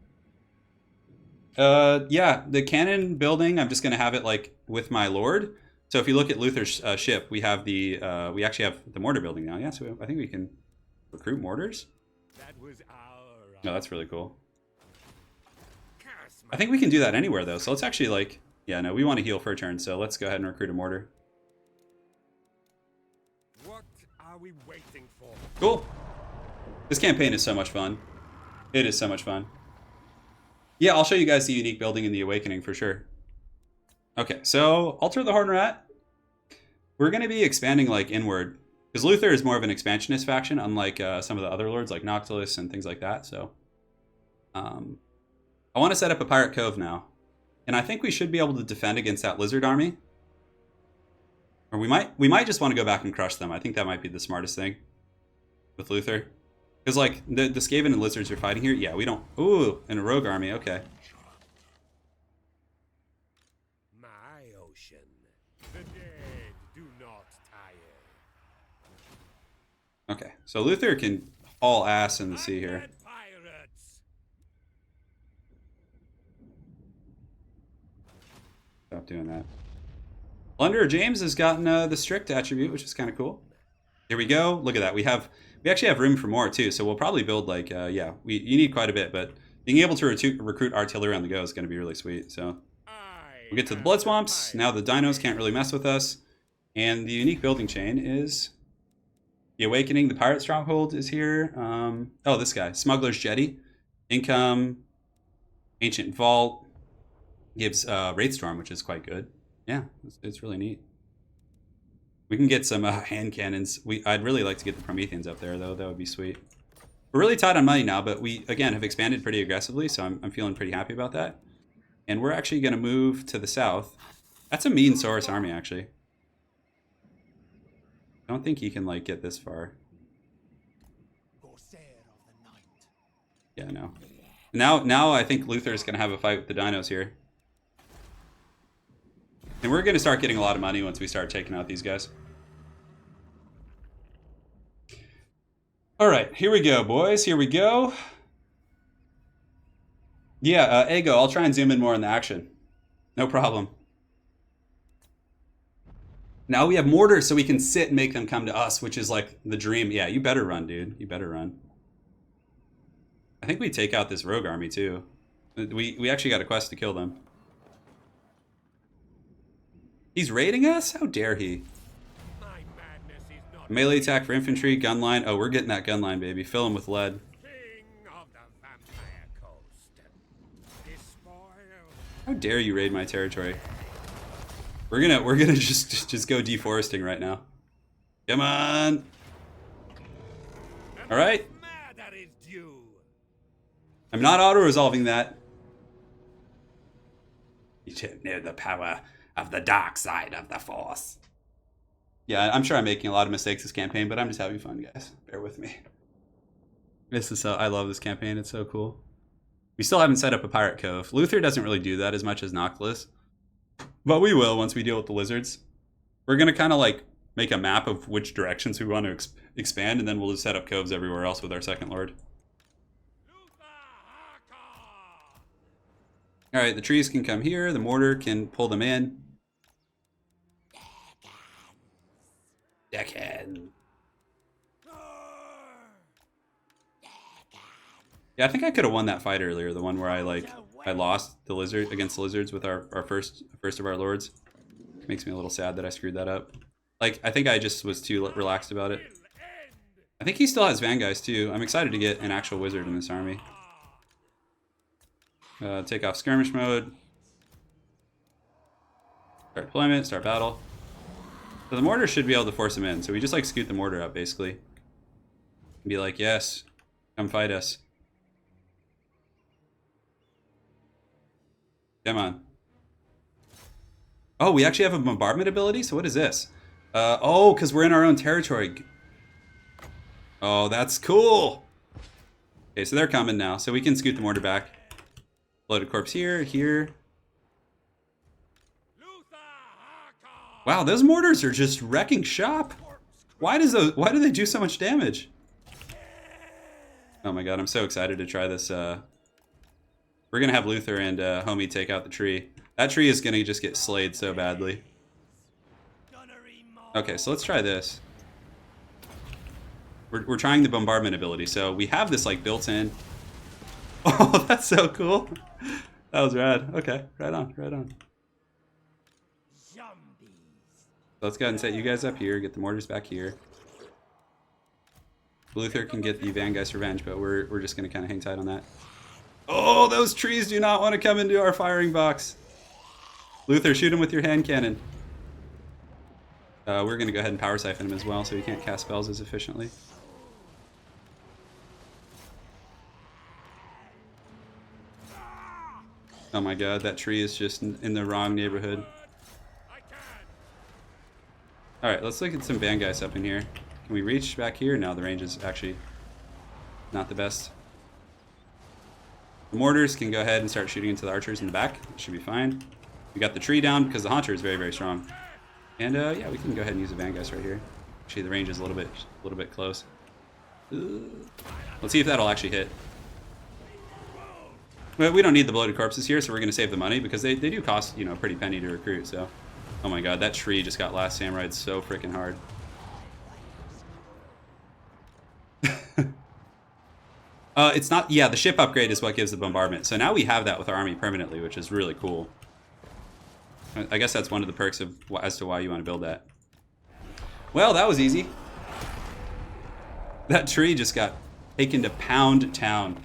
Yeah, the cannon building, I'm just going to have it like with my lord. So if you look at Luthor's ship, we have the we actually have the mortar building now. Yeah, so I think we can recruit mortars. That was our... No, that's really cool. Curse I think we can do that anywhere though. So let's actually like, yeah, no, we want to heal for a turn. So let's go ahead and recruit a mortar. What are we waiting for? Cool. This campaign is so much fun. It is so much fun. Yeah, I'll show you guys the unique building in the Awakening for sure. Okay, so Altar the Horn Rat. We're going to be expanding like inward. Because Luthor is more of an expansionist faction, unlike some of the other lords like Noctilus and things like that. So I want to set up a pirate cove now. And I think we should be able to defend against that lizard army. Or we might just want to go back and crush them. I think that might be the smartest thing with Luthor. Because like the Skaven and lizards are fighting here. Yeah, we don't... Ooh, in a rogue army. Okay. My ocean. The dead do not tire. Okay, so Luthor can haul ass in the sea here. Undead pirates. Stop doing that. Plunderer James has gotten the strict attribute, which is kind of cool. Here we go. Look at that. We actually have room for more too. So we'll probably build like you need quite a bit, but being able to recruit artillery on the go is going to be really sweet. So we'll get to the blood swamps. Now the dinos can't really mess with us, and the unique building chain is the Awakening. The pirate stronghold is here. Oh, this guy, Smuggler's Jetty, income, ancient vault, gives Wraithstorm, which is quite good. Yeah, it's really neat. We can get some hand cannons. I'd really like to get the Prometheans up there, though. That would be sweet. We're really tight on money now, but we, again, have expanded pretty aggressively, so I'm feeling pretty happy about that. And we're actually going to move to the south. That's a mean Saurus army, actually. I don't think he can, like, get this far. Yeah, no. Now I think Luthor's going to have a fight with the dinos here. And we're going to start getting a lot of money once we start taking out these guys. All right, here we go, boys. Here we go. Yeah, Ego, I'll try and zoom in more on the action. No problem. Now we have mortars, so we can sit and make them come to us, which is like the dream. Yeah, you better run, dude. You better run. I think we take out this rogue army, too. We actually got a quest to kill them. He's raiding us? How dare he? Melee attack for infantry, gun line. Oh, we're getting that gun line, baby. Fill him with lead. How dare you raid my territory? We're gonna just go deforesting right now. Come on. All right. I'm not auto-resolving that. You don't know the power of the dark side of the Force. Yeah, I'm sure I'm making a lot of mistakes this campaign, but I'm just having fun, guys. Bear with me. This is I love this campaign. It's so cool. We still haven't set up a pirate cove. Luthor doesn't really do that as much as Noctilus, but we will once we deal with the lizards. We're gonna kind of like make a map of which directions we want to expand, and then we'll just set up coves everywhere else with our second lord. All right, the trees can come here. The mortar can pull them in. Deckhand. Yeah, I think I could have won that fight earlier. The one where I lost the lizard against the lizards with our first of our lords. It makes me a little sad that I screwed that up. Like, I think I just was too relaxed about it. I think he still has Vanguys too. I'm excited to get an actual wizard in this army. Take off skirmish mode. Start deployment, start battle. So the mortar should be able to force him in. So we just like scoot the mortar up basically. And be like, yes, come fight us. Come on. Oh, we actually have a bombardment ability? So what is this? Oh, because we're in our own territory. Oh, that's cool. Okay, so they're coming now. So we can scoot the mortar back. Loaded corpse here, here. Wow, those mortars are just wrecking shop. Why do they do so much damage? Oh my god, I'm so excited to try this. We're gonna have Luthor and Homie take out the tree. That tree is gonna just get slayed so badly. Okay, so let's try this. We're trying the bombardment ability, so we have this like built in. Oh, that's so cool. That was rad. Okay, right on, right on. So let's go ahead and set you guys up here, get the mortars back here. Luthor can get the Vanguys Revenge, but we're just going to kind of hang tight on that. Oh, those trees do not want to come into our firing box. Luthor, shoot him with your hand cannon. We're going to go ahead and power siphon him as well, so he can't cast spells as efficiently. Oh my god, that tree is just in the wrong neighborhood. Alright, let's look at some Vanguys up in here. Can we reach back here? No, the range is actually not the best. The mortars can go ahead and start shooting into the archers in the back. It should be fine. We got the tree down because the Haunter is very, very strong. And yeah, we can go ahead and use the Vanguys right here. Actually, the range is a little bit close. Let's see if that'll actually hit. But we don't need the bloated corpses here, so we're going to save the money because they do cost, you know, a pretty penny to recruit. So, oh my god, that tree just got Last Samurai so freaking hard. It's not, yeah, the ship upgrade is what gives the bombardment. So now we have that with our army permanently, which is really cool. I guess that's one of the perks of as to why you want to build that. Well, that was easy. That tree just got taken to Pound Town.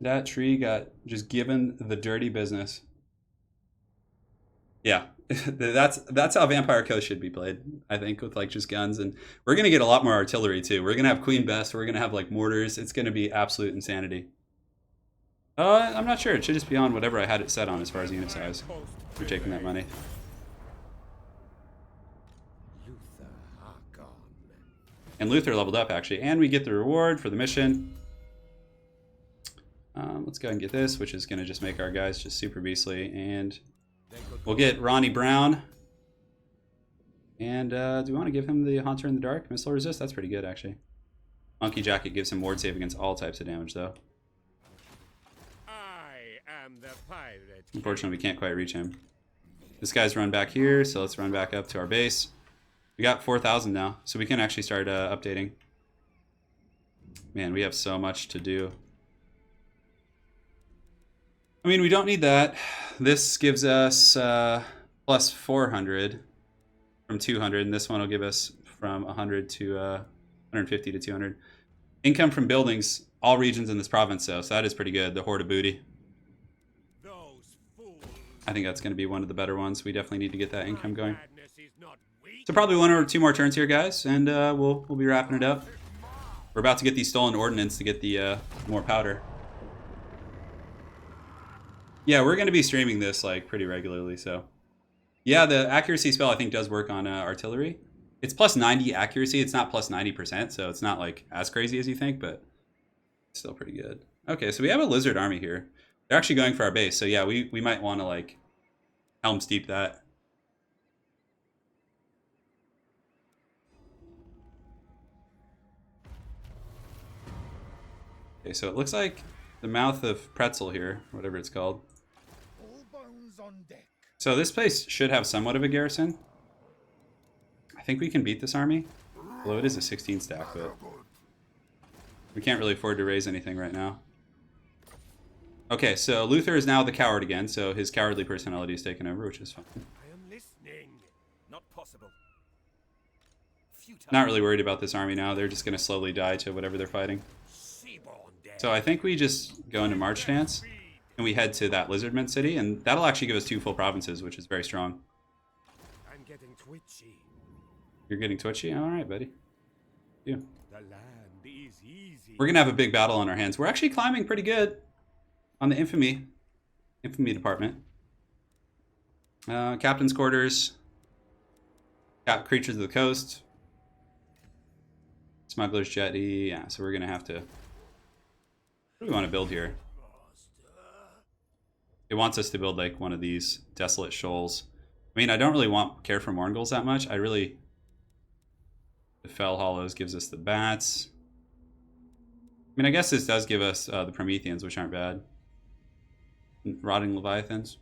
That tree got just given the dirty business. Yeah, that's how Vampire Coast should be played, I think, with like just guns. And we're going to get a lot more artillery too. We're going to have Queen Bess. We're going to have like mortars. It's going to be absolute insanity. I'm not sure. It should just be on whatever I had it set on as far as unit size. We're taking that money. Luthor Harkon. And Luthor leveled up actually. And we get the reward for the mission. Let's go ahead and get this, which is going to just make our guys just super beastly. And we'll get Ronnie Brown. And do we want to give him the Haunter in the Dark? Missile resist? That's pretty good, actually. Monkey Jacket gives him ward save against all types of damage, though. I am the pirate. Unfortunately, we can't quite reach him. This guy's run back here, so let's run back up to our base. We got 4,000 now, so we can actually start updating. Man, we have so much to do. I mean, we don't need that. This gives us plus 400 from 200, and this one will give us from 100 to 150 to 200. Income from buildings, all regions in this province, though, so that is pretty good. The Horde of Booty. Those fools. I think that's going to be one of the better ones. We definitely need to get that income going. Madness is not weak. So probably 1 or 2 more turns here, guys, and we'll be wrapping it up. We're about to get these stolen ordnance to get the more powder. Yeah, we're going to be streaming this like pretty regularly, so. Yeah, the accuracy spell I think does work on artillery. It's plus 90 accuracy. It's not plus 90%, so it's not like as crazy as you think, but it's still pretty good. Okay, so we have a lizard army here. They're actually going for our base, so yeah, we might want to like helm steep that. Okay, so it looks like the mouth of Pretzel here, whatever it's called. All bones on deck. So this place should have somewhat of a garrison. I think we can beat this army. Although it is a 16 stack, but we can't really afford to raise anything right now. Okay, so Luthor is now the coward again, so his cowardly personality is taken over, which is fine. I am listening. Not possible. Futile. Not really worried about this army now. They're just going to slowly die to whatever they're fighting. Seaborn dead. So I think we just go into March Stance, and we head to that Lizardman city, and that'll actually give us 2 full provinces, which is very strong. I'm getting twitchy. You're getting twitchy? All right, buddy. You. The land is easy. We're going to have a big battle on our hands. We're actually climbing pretty good on the infamy department. Captain's quarters. Got creatures of the coast. Smuggler's jetty. Yeah, so we're going to have to... What do we want to build here? It wants us to build like one of these desolate shoals. I mean, I don't really care for Morngulls that much. I really... The Fell Hollows gives us the bats. I mean, I guess this does give us the Prometheans, which aren't bad. Rotting Leviathans.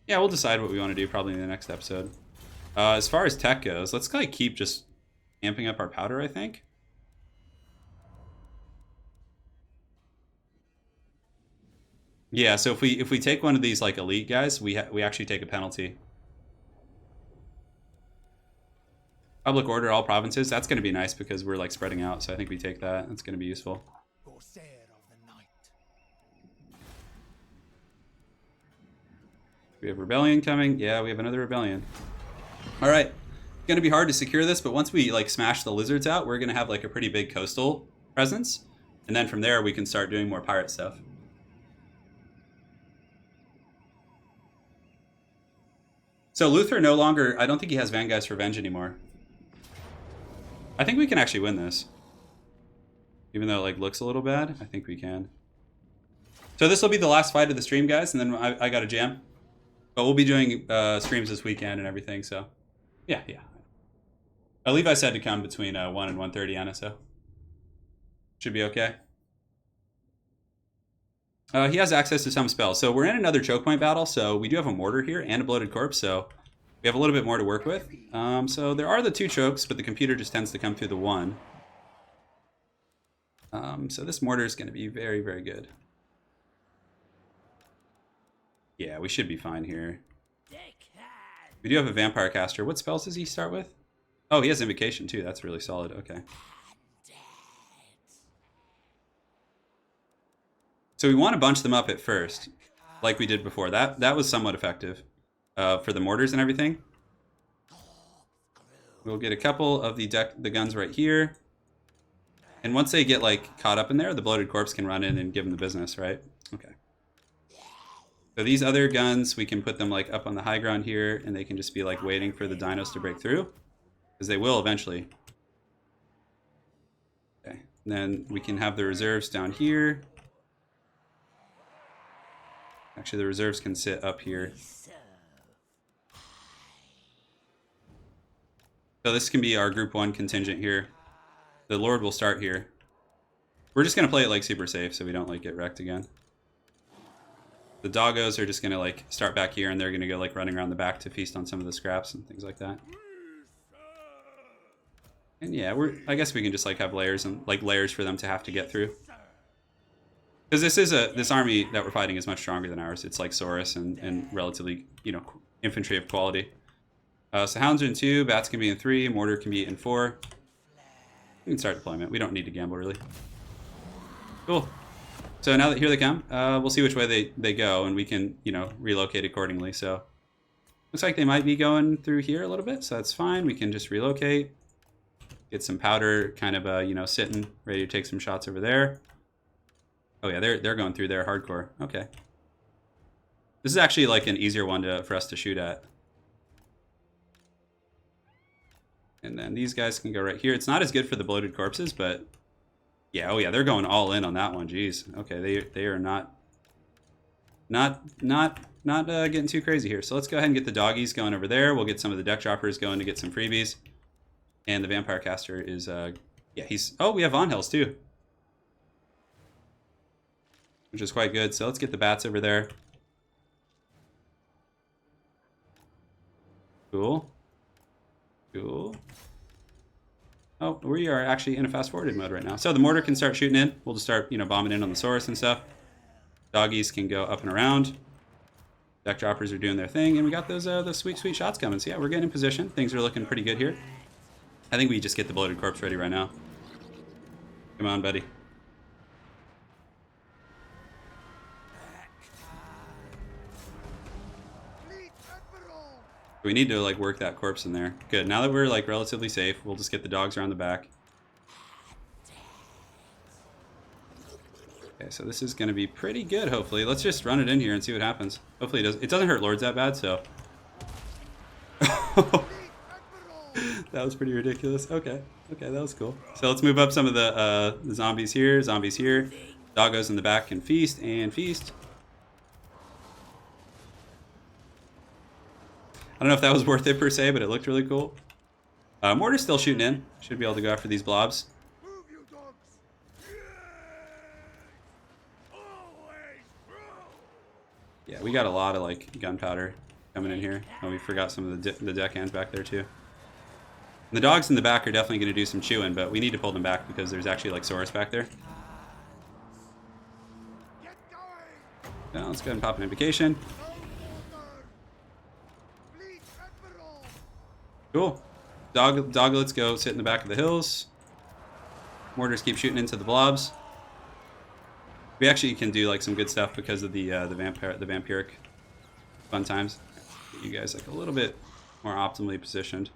Yeah, we'll decide what we want to do probably in the next episode. As far as tech goes, let's like keep just amping up our powder, I think. Yeah, so if we take one of these like elite guys, we actually take a penalty. Public order all provinces. That's going to be nice because we're like spreading out, so I think we take that. That's going to be useful. Corsair of the night. We have rebellion coming. Yeah, we have another rebellion. All right. It's going to be hard to secure this, but once we like smash the lizards out, we're going to have like a pretty big coastal presence. And then from there, we can start doing more pirate stuff. So Luthor no longer, I don't think he has Vanguard's Revenge anymore. I think we can actually win this. Even though it like looks a little bad, I think we can. So this will be the last fight of the stream, guys, and then I got a jam. But we'll be doing streams this weekend and everything, so yeah. Levi said to come between 1 and 1:30 NSO. Should be okay. He has access to some spells. So we're in another choke point battle, so we do have a mortar here and a bloated corpse, so we have a little bit more to work with. So there are the 2 chokes, but the computer just tends to come through the 1. So this mortar is going to be very, very good. Yeah, we should be fine here. We do have a vampire caster. What spells does he start with? Oh, he has invocation too. That's really solid. Okay. So we want to bunch them up at first, like we did before. That was somewhat effective for the mortars and everything. We'll get a couple of the guns right here. And once they get like caught up in there, the bloated corpse can run in and give them the business, right? Okay. So these other guns, we can put them like up on the high ground here, and they can just be like waiting for the dinos to break through, because they will eventually. Okay. And then we can have the reserves down here. Actually, the reserves can sit up here. So this can be our group 1 contingent here. The Lord will start here. We're just going to play it like super safe so we don't like get wrecked again. The doggos are just going to like start back here, and they're going to go like running around the back to feast on some of the scraps and things like that. And yeah, I guess we can just like have layers and like layers for them to have to get through. Because this army that we're fighting is much stronger than ours. It's like Saurus and relatively, you know, infantry of quality. So hounds are in 2, bats can be in 3, mortar can be in 4. We can start deployment. We don't need to gamble really. Cool. So now that here they come, we'll see which way they go, and we can, you know, relocate accordingly. So looks like they might be going through here a little bit, so that's fine. We can just relocate, get some powder, kind of you know, sitting ready to take some shots over there. Oh yeah, they're going through there hardcore. Okay. This is actually like an easier one for us to shoot at. And then these guys can go right here. It's not as good for the bloated corpses, but yeah, oh yeah, they're going all in on that one. Jeez. Okay, they are not getting too crazy here. So let's go ahead and get the doggies going over there. We'll get some of the deck droppers going to get some freebies. And the vampire caster is yeah, oh, we have Von Hills too, which is quite good. So let's get the bats over there. Cool. Cool. Oh, we are actually in a fast-forwarded mode right now. So the mortar can start shooting in. We'll just start, you know, bombing in on the Saurus and stuff. Doggies can go up and around. Deck droppers are doing their thing, and we got those sweet, sweet shots coming. So yeah, we're getting in position. Things are looking pretty good here. I think we just get the bloated corpse ready right now. Come on, buddy. We need to like work that corpse in there. Good. Now that we're like relatively safe, we'll just get the dogs around the back. Okay, so this is going to be pretty good, hopefully. Let's just run it in here and see what happens. Hopefully it doesn't hurt lords that bad, so. That was pretty ridiculous. Okay, that was cool. So let's move up some of the zombies here. Doggos in the back can feast and feast. I don't know if that was worth it per se, but it looked really cool. Mortar's still shooting in. Should be able to go after these blobs. Yeah, we got a lot of like gunpowder coming in here. Oh, we forgot some of the deckhands back there too. And the dogs in the back are definitely going to do some chewing, but we need to pull them back because there's actually like Saurus back there. Now let's go ahead and pop an invocation. Cool. Doglets go sit in the back of the hills. Mortars keep shooting into the blobs. We actually can do like some good stuff because of the vampiric fun times. Get you guys like a little bit more optimally positioned.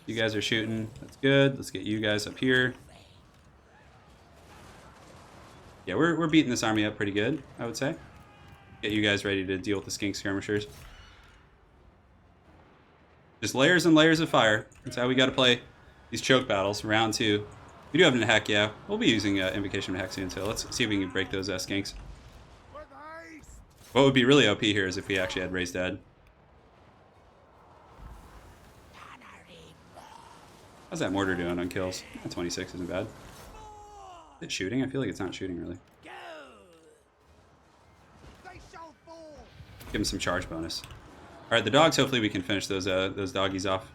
You guys are shooting. That's good. Let's get you guys up here. Yeah, we're beating this army up pretty good, I would say. Get you guys ready to deal with the skink skirmishers. Just layers and layers of fire. That's how we got to play these choke battles. Round 2. We do have an heck, yeah. We'll be using Invocation of Hex soon, so let's see if we can break those skinks. What would be really OP here is if we actually had Raised Dead. How's that mortar doing on kills? 26 isn't bad. Is it shooting? I feel like it's not shooting really. They shall fall. Give him some charge bonus. All right, the dogs. Hopefully we can finish those doggies off.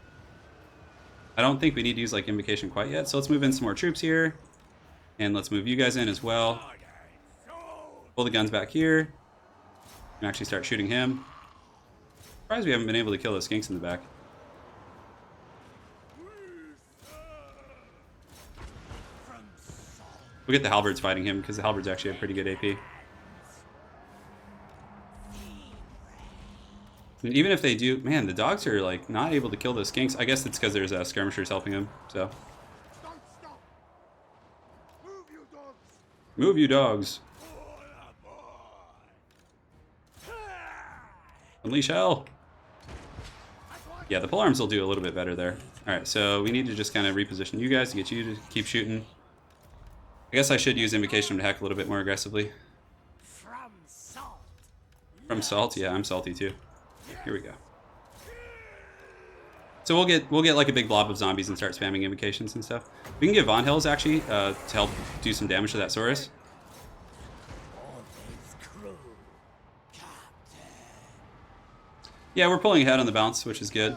I don't think we need to use like invocation quite yet, so let's move in some more troops here, and let's move you guys in as well. Pull the guns back here, and actually start shooting him. Surprised we haven't been able to kill those skinks in the back. We'll get the halberds fighting him because the halberds actually have pretty good AP. And even if they do, man, the dogs are like not able to kill those skinks. I guess it's because there's skirmishers helping them. So Don't stop. Move, you dogs. move, you dogs. Unleash hell. Yeah, the polearms will do a little bit better there. All right, so we need to just kind of reposition you guys to get you to keep shooting. I guess I should use Invocation to heck a little bit more aggressively. From salt. From salt? Yeah, I'm salty too. Here we go. So we'll get like a big blob of zombies and start spamming invocations and stuff. We can get Von Hills actually to help do some damage to that Saurus. Yeah, we're pulling ahead on the bounce, which is good.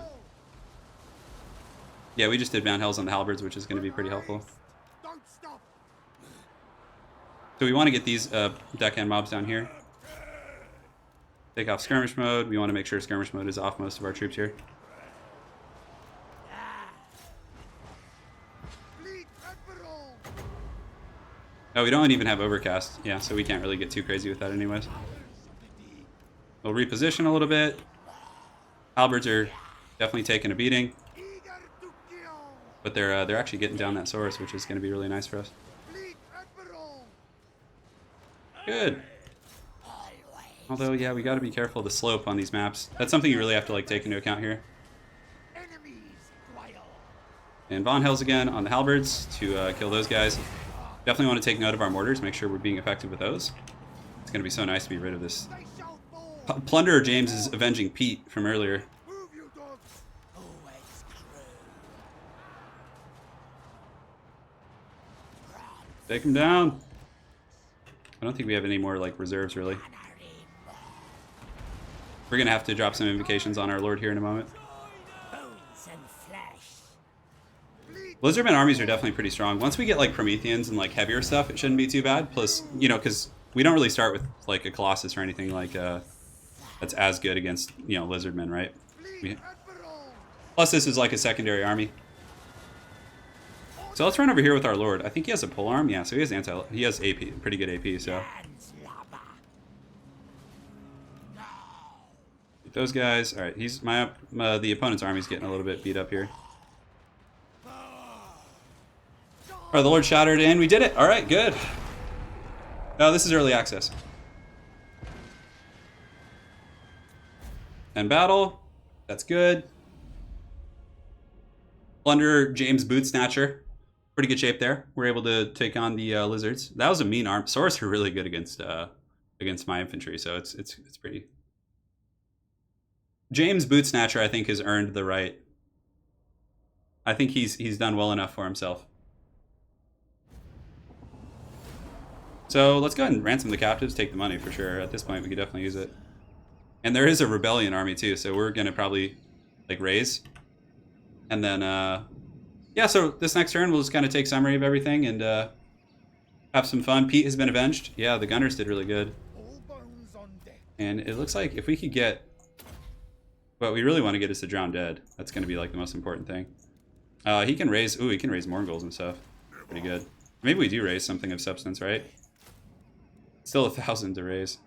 Yeah, we just did Von Hills on the halberds, which is going to be pretty helpful. Don't stop. So we want to get these deckhand mobs down here. Take off skirmish mode. We want to make sure skirmish mode is off most of our troops here. Oh, we don't even have overcast. Yeah, so we can't really get too crazy with that anyways. We'll reposition a little bit. Halberds are definitely taking a beating. But they're actually getting down that Saurus, which is going to be really nice for us. Good. Although, yeah, we got to be careful of the slope on these maps. That's something you really have to like take into account here. And Von Hills again on the halberds to kill those guys. Definitely want to take note of our mortars, make sure we're being effective with those. It's going to be so nice to be rid of this. Plunderer James is avenging Pete from earlier. Take him down. I don't think we have any more like reserves really. We're gonna have to drop some invocations on our lord here in a moment. Lizardmen armies are definitely pretty strong. Once we get like Prometheans and like heavier stuff, it shouldn't be too bad. Plus, you know, because we don't really start with like a Colossus or anything like that's as good against, you know, Lizardmen, right? Plus, this is like a secondary army. So let's run over here with our lord. I think he has a polearm. Yeah, so he has he has AP, pretty good AP. So those guys. All right, he's the opponent's army's getting a little bit beat up here. All right, the Lord shattered, and we did it. All right, good. Oh, this is early access. And battle. That's good. Plunder James Boot Snatcher. Pretty good shape there. We're able to take on the lizards. That was a mean arm. Saurus are really good against my infantry, so it's pretty. James Boot Snatcher, I think, has earned the right. I think he's done well enough for himself. So let's go ahead and ransom the captives, take the money for sure. At this point, we could definitely use it. And there is a rebellion army too, so we're gonna probably like raise. And then yeah, so this next turn we'll just kind of take summary of everything and have some fun. Pete has been avenged. Yeah, the gunners did really good. And it looks like if we could get what we really want to get is the Drowned Dead. That's gonna be like the most important thing. He can raise Morgul's and stuff. Pretty good. Maybe we do raise something of substance, right? Still 1,000 to raise.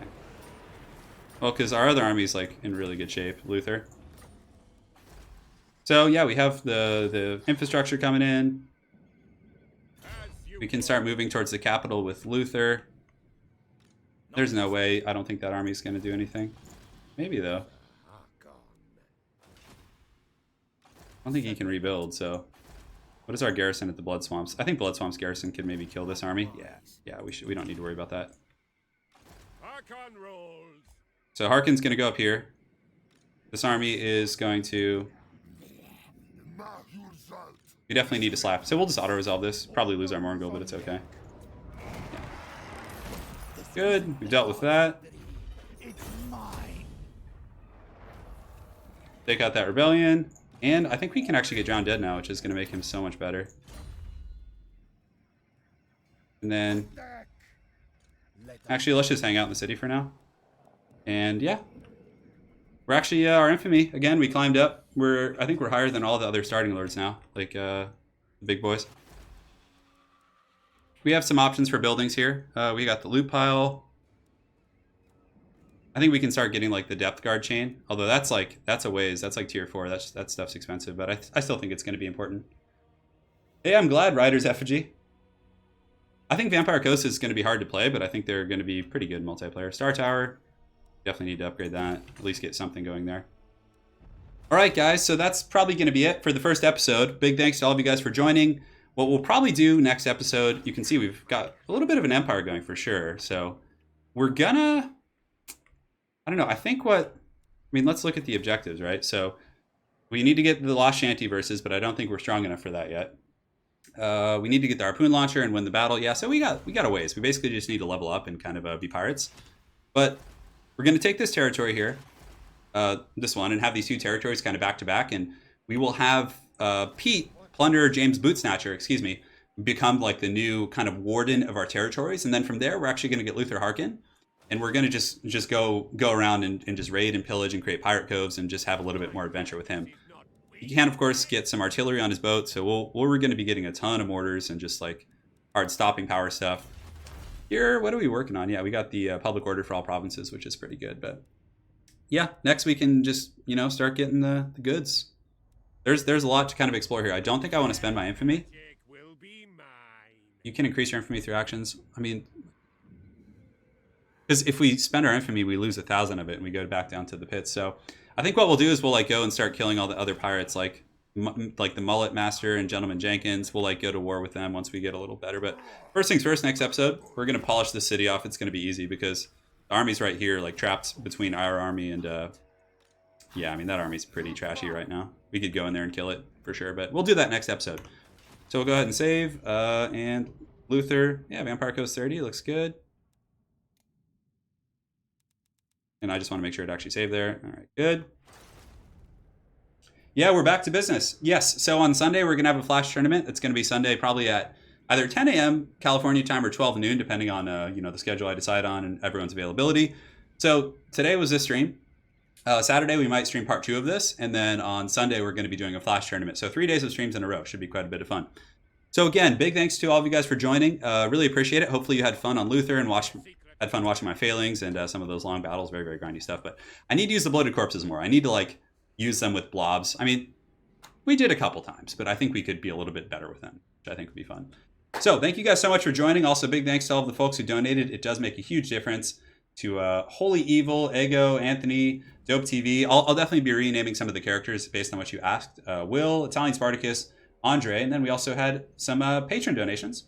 Okay. Well, because our other army's like in really good shape, Luthor. So yeah, we have the infrastructure coming in. We can start moving towards the capital with Luthor. There's no way. I don't think that army's going to do anything. Maybe though. I don't think he can rebuild. So. What is our garrison at the Blood Swamps? I think Blood Swamps garrison could maybe kill this army. Yeah, we don't need to worry about that. So Harkon's gonna go up here. This army is going to... We definitely need to slap. So we'll just auto-resolve this. Probably lose our Morgul, but it's okay. Yeah. Good. We've dealt with that. Take out that rebellion. And I think we can actually get John dead now, which is going to make him so much better. And then... Actually, let's just hang out in the city for now. And yeah. We're actually, our infamy, again, we climbed up. I think we're higher than all the other starting lords now. Like, the big boys. We have some options for buildings here. We got the loot pile. I think we can start getting like the depth guard chain. Although that's a ways. That's like tier 4. That stuff's expensive, but I still think it's going to be important. Hey, I'm glad Rider's effigy. I think Vampire Coast is going to be hard to play, but I think they're going to be pretty good multiplayer. Star Tower, definitely need to upgrade that. At least get something going there. All right, guys. So that's probably going to be it for the first episode. Big thanks to all of you guys for joining. What we'll probably do next episode, you can see we've got a little bit of an empire going for sure. So we're gonna... I don't know. I think let's look at the objectives, right? So we need to get the Lost Shanty versus, but I don't think we're strong enough for that yet. We need to get the harpoon launcher and win the battle. Yeah, so we got a ways. We basically just need to level up and kind of be pirates. But we're going to take this territory here, this one, and have these two territories kind of back to back, and we will have Pete, Plunderer James Bootsnatcher, become like the new kind of warden of our territories, and then from there we're actually going to get Luthor Harkon. And we're going to just go around and just raid and pillage and create pirate coves and just have a little bit more adventure with him. He can, of course, get some artillery on his boat, so we're going to be getting a ton of mortars and just like hard stopping power stuff. Here, what are we working on? Yeah, we got the public order for all provinces, which is pretty good. But yeah, next we can just, start getting the goods. There's a lot to kind of explore here. I don't think I want to spend my infamy. You can increase your infamy through actions. I mean... Because if we spend our infamy, we lose 1,000 of it, and we go back down to the pits. So I think what we'll do is we'll go and start killing all the other pirates, like the Mullet Master and Gentleman Jenkins. We'll go to war with them once we get a little better. But first things first, next episode, we're gonna polish the city off. It's gonna be easy because the army's right here, trapped between our army and yeah, I mean that army's pretty trashy right now. We could go in there and kill it for sure, but we'll do that next episode. So we'll go ahead and save and Luthor. Yeah, Vampire Coast 30 looks good. And I just want to make sure it actually saved there. All right, good. Yeah, we're back to business. Yes, so on Sunday, we're going to have a Flash tournament. It's going to be Sunday probably at either 10 a.m. California time or 12 noon, depending on the schedule I decide on and everyone's availability. So today was this stream. Saturday, we might stream part 2 of this. And then on Sunday, we're going to be doing a Flash tournament. So 3 days of streams in a row. Should be quite a bit of fun. So again, big thanks to all of you guys for joining. Really appreciate it. Hopefully you had fun on Luthor and had fun watching my failings and some of those long battles. Very, very grindy stuff. But I need to use the bloated corpses more. I need to use them with blobs. I mean, we did a couple times, but I think we could be a little bit better with them, which I think would be fun. So thank you guys so much for joining. Also, big thanks to all of the folks who donated. It does make a huge difference to Holy Evil, Ego, Anthony, Dope TV. I'll definitely be renaming some of the characters based on what you asked. Will, Italian Spartacus, Andre, and then we also had some patron donations.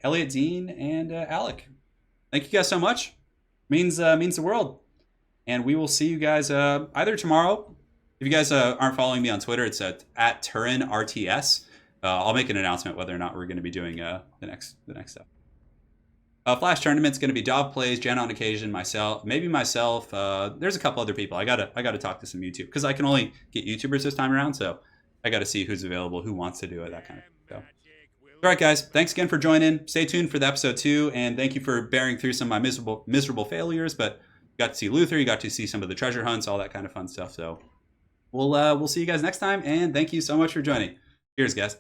Elliot Dean and Alec. Thank you guys so much. Means the world. And we will see you guys either tomorrow. If you guys aren't following me on Twitter, it's at Turin RTS. I'll make an announcement whether or not we're going to be doing the next stuff. Flash tournament's going to be Dov Plays, Jen on occasion, myself. There's a couple other people. I gotta talk to some YouTube because I can only get YouTubers this time around. So I got to see who's available, who wants to do it, that kind of thing. So. All right, guys. Thanks again for joining. Stay tuned for the episode 2, and thank you for bearing through some of my miserable failures. But you got to see Luthor, you got to see some of the treasure hunts, all that kind of fun stuff. So we'll see you guys next time, and thank you so much for joining. Cheers, guys.